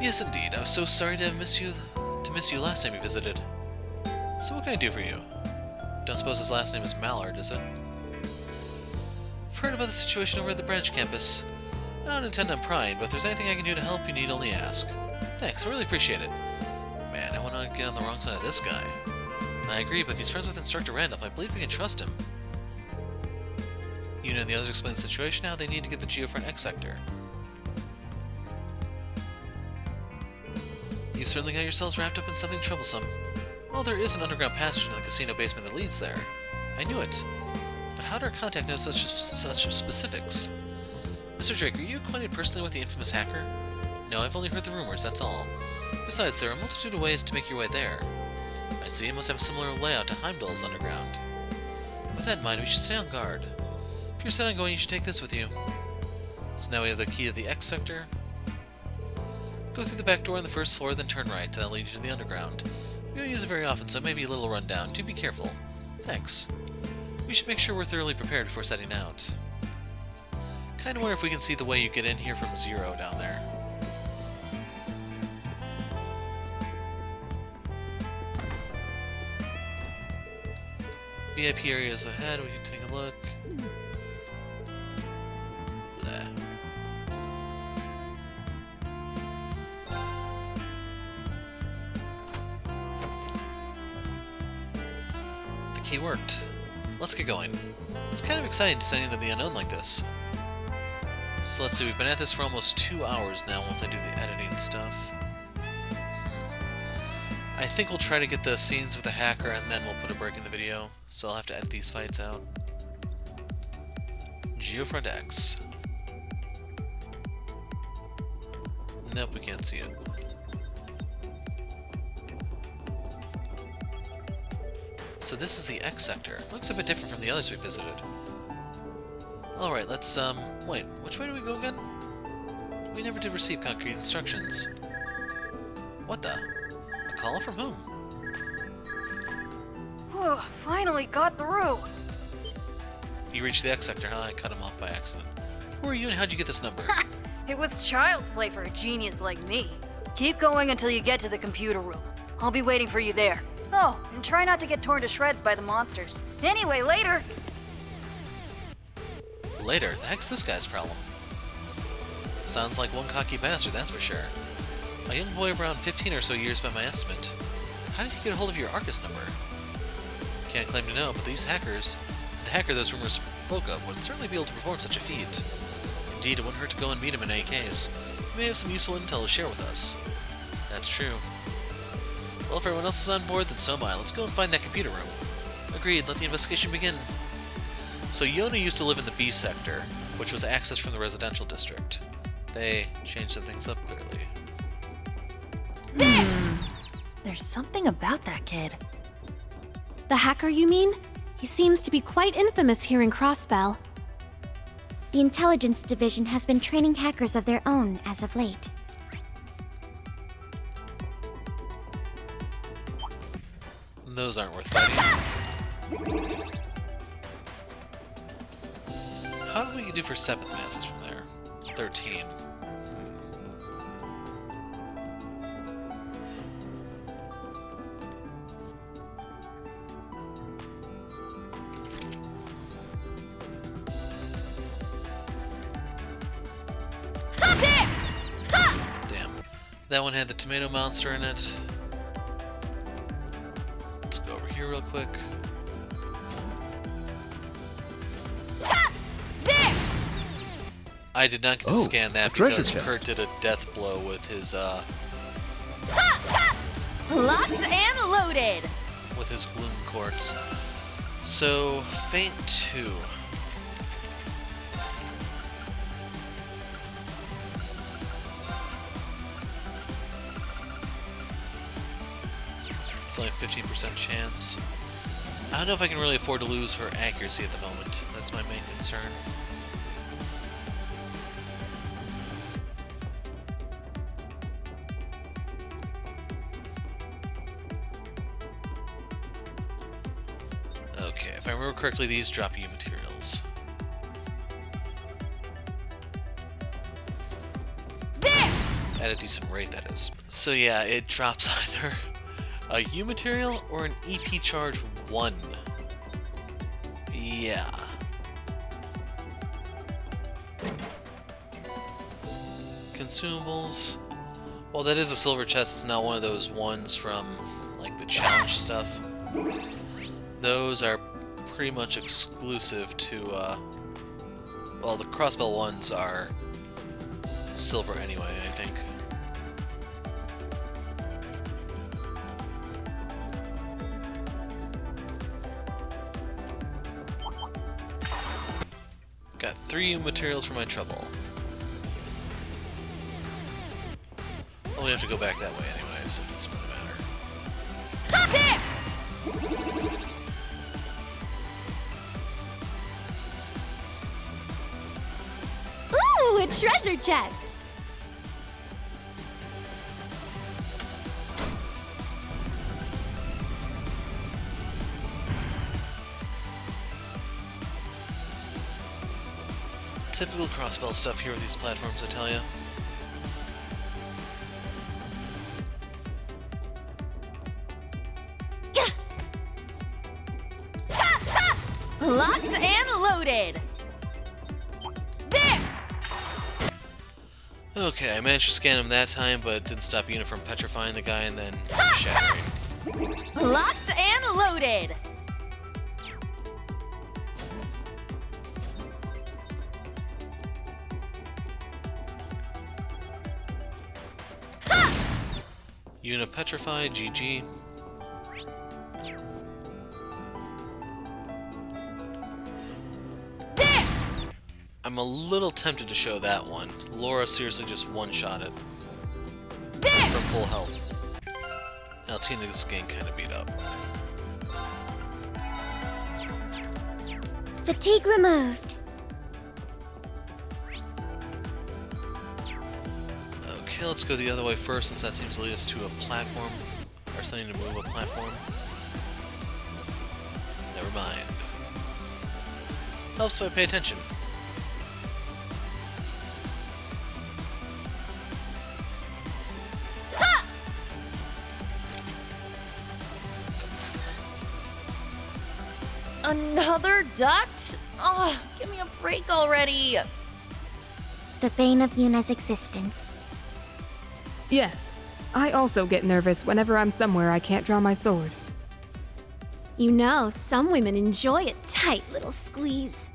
Speaker 1: Yes, indeed. I was so sorry to miss you last time you visited. So what can I do for you? Don't suppose his last name is Mallard, is it? I've heard about the situation over at the branch campus. I don't intend on prying, but if there's anything I can do to help, you need only ask. Thanks, I really appreciate it. Man, I want to get on the wrong side of this guy. I agree, but if he's friends with Instructor Randolph, I believe we can trust him. Jona and the others explain the situation now. They need to get the Geofront X sector. You've certainly got yourselves wrapped up in something troublesome. Well, there is an underground passage in the casino basement that leads there. I knew it. But how did our contact know such specifics? Mr. Drake, are you acquainted personally with the infamous hacker? No, I've only heard the rumors, that's all. Besides, there are a multitude of ways to make your way there. I see, it must have a similar layout to Heimdall's underground. With that in mind, we should stay on guard. If you're set on going, you should take this with you. So now we have the key to the X sector. Go through the back door on the first floor, then turn right. That'll lead you to the underground. We don't use it very often, so it may be a little run down. Do be careful. Thanks. We should make sure we're thoroughly prepared before setting out. Kinda wonder if we can see the way you get in here from Zero down there. VIP areas ahead, we can take a look. There. The key worked. Let's get going. It's kind of exciting descending into the unknown like this. So let's see, we've been at this for almost 2 hours now once I do the editing stuff. I think we'll try to get the scenes with the hacker and then we'll put a break in the video. So I'll have to edit these fights out. Geofront X. Nope, we can't see it. So this is the X sector. Looks a bit different from the others we visited. Alright, let's, wait, which way do we go again? We never did receive concrete instructions. What the? A call from whom?
Speaker 3: Whew, finally got through.
Speaker 1: You reached the X sector, huh? I cut him off by accident. Who are you and how'd you get this number?
Speaker 3: It was child's play for a genius like me. Keep going until you get to the computer room. I'll be waiting for you there. Oh, and try not to get torn to shreds by the monsters. Anyway, later!
Speaker 1: Later? The heck's this guy's problem? Sounds like one cocky bastard, that's for sure. A young boy of around 15 or so years by my estimate. How did he get a hold of your Arcus number? Can't claim to know, but the hacker those rumors spoke of would certainly be able to perform such a feat. Indeed, it wouldn't hurt to go and meet him in any case. He may have some useful intel to share with us. That's true. Well, if everyone else is on board, then so am I. Let's go and find that computer room. Agreed, let the investigation begin. So Jona used to live in the B sector, which was accessed from the residential district. They changed some things up clearly.
Speaker 2: There's something about that kid.
Speaker 5: The hacker, you mean? He seems to be quite infamous here in Crossbell.
Speaker 6: The intelligence division has been training hackers of their own as of late.
Speaker 1: Those aren't worth fighting. How did we do for 7th masses from there? 13. Damn. That one had the tomato monster in it. Let's go over here real quick. I did not get to scan that because Kurt did a death blow with his
Speaker 2: Locked and loaded!
Speaker 1: with his gloom quartz. So, Fate 2. It's only a 15% chance. I don't know if I can really afford to lose her accuracy at the moment. That's my main concern. Okay, if I remember correctly, these drop you materials. At a decent rate, that is. So yeah, it drops either a U material or an EP charge 1. Yeah. Consumables. Well, that is a silver chest. It's not one of those ones from, like, the challenge stuff. Those are pretty much exclusive to, well, the Crossbell ones are silver anyway, I think. Got 3 materials for my trouble. Well, we have to go back that way anyway, so it doesn't really matter.
Speaker 5: Ooh, a treasure chest!
Speaker 1: Typical Crossbell stuff here with these platforms, I tell ya.
Speaker 2: Locked and loaded! There!
Speaker 1: Okay, I managed to scan him that time, but it didn't stop Yuna from petrifying the guy and then shattering.
Speaker 2: Locked and loaded!
Speaker 1: Yuna petrified, GG. I'm a little tempted to show that one. Laura seriously just one-shot it. From full health. Altina is getting kind of beat up.
Speaker 6: Fatigue removed.
Speaker 1: Okay, let's go the other way first, since that seems to lead us to a platform. Or something to move a platform. Never mind. Helps if I pay attention.
Speaker 2: Another duct? Oh, give me a break already.
Speaker 6: The bane of Yuna's existence.
Speaker 11: Yes, I also get nervous whenever I'm somewhere I can't draw my sword.
Speaker 5: You know, some women enjoy a tight little squeeze.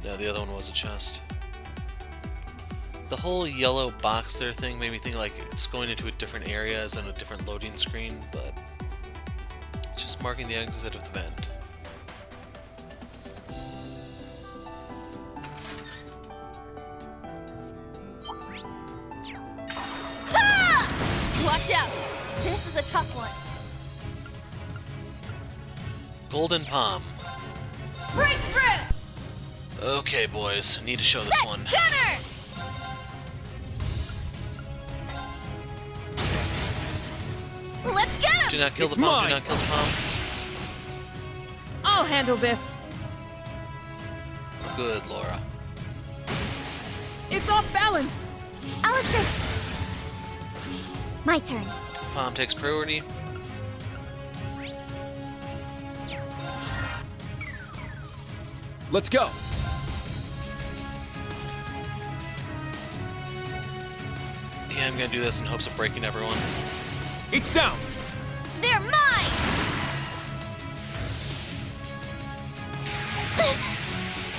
Speaker 1: No, the other one was a chest. The whole yellow box there thing made me think like it's going into a different area as in a different loading screen, but it's just marking the exit of the vent.
Speaker 2: Watch out! This is a tough one.
Speaker 1: Golden Palm.
Speaker 2: Breakthrough!
Speaker 1: Okay, boys, need to show this one.
Speaker 2: Gunner! Let's get him!
Speaker 1: Do not kill the palm, do not kill the palm.
Speaker 11: I'll handle this.
Speaker 1: Good, Laura.
Speaker 11: It's off balance.
Speaker 6: I'll assist. My turn.
Speaker 1: Palm takes priority.
Speaker 7: Let's go.
Speaker 1: Yeah, I'm gonna do this in hopes of breaking everyone.
Speaker 7: It's down.
Speaker 2: They're mine!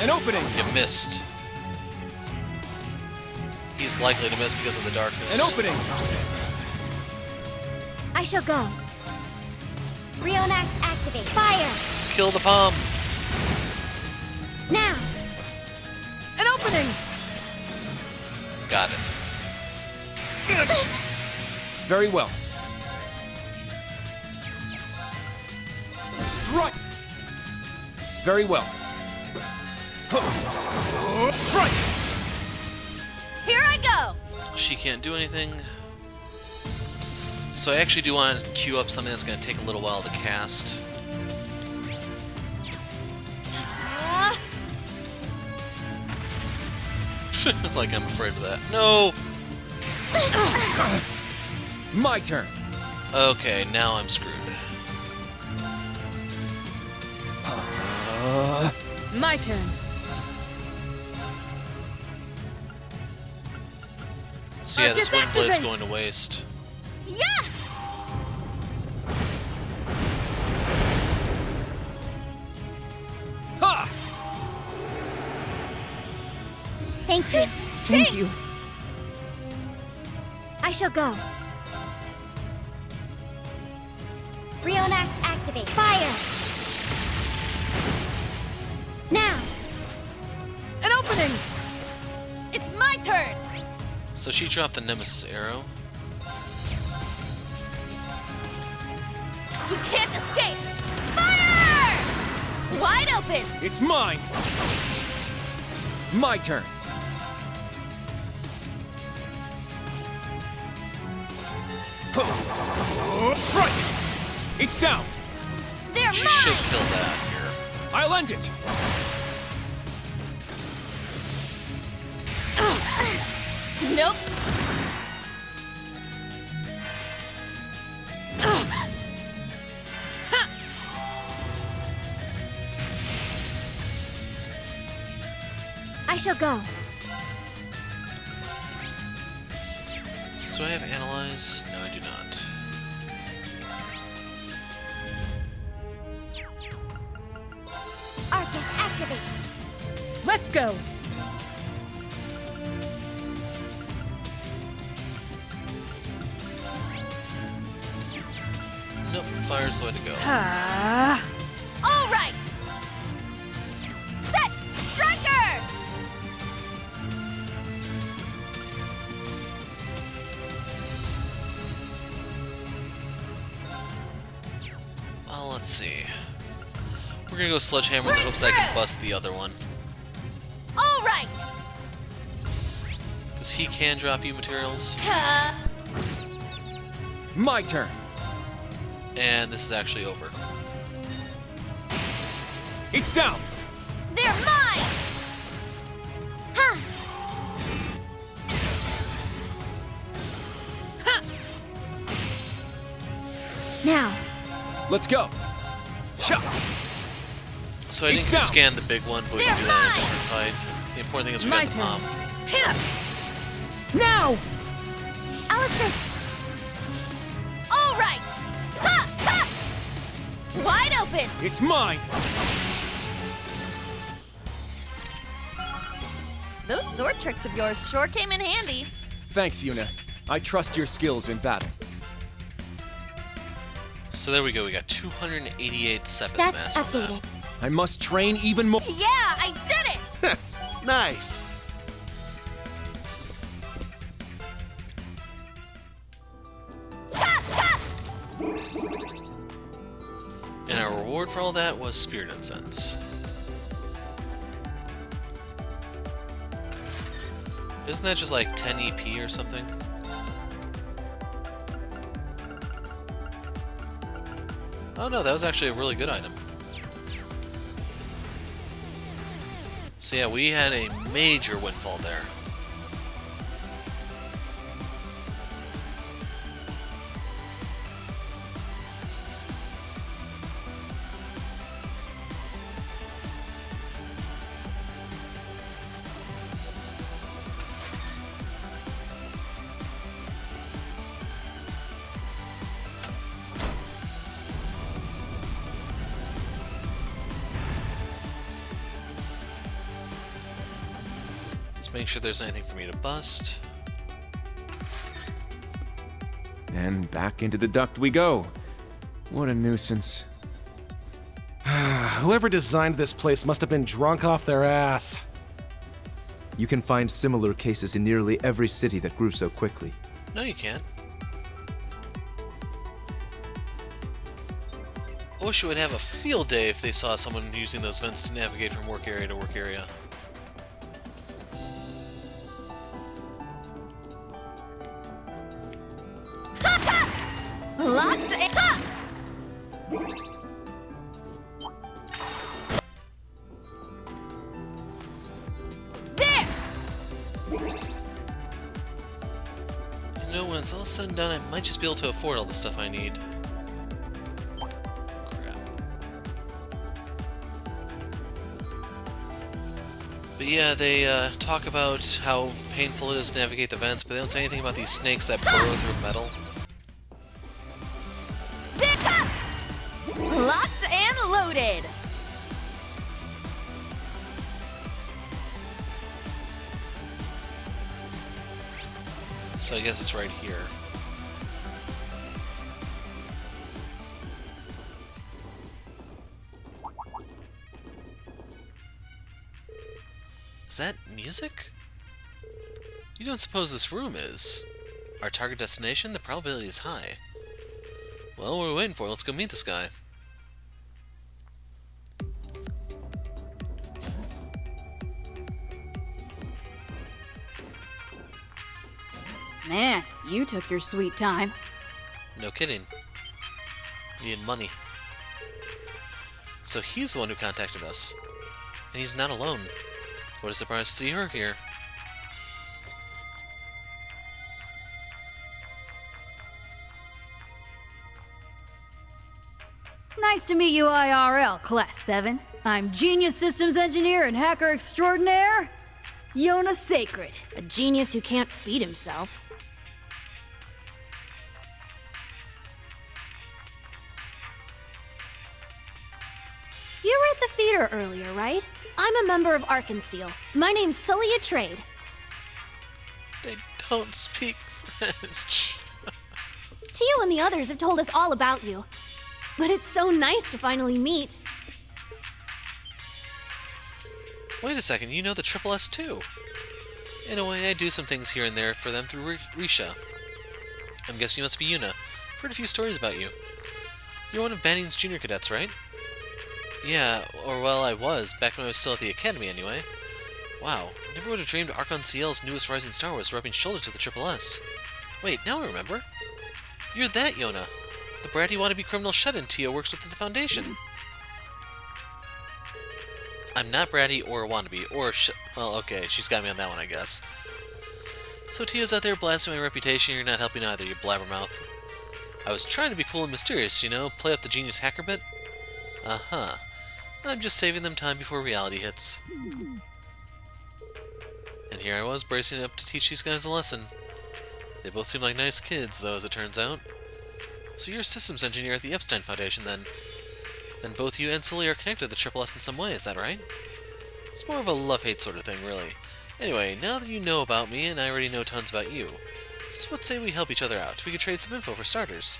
Speaker 7: An opening.
Speaker 1: You missed. He's likely to miss because of the darkness.
Speaker 7: An opening.
Speaker 6: I shall go. Rionac activate. Fire.
Speaker 1: Kill the palm.
Speaker 6: Now.
Speaker 11: An opening.
Speaker 1: Got it.
Speaker 7: Very well. Strike. Very well. Strike.
Speaker 2: Here I go!
Speaker 1: She can't do anything. So I actually do want to queue up something that's going to take a little while to cast. Like I'm afraid of that. No!
Speaker 7: My turn.
Speaker 1: Okay, now I'm screwed.
Speaker 11: My turn.
Speaker 1: So yeah, this wind blade's
Speaker 11: Disactivate!
Speaker 1: going to waste.
Speaker 2: Yeah!
Speaker 7: Ha!
Speaker 6: Thank you.
Speaker 11: Thank you.
Speaker 6: I shall go. Rionac activate. Fire. Now.
Speaker 11: An opening.
Speaker 2: It's my turn!
Speaker 1: So she dropped the Nemesis arrow.
Speaker 2: You can't escape! Fire! Wide open!
Speaker 7: It's mine. My turn. Strike. It's down.
Speaker 2: They're
Speaker 1: She
Speaker 2: mine!
Speaker 1: should kill that here.
Speaker 7: I'll end it.
Speaker 2: Nope.
Speaker 6: I shall go.
Speaker 1: So I have analyze? No, I do not.
Speaker 6: Arcus activate.
Speaker 11: Let's go.
Speaker 1: Nope, fire's the way to go.
Speaker 2: All right! Set! Striker!
Speaker 1: let's see. We're gonna go sledgehammer in the hopes that I can bust the other one.
Speaker 2: All right.
Speaker 1: Because he can drop you materials.
Speaker 7: My turn.
Speaker 1: And this is actually over.
Speaker 7: It's down.
Speaker 2: They're mine.
Speaker 6: Ha! Now,
Speaker 7: Let's go. Shot.
Speaker 1: So I didn't
Speaker 7: It's
Speaker 1: get to
Speaker 7: down.
Speaker 1: scan the big one, but we can do that in a different fight. The important thing is we
Speaker 4: My
Speaker 1: got the
Speaker 4: turn.
Speaker 1: bomb.
Speaker 4: Now!
Speaker 6: I'll assist.
Speaker 2: All right. Ha! Ha! Wide open.
Speaker 7: It's mine.
Speaker 2: Those sword tricks of yours sure came in handy.
Speaker 7: Thanks, Yuna. I trust your skills in battle.
Speaker 1: So there we go, we got 288 Sepith
Speaker 6: Stats
Speaker 1: mass from that.
Speaker 6: updated.
Speaker 7: I must train even more.
Speaker 2: Yeah, I did it.
Speaker 8: Nice.
Speaker 2: Ha! Ha!
Speaker 1: And our reward for all that was Spirit Incense. Isn't that just like 10 EP or something? Oh no, that was actually a really good item. So yeah, we had a major windfall there. Let's make sure there's anything for me to bust.
Speaker 7: And back into the duct we go. What a nuisance.
Speaker 8: Whoever designed this place must have been drunk off their ass.
Speaker 12: You can find similar cases in nearly every city that grew so quickly.
Speaker 1: No, you can't. OSHA would have a field day if they saw someone using those vents to navigate from work area to work area.
Speaker 2: Locked in. Ha! There.
Speaker 1: You know, when it's all said and done, I might just be able to afford all the stuff I need. Crap. But yeah, they talk about how painful it is to navigate the vents, but they don't say anything about these snakes that burrow through metal.
Speaker 2: Locked and loaded.
Speaker 1: So I guess it's right here. Is that music? You don't suppose this room is? Our target destination? The probability is high. Well, what are we waiting for? Let's go meet this guy.
Speaker 3: Man, you took your sweet time.
Speaker 1: No kidding. Needed money. So he's the one who contacted us. And he's not alone. What a surprise to see her here.
Speaker 3: Nice to meet you IRL, Class 7. I'm Genius Systems Engineer and Hacker Extraordinaire, Jona Sacred.
Speaker 5: A genius who can't feed himself. You were at the theater earlier, right? I'm a member of Arkansas. My name's Sully Trade.
Speaker 1: They don't speak French.
Speaker 5: Tio and the others have told us all about you. But it's so nice to finally meet.
Speaker 1: Wait a second, you know the Triple S too. In a way, I do some things here and there for them through Risha. I'm guessing you must be Yuna. I've heard a few stories about you. You're one of Banning's junior cadets, right? Yeah, or well, I was, back when I was still at the academy anyway. Wow, never would have dreamed Archon CL's newest rising star was rubbing shoulders with the Triple S. Wait, now I remember. You're that Jona. The bratty wannabe criminal shut-in Tio works with at the Foundation. I'm not bratty or a wannabe, or well, okay, she's got me on that one, I guess. So Tio's out there blasting my reputation, you're not helping either, you blabbermouth. I was trying to be cool and mysterious, you know, play up the genius hacker bit. Uh-huh. I'm just saving them time before reality hits. And here I was, bracing up to teach these guys a lesson. They both seem like nice kids, though, as it turns out. So you're a systems engineer at the Epstein Foundation, then. Then both you and Sully are connected to the Triple S in some way, is that right? It's more of a love-hate sort of thing, really. Anyway, now that you know about me, and I already know tons about you, so what say we help each other out? We could trade some info for starters.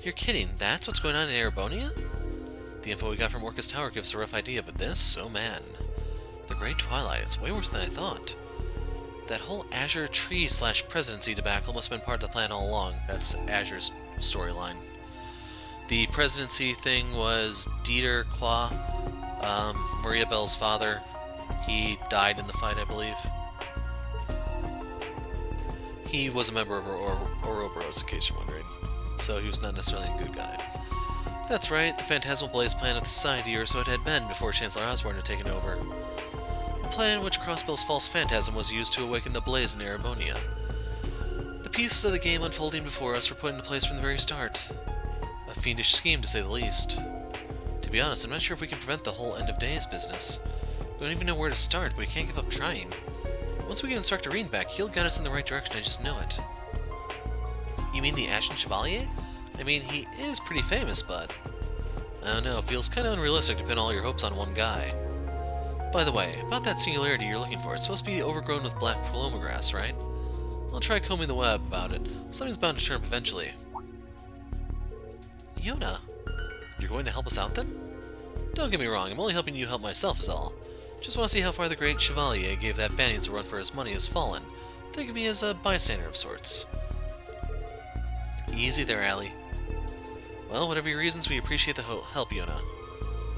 Speaker 1: You're kidding, that's what's going on in Erebonia? The info we got from Orcus Tower gives a rough idea, but this, oh man. The Great Twilight, it's way worse than I thought. That whole Azure Tree/Presidency debacle must have been part of the plan all along. That's Azure's storyline. The presidency thing was Dieter Qua, Maria Bell's father. He died in the fight, I believe. He was a member of Ouroboros, in case you're wondering. So he was not necessarily a good guy. That's right, the Phantasmal Blaze plan of the Society, or so it had been before Chancellor Osborne had taken over. A plan in which Crossbell's false phantasm was used to awaken the blaze in Erebonia. The pieces of the game unfolding before us were put into place from the very start. A fiendish scheme, to say the least. To be honest, I'm not sure if we can prevent the whole end of days business. We don't even know where to start, but we can't give up trying. Once we get Instructor Reen back, he'll guide us in the right direction, I just know it. You mean the Ashen Chevalier? I mean, he is pretty famous, but I don't know, feels kind of unrealistic to pin all your hopes on one guy. By the way, about that singularity you're looking for, it's supposed to be overgrown with black paloma grass, right? I'll try combing the web about it. Something's bound to turn up eventually. Jona, you're going to help us out then? Don't get me wrong, I'm only helping you help myself is all. Just want to see how far the great Chevalier gave that Bannings a run for his money has fallen. Think of me as a bystander of sorts. Easy there, Allie. Well, whatever your reasons, we appreciate the help, Jona.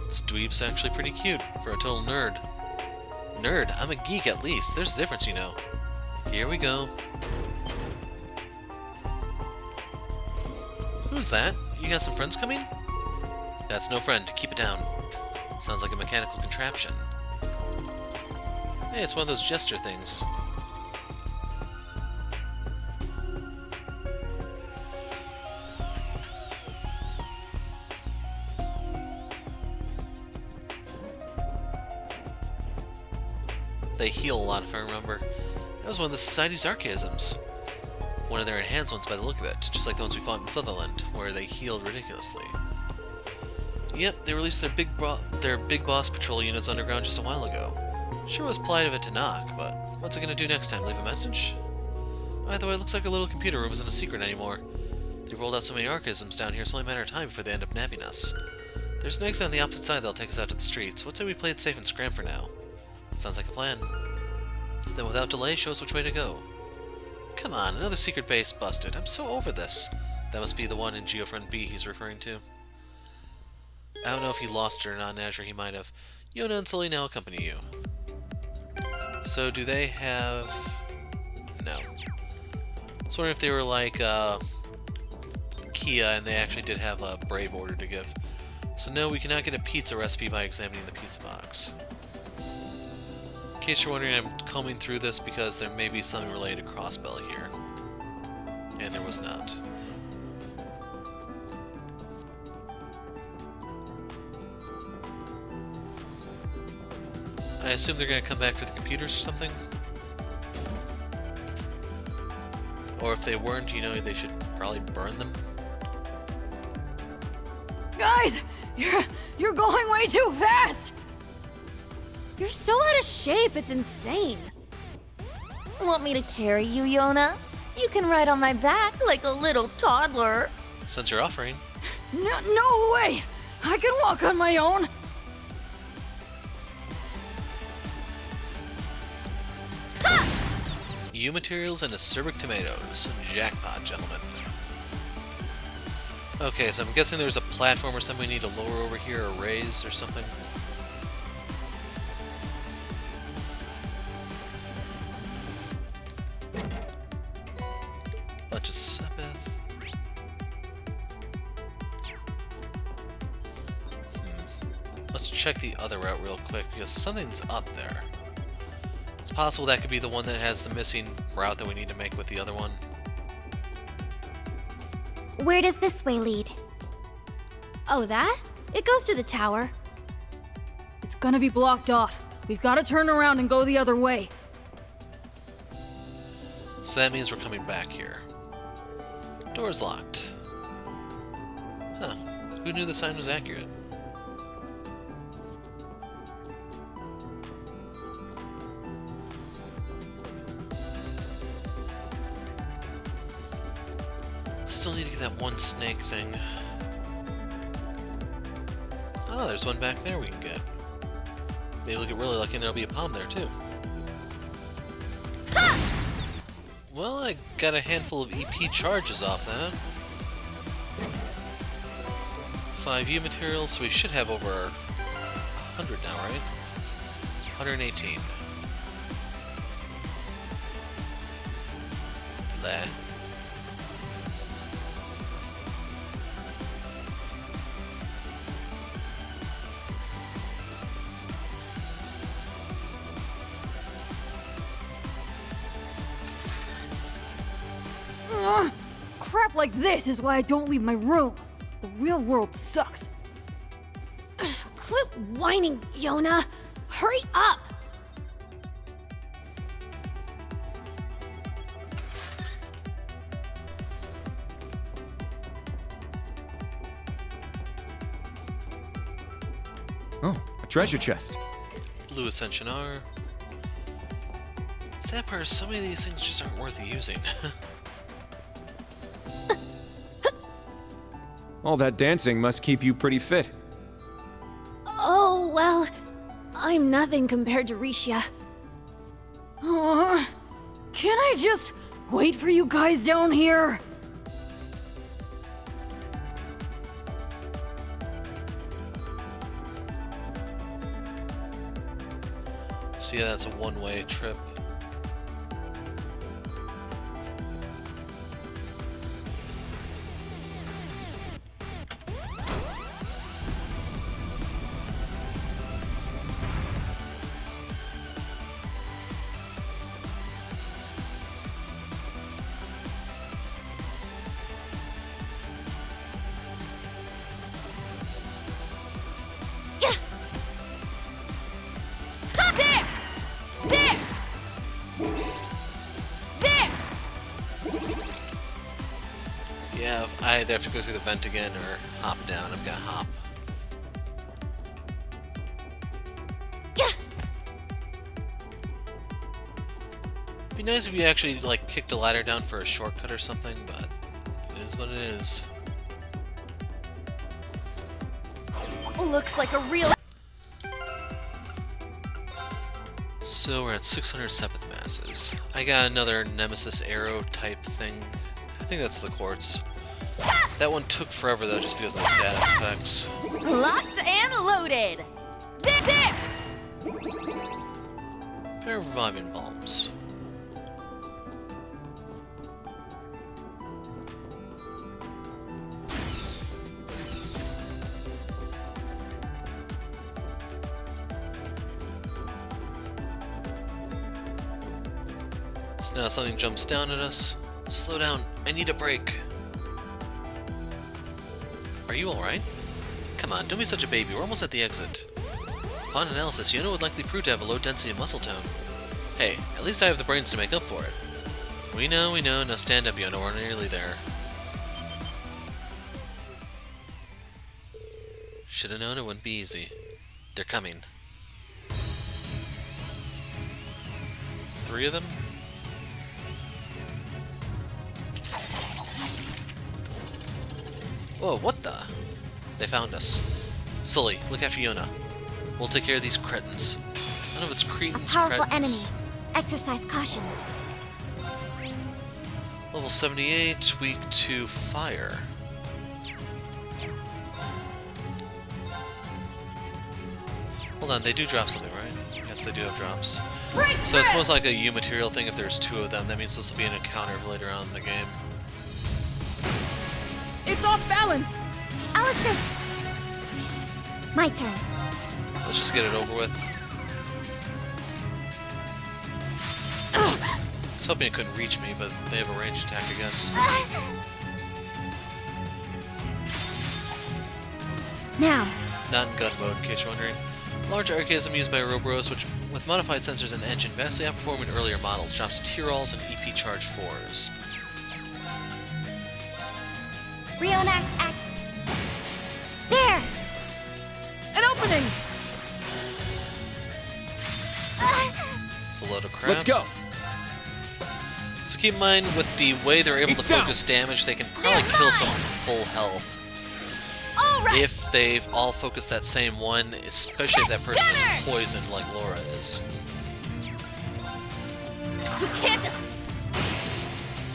Speaker 1: This dweeb's actually pretty cute, for a total nerd. Nerd? I'm a geek at least. There's a difference, you know. Here we go. Who's that? You got some friends coming? That's no friend. Keep it down. Sounds like a mechanical contraption. Hey, it's one of those gesture things. They heal a lot, if I remember. That was one of the Society's archaisms. One of their enhanced ones by the look of it, just like the ones we fought in Sutherland, where they healed ridiculously. Yep, they released their big boss patrol units underground just a while ago. Sure was polite of it to knock, but what's it gonna do next time, leave a message? Either way, it looks like our little computer room isn't a secret anymore. They've rolled out so many archaisms down here, it's only a matter of time before they end up nabbing us. There's an exit on the opposite side that'll take us out to the streets. What say we play it safe and scram for now? Sounds like a plan. Then without delay, show us which way to go. Come on, another secret base busted. I'm so over this. That must be the one in Geofront B he's referring to. I don't know if he lost it or not in Azure, he might have. Jona and Sully now accompany you. So do they have... No. I was wondering if they were like Kia and they actually did have a brave order to give. So no, we cannot get a pizza recipe by examining the pizza box. In case you're wondering, I'm combing through this because there may be something related to Crossbell here. And there was not. I assume they're going to come back for the computers or something? Or if they weren't, you know, they should probably burn them.
Speaker 11: Guys, you're going way too fast!
Speaker 5: You're so out of shape, it's insane.
Speaker 2: Want me to carry you, Jona? You can ride on my back like a little toddler.
Speaker 1: Since you're offering.
Speaker 11: No way! I can walk on my own!
Speaker 2: Ha!
Speaker 1: Heiyue materials and acerbic tomatoes. Jackpot, gentlemen. Okay, so I'm guessing there's a platform or something we need to lower over here, or raise or something. Bunch of Sepith. Let's check the other route real quick, because something's up there. It's possible that could be the one that has the missing route that we need to make with the other one.
Speaker 6: Where does this way lead?
Speaker 5: Oh, that? It goes to the tower.
Speaker 3: It's gonna be blocked off. We've gotta turn around and go the other way.
Speaker 1: So that means we're coming back here. Door's locked. Huh. Who knew the sign was accurate? Still need to get that one snake thing. Oh, there's one back there we can get. Maybe we'll get really lucky and there'll be a palm there too. Well, I got a handful of EP charges off that. 5 U materials, so we should have over 100 now, right? 118. Bleh.
Speaker 3: Crap like this is why I don't leave my room. The real world sucks.
Speaker 5: Quit whining, Jona. Hurry up!
Speaker 7: Oh, a treasure chest.
Speaker 1: Blue Ascension R. Sad part is so many of these things just aren't worth using.
Speaker 7: All that dancing must keep you pretty fit.
Speaker 5: Oh, well, I'm nothing compared to Risha.
Speaker 3: Can I just wait for you guys down here?
Speaker 1: So yeah, that's a one-way trip. Yeah, I either have to go through the vent again or hop down. I'm gonna hop. It'd be nice if you actually, like, kicked a ladder down for a shortcut or something, but it is what it is.
Speaker 2: Looks like a real...
Speaker 1: So we're at 600 Sepith masses. I got another Nemesis arrow type thing. I think that's the quartz. That one took forever though, just because of the status effects.
Speaker 2: Locked and loaded! There!
Speaker 1: Pair of reviving bombs. So now something jumps down at us. Slow down, I need a break. Are you alright? Come on, don't be such a baby, we're almost at the exit. Upon analysis, Jona would likely prove to have a low density of muscle tone. Hey, at least I have the brains to make up for it. We know, now stand up, Jona, we're nearly there. Should've known it wouldn't be easy. They're coming. 3 of them? Whoa, what the? They found us. Sully, look after Jona. We'll take care of these cretins. None of it's cretins,
Speaker 6: A powerful
Speaker 1: cretins.
Speaker 6: enemy. Exercise caution.
Speaker 1: Level 78, weak to fire. Hold on, they do drop something, right? Yes, they do have drops. So it's most like a U material thing if there's 2 of them. That means this will be an encounter later on in the game.
Speaker 11: It's off balance!
Speaker 6: I'll assist. My turn.
Speaker 1: Let's just get it over with. I was hoping it couldn't reach me, but they have a ranged attack, I guess.
Speaker 6: Now.
Speaker 1: Not in gun mode, in case you're wondering. Large archaism used by Ouroboros, which, with modified sensors and engine, vastly outperforming earlier models, drops Tyrolls and EP Charge 4s.
Speaker 6: Reenact act. There!
Speaker 11: An opening!
Speaker 1: It's a load of crap.
Speaker 12: Let's go!
Speaker 1: So keep in mind, with the way they're able to focus damage, they can probably kill someone from full health. If they've all focused that same one, especially if that person is poisoned like Laura is.
Speaker 2: You can't just...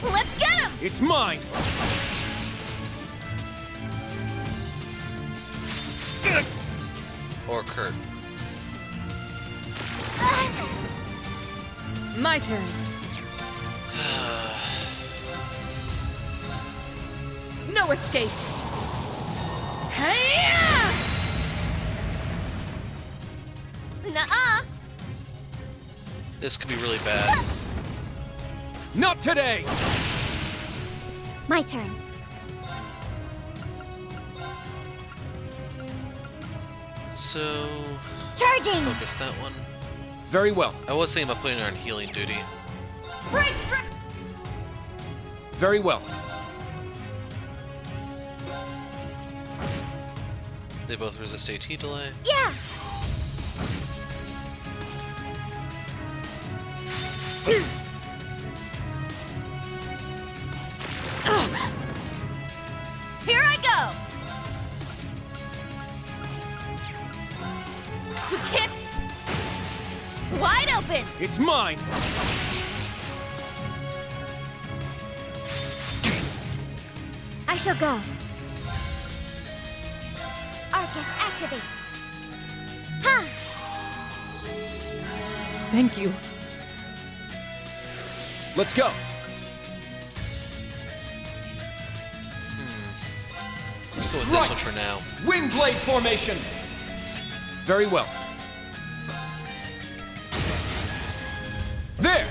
Speaker 2: Let's get him!
Speaker 12: It's mine!
Speaker 1: Or Kurt.
Speaker 11: My turn. No escape! Heiyue!
Speaker 2: Nuh-uh!
Speaker 1: This could be really bad.
Speaker 12: Not today!
Speaker 6: My turn.
Speaker 1: So...
Speaker 6: Charging!
Speaker 1: let's focus that one.
Speaker 12: Very well.
Speaker 1: I was thinking about putting her on healing duty.
Speaker 12: Very well.
Speaker 1: They both resist AT delay.
Speaker 6: Yeah!
Speaker 2: Here I go! You can't... Wide open!
Speaker 12: It's mine!
Speaker 6: I shall go. Arcus, activate. Ha!
Speaker 11: Thank you.
Speaker 12: Let's go!
Speaker 1: Let's go with this one for now.
Speaker 12: Wind blade formation! Very well. There!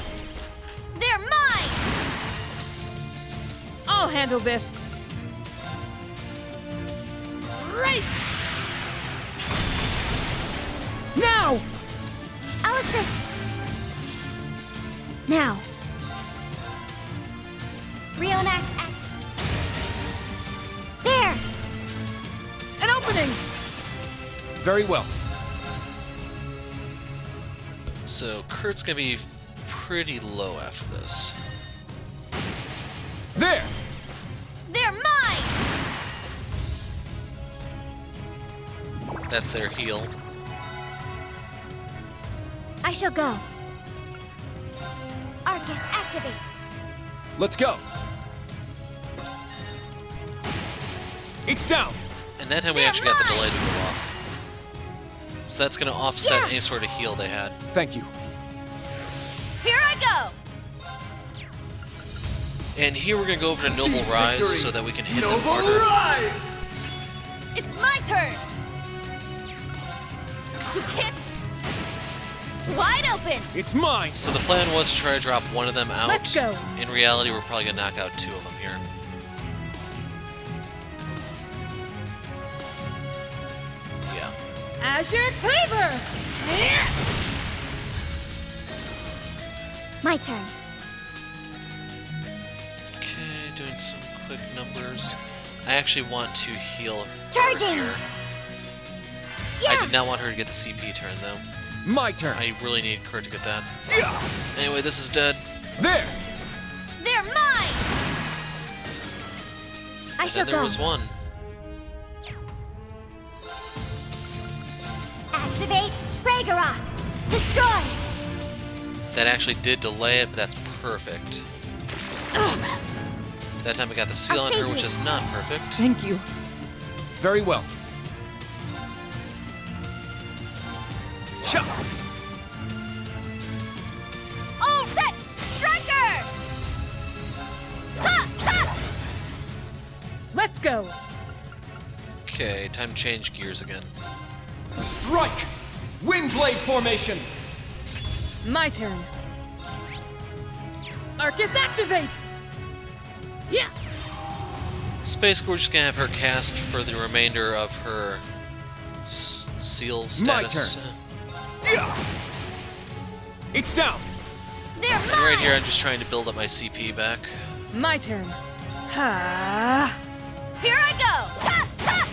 Speaker 2: They're mine!
Speaker 11: I'll handle this. Right! Now!
Speaker 6: I'll assist. Now. Reenact act. There!
Speaker 11: An opening!
Speaker 12: Very well.
Speaker 1: So Kurt's gonna be pretty low after this.
Speaker 12: There!
Speaker 2: They're mine!
Speaker 1: That's their heal.
Speaker 6: I shall go. Arcus, activate.
Speaker 12: Let's go! It's down!
Speaker 1: And that time we actually got the delay to go off. So that's gonna offset any sort of heal they had.
Speaker 12: Thank you.
Speaker 2: Here I go!
Speaker 1: And here we're gonna go over to Noble Rise so that we can hit them harder.
Speaker 12: Rise!
Speaker 2: It's my turn! You can't... Wide open!
Speaker 12: It's mine!
Speaker 1: So the plan was to try to drop one of them out.
Speaker 11: Let's go.
Speaker 1: In reality, we're probably gonna knock out 2 of them here. Yeah.
Speaker 11: Azure Cleaver!
Speaker 6: My turn.
Speaker 1: Okay, doing some quick numbers. I actually want to heal her
Speaker 6: Charging!
Speaker 1: here.
Speaker 6: Yeah!
Speaker 1: I did not want her to get the CP turn, though.
Speaker 12: My turn!
Speaker 1: I really need Kurt to get that.
Speaker 12: Yeah.
Speaker 1: Anyway, this is dead.
Speaker 12: There!
Speaker 2: They're mine!
Speaker 6: I shall
Speaker 1: And there
Speaker 6: go.
Speaker 1: was one.
Speaker 6: Activate Ragnarok. Destroy.
Speaker 1: That actually did delay it, but that's perfect. That time I got the seal on her, which is not perfect.
Speaker 11: Thank you.
Speaker 7: Very well.
Speaker 2: All set! Striker! Ha! Ha!
Speaker 11: Let's go.
Speaker 1: Okay, time to change gears again.
Speaker 13: Strike! Windblade formation!
Speaker 11: My turn. Arcus activate! Yeah!
Speaker 1: Space, we're just gonna have her cast for the remainder of her seal status.
Speaker 7: My turn. It's down!
Speaker 2: They're
Speaker 1: And right here, I'm just trying to build up my CP back.
Speaker 11: My turn. Ha!
Speaker 2: Here I go! Ha! Ha!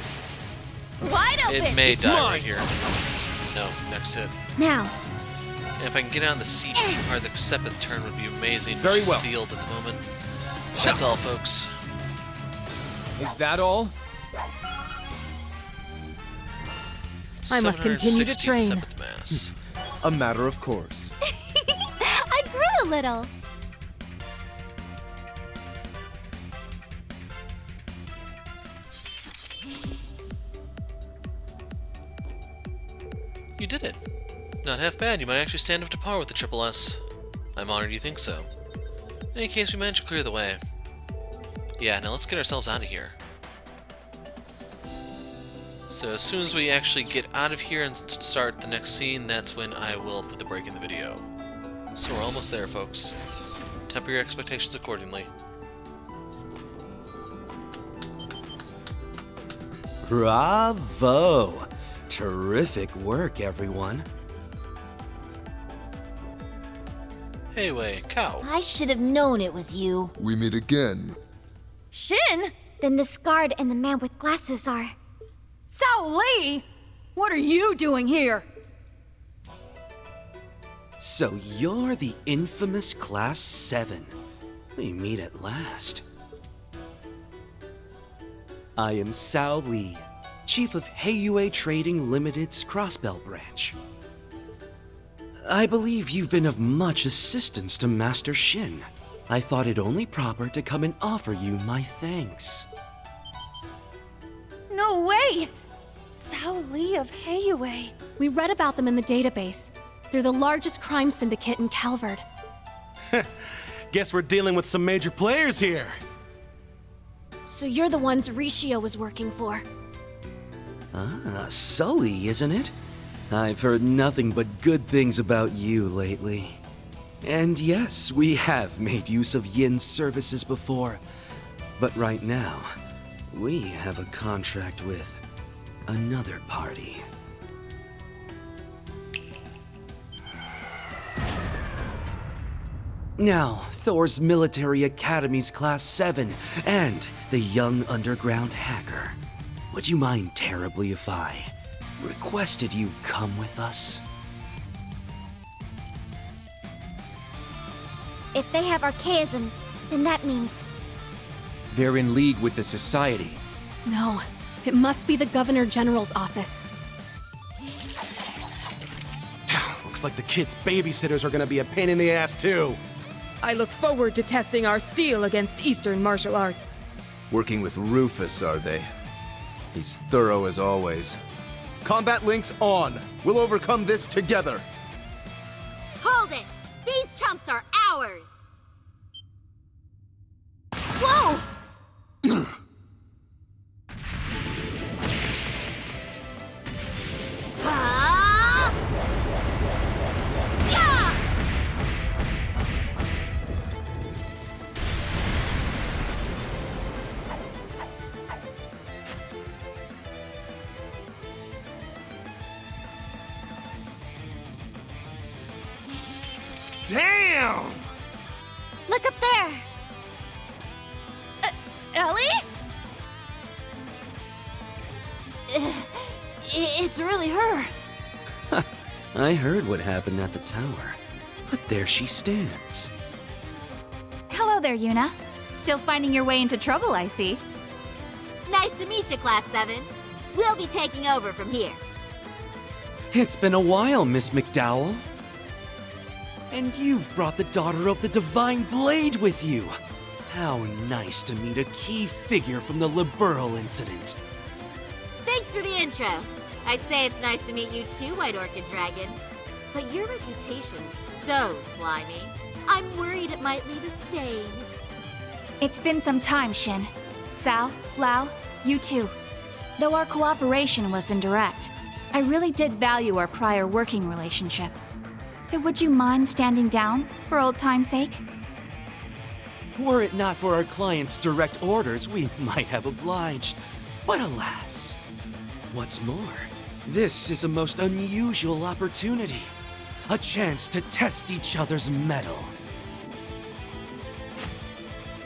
Speaker 2: Wide open!
Speaker 1: It may
Speaker 7: It's
Speaker 1: die
Speaker 7: mine.
Speaker 1: right here. No, next hit.
Speaker 6: Now,
Speaker 1: And if I can get on the CP part, the Sepith turn would be amazing.
Speaker 7: Very
Speaker 1: She's
Speaker 7: well.
Speaker 1: sealed at the moment. That's all, folks.
Speaker 7: Is that all?
Speaker 11: I must continue to
Speaker 1: 760
Speaker 11: train.
Speaker 1: Sepith mass.
Speaker 12: A matter of course.
Speaker 6: I grew a little.
Speaker 1: You did it. Not half bad. You might actually stand up to par with the Triple S. I'm honored you think so. In any case, we managed to clear the way. Yeah, now let's get ourselves out of here. So as soon as we actually get out of here and start the next scene, that's when I will put the break in the video. So we're almost there, folks. Temper your expectations accordingly.
Speaker 14: Bravo! Terrific work, everyone.
Speaker 1: Heiyue, cow.
Speaker 10: I should have known it was you.
Speaker 15: We meet again.
Speaker 2: Shin?
Speaker 6: Then the Scarred and the man with glasses are.
Speaker 3: Sao Lee! What are you doing here?
Speaker 14: So you're the infamous Class 7. We meet at last. I am Sao Lee, Chief of Heiyue Trading Limited's Crossbell branch. I believe you've been of much assistance to Master Shin. I thought it only proper to come and offer you my thanks.
Speaker 2: No way! Sao Lee of Heiyue.
Speaker 5: We read about them in the database. They're the largest crime syndicate in Calvard.
Speaker 8: Guess we're dealing with some major players here.
Speaker 5: So you're the ones Rishio was working for.
Speaker 14: Ah, Sully, isn't it? I've heard nothing but good things about you lately. And yes, we have made use of Yin's services before. But right now, we have a contract with another party. Now, Thor's Military Academy's Class 7 and the young underground hacker. Would you mind terribly if I requested you come with us?
Speaker 6: If they have archaisms, then that means.
Speaker 7: They're in league with the Society.
Speaker 5: No, it must be the Governor General's office.
Speaker 8: Looks like the kids' babysitters are gonna be a pain in the ass, too.
Speaker 11: I look forward to testing our steel against Eastern martial arts.
Speaker 12: Working with Rufus, are they? He's thorough as always.
Speaker 13: Combat links on. We'll overcome this together.
Speaker 10: Hold it! These chumps are ours!
Speaker 6: Whoa!
Speaker 10: Ha! Yeah!
Speaker 8: Damn!
Speaker 6: Look up there!
Speaker 2: Ellie?
Speaker 3: It's really her.
Speaker 14: I heard what happened at the tower, but there she stands.
Speaker 2: Hello there, Yuna. Still finding your way into trouble, I see.
Speaker 10: Nice to meet you, Class 7. We'll be taking over from here.
Speaker 14: It's been a while, Miss McDowell. And you've brought the Daughter of the Divine Blade with you. How nice to meet a key figure from the Liberal incident.
Speaker 15: Thanks for the intro. I'd say it's nice to meet you too, White Orchid Dragon. But your reputation's so slimy. I'm worried it might leave a stain.
Speaker 16: It's been some time, Shin. Sao, Lao, you too. Though our cooperation was indirect, I really did value our prior working relationship. So would you mind standing down, for old time's sake?
Speaker 14: Were it not for our client's direct orders, we might have obliged. But alas. What's more, this is a most unusual opportunity. A chance to test each other's mettle.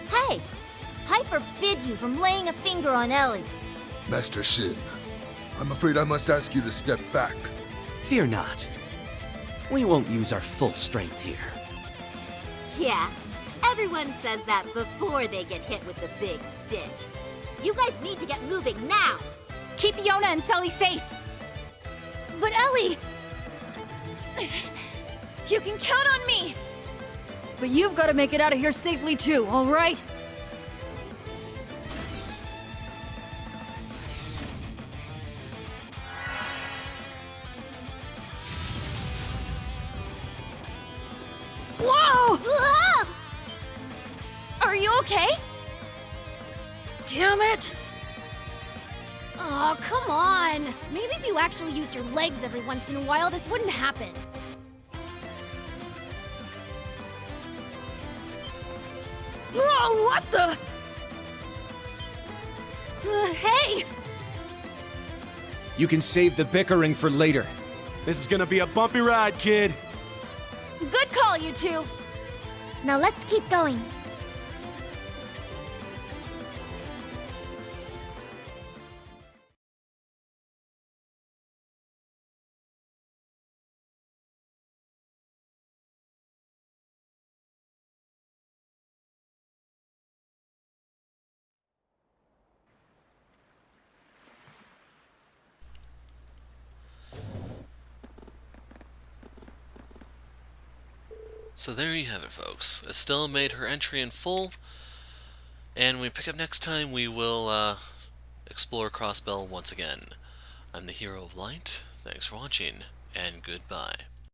Speaker 10: Hey! I forbid you from laying a finger on Ellie.
Speaker 17: Master Shin, I'm afraid I must ask you to step back.
Speaker 14: Fear not. We won't use our full strength here.
Speaker 15: Yeah, everyone says that before they get hit with the big stick. You guys need to get moving now!
Speaker 16: Keep Jona and Sully safe!
Speaker 5: But Ellie!
Speaker 2: You can count on me! But you've got to make it out of here safely too, alright? Whoa!
Speaker 5: Ah!
Speaker 2: Are you okay?
Speaker 5: Damn it! Oh, come on! Maybe if you actually used your legs every once in a while, this wouldn't happen.
Speaker 2: Oh, what the?
Speaker 5: Hey!
Speaker 7: You can save the bickering for later.
Speaker 8: This is gonna be a bumpy ride, kid.
Speaker 2: Good call, you two.
Speaker 10: Now let's keep going.
Speaker 1: So there you have it, folks. Estelle made her entry in full, and when we pick up next time, we will explore Crossbell once again. I'm the Hero of Light. Thanks for watching, and goodbye.